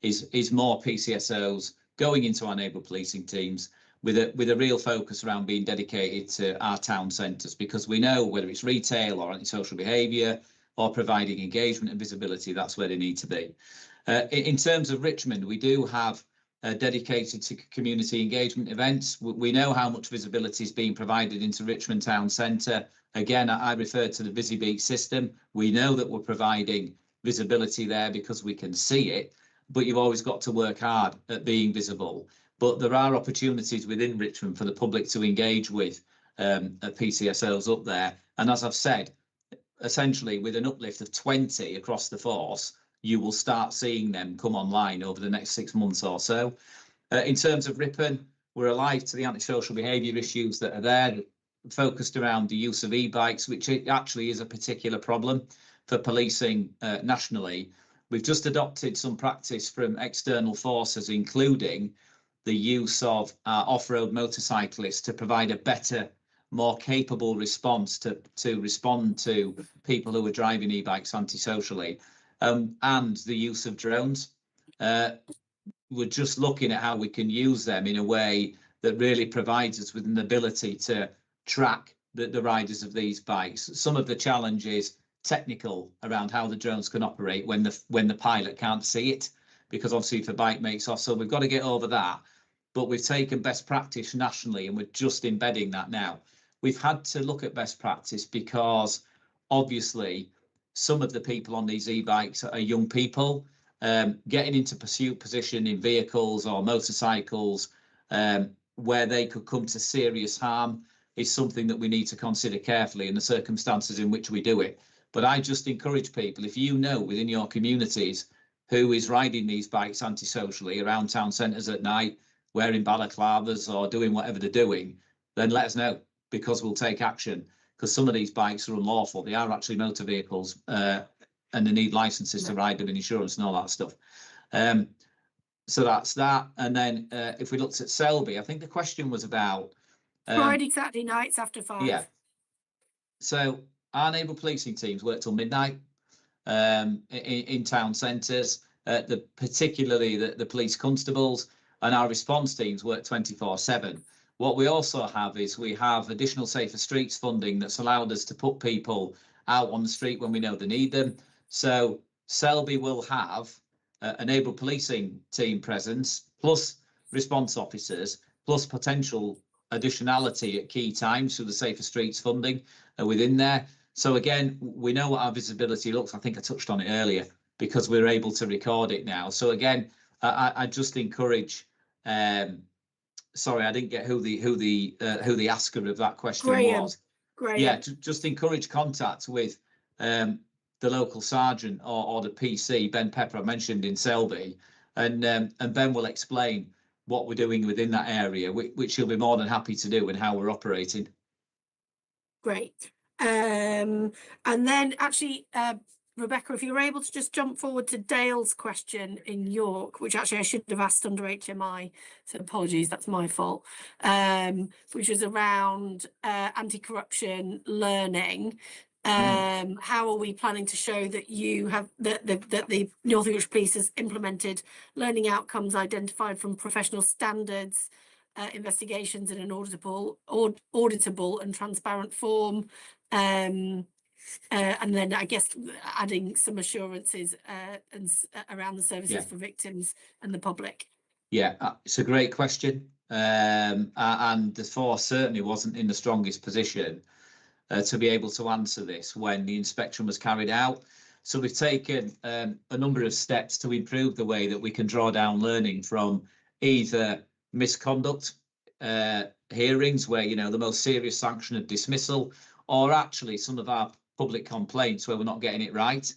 is more PCSOs going into our neighbourhood policing teams with a real focus around being dedicated to our town centres, because we know whether it's retail or antisocial behaviour or providing engagement and visibility, that's where they need to be. In terms of Richmond, we do have dedicated to community engagement events. We know how much visibility is being provided into Richmond Town Centre. Again, I referred to the VisiBeat system. We know that we're providing visibility there because we can see it, but you've always got to work hard at being visible. But there are opportunities within Richmond for the public to engage with PCSOs up there. And as I've said, essentially with an uplift of 20 across the force, you will start seeing them come online over the next 6 months or so. In terms of Ripon, we're alive to the antisocial behaviour issues that are there, focused around the use of e-bikes, which actually is a particular problem for policing nationally. We've just adopted some practice from external forces, including the use of off-road motorcyclists to provide a better, more capable response to respond to people who are driving e-bikes antisocially, and the use of drones. We're just looking at how we can use them in a way that really provides us with an ability to track the riders of these bikes. Some of the challenge is technical around how the drones can operate when the pilot can't see it, because obviously if a bike makes off, so we've got to get over that. But we've taken best practice nationally and we're just embedding that now. We've had to look at best practice because obviously some of the people on these e-bikes are young people. Getting into pursuit position in vehicles or motorcycles where they could come to serious harm is something that we need to consider carefully in the circumstances in which we do it. But I just encourage people, if you know within your communities who is riding these bikes antisocially around town centres at night, wearing balaclavas or doing whatever they're doing, then let us know, because we'll take action. Because some of these bikes are unlawful. They are actually motor vehicles, and they need licenses to ride them and insurance and all that stuff. So that's that. And then if we looked at Selby, I think the question was about Friday, Saturday nights after 5. Yeah. So our neighbourhood policing teams work till midnight in town centres, particularly the police constables, and our response teams work 24/7. What we also have is we have additional Safer Streets funding that's allowed us to put people out on the street when we know they need them. So Selby will have a neighbourhood policing team presence, plus response officers, plus potential additionality at key times through the Safer Streets funding within there. So again, we know what our visibility looks. I think I touched on it earlier, because we're able to record it now. So again, I just encourage. Sorry, I didn't get who the asker of that question was. Graham. Yeah, just encourage contact with the local sergeant or the PC, Ben Pepper, I mentioned in Selby, and Ben will explain what we're doing within that area, which he'll be more than happy to do, and how we're operating. Great. And then actually, Rebecca, if you're able to just jump forward to Dale's question in York, which actually I should have asked under HMI, so apologies, that's my fault, which was around anti-corruption learning. How are we planning to show that you have that the North Yorkshire Police has implemented learning outcomes identified from professional standards investigations in an auditable and transparent form, and then I guess adding some assurances and around the services for victims and the public? Yeah, it's a great question, and the force certainly wasn't in the strongest position to be able to answer this when the inspection was carried out. So we've taken a number of steps to improve the way that we can draw down learning from either misconduct hearings, where the most serious sanction of dismissal, or actually some of our public complaints where we're not getting it right.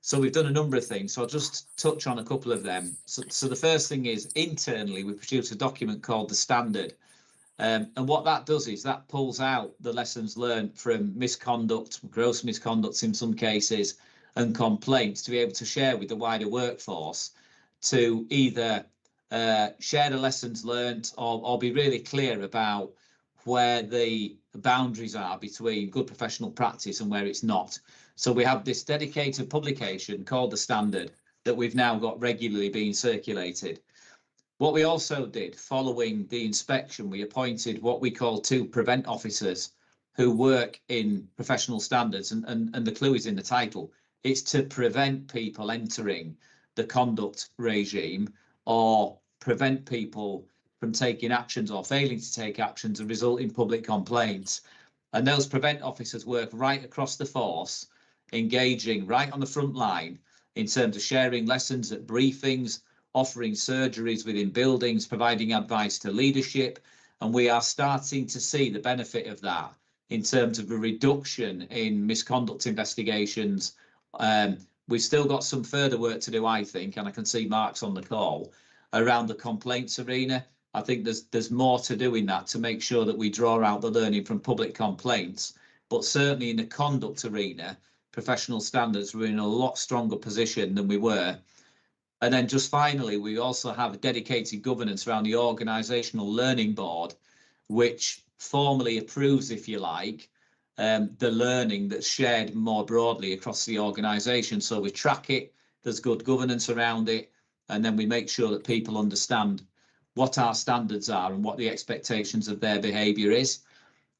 So we've done a number of things. So I'll just touch on a couple of them. So the first thing is, internally we produce a document called the Standard. And what that does is that pulls out the lessons learned from misconduct, gross misconduct in some cases, and complaints, to be able to share with the wider workforce, to either share the lessons learned or be really clear about where the boundaries are between good professional practice and where it's not. So we have this dedicated publication called the Standard that we've now got regularly being circulated. What we also did, following the inspection, we appointed what we call 2 prevent officers who work in professional standards, and the clue is in the title. It's to prevent people entering the conduct regime, or prevent people from taking actions or failing to take actions and result in public complaints. And those prevent officers work right across the force, engaging right on the front line in terms of sharing lessons at briefings, offering surgeries within buildings, providing advice to leadership. And we are starting to see the benefit of that in terms of a reduction in misconduct investigations. We've still got some further work to do, I think, and I can see Mark's on the call, around the complaints arena. I think there's more to do in that, to make sure that we draw out the learning from public complaints. But certainly in the conduct arena, professional standards were in a lot stronger position than we were. And then just finally, we also have a dedicated governance around the organisational learning board, which formally approves, if you like, the learning that's shared more broadly across the organisation. So we track it, there's good governance around it, and then we make sure that people understand what our standards are and what the expectations of their behaviour is.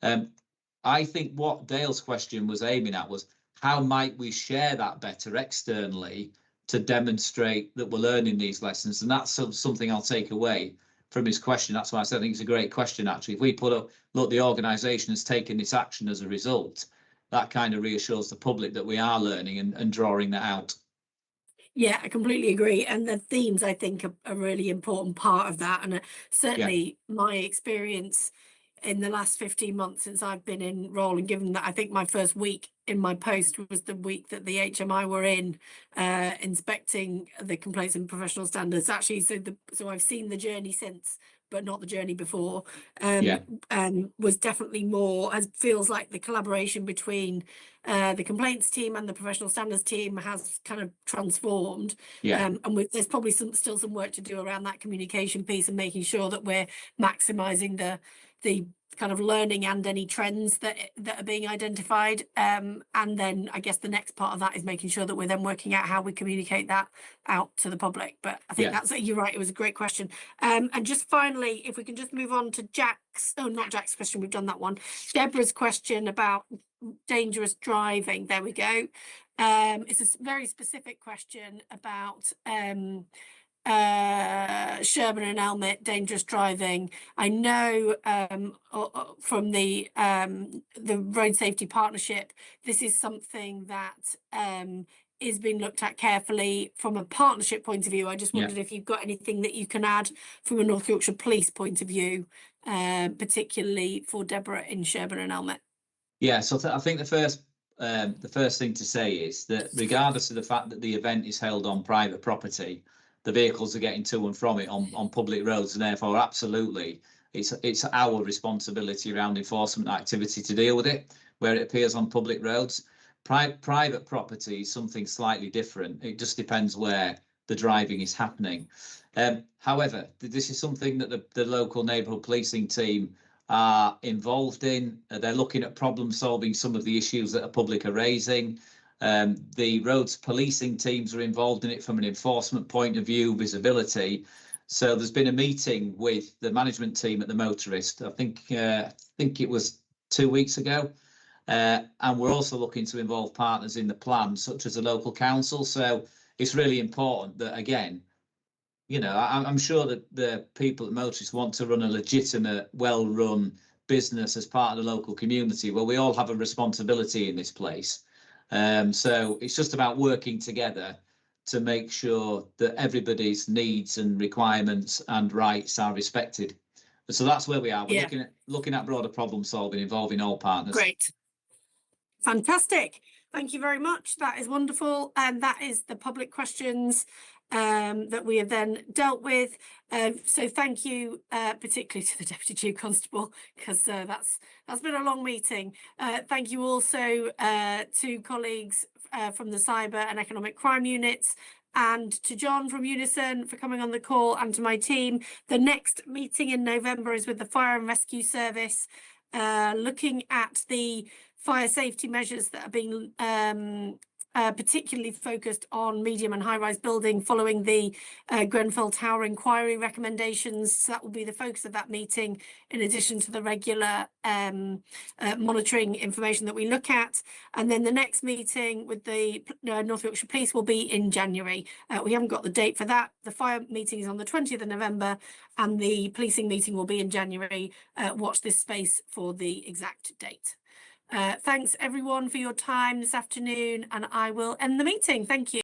I think what Dale's question was aiming at was, how might we share that better externally to demonstrate that we're learning these lessons? And that's something I'll take away from his question. That's why I said I think it's a great question, actually. If we put up, look, the organisation has taken this action as a result, that kind of reassures the public that we are learning and drawing that out. Yeah, I completely agree. And the themes, I think, are a really important part of that. And certainly my experience in the last 15 months since I've been in role, and given that I think my first week in my post was the week that the HMI were in inspecting the complaints and professional standards. Actually, so I've seen the journey since, but not the journey before. Was definitely more, as feels like the collaboration between the complaints team and the professional standards team has kind of transformed. And there's probably still some work to do around that communication piece and making sure that we're maximising the kind of learning and any trends that are being identified. And then I guess the next part of that is making sure that we're then working out how we communicate that out to the public. But I think you're right, it was a great question. And just finally, if we can just move on to not Jack's question, we've done that one. Deborah's question about dangerous driving. There we go. It's a very specific question about Sherburn and Elmet dangerous driving. I know from the Road Safety Partnership, this is something that is being looked at carefully from a partnership point of view. I just wondered if you've got anything that you can add from a North Yorkshire Police point of view, particularly for Deborah in Sherburn and Elmet. Yeah, so I think the first thing to say is that regardless of the fact that the event is held on private property, the vehicles are getting to and from it on public roads, and therefore absolutely it's our responsibility around enforcement activity to deal with it where it appears on public roads. Private property is something slightly different. It just depends where the driving is happening. However, this is something that the local neighbourhood policing team are involved in. They're looking at problem solving some of the issues that the public are raising. The roads policing teams are involved in it from an enforcement point of view, visibility. So there's been a meeting with the management team at the Motorist. I think it was 2 weeks ago. And we're also looking to involve partners in the plan, such as the local council. So it's really important that, again, you know, I'm sure that the people at Motorist want to run a legitimate, well-run business as part of the local community. Well, we all have a responsibility in this place. So it's just about working together to make sure that everybody's needs and requirements and rights are respected. So that's where we are. We're looking at broader problem solving involving all partners. Great. Fantastic. Thank you very much. That is wonderful. And that is the public questions that we have then dealt with. So thank you particularly to the Deputy Chief Constable, because that's been a long meeting. Thank you also to colleagues from the Cyber and Economic Crime Units, and to John from Unison for coming on the call, and to my team. The next meeting in November is with the Fire and Rescue Service, looking at the fire safety measures that are being particularly focused on medium and high-rise building following the Grenfell Tower inquiry recommendations. So that will be the focus of that meeting, in addition to the regular monitoring information that we look at. And then the next meeting with the North Yorkshire Police will be in January. We haven't got the date for that. The fire meeting is on the 20th of November and the policing meeting will be in January. Watch this space for the exact date. Thanks everyone for your time this afternoon, and I will end the meeting. Thank you.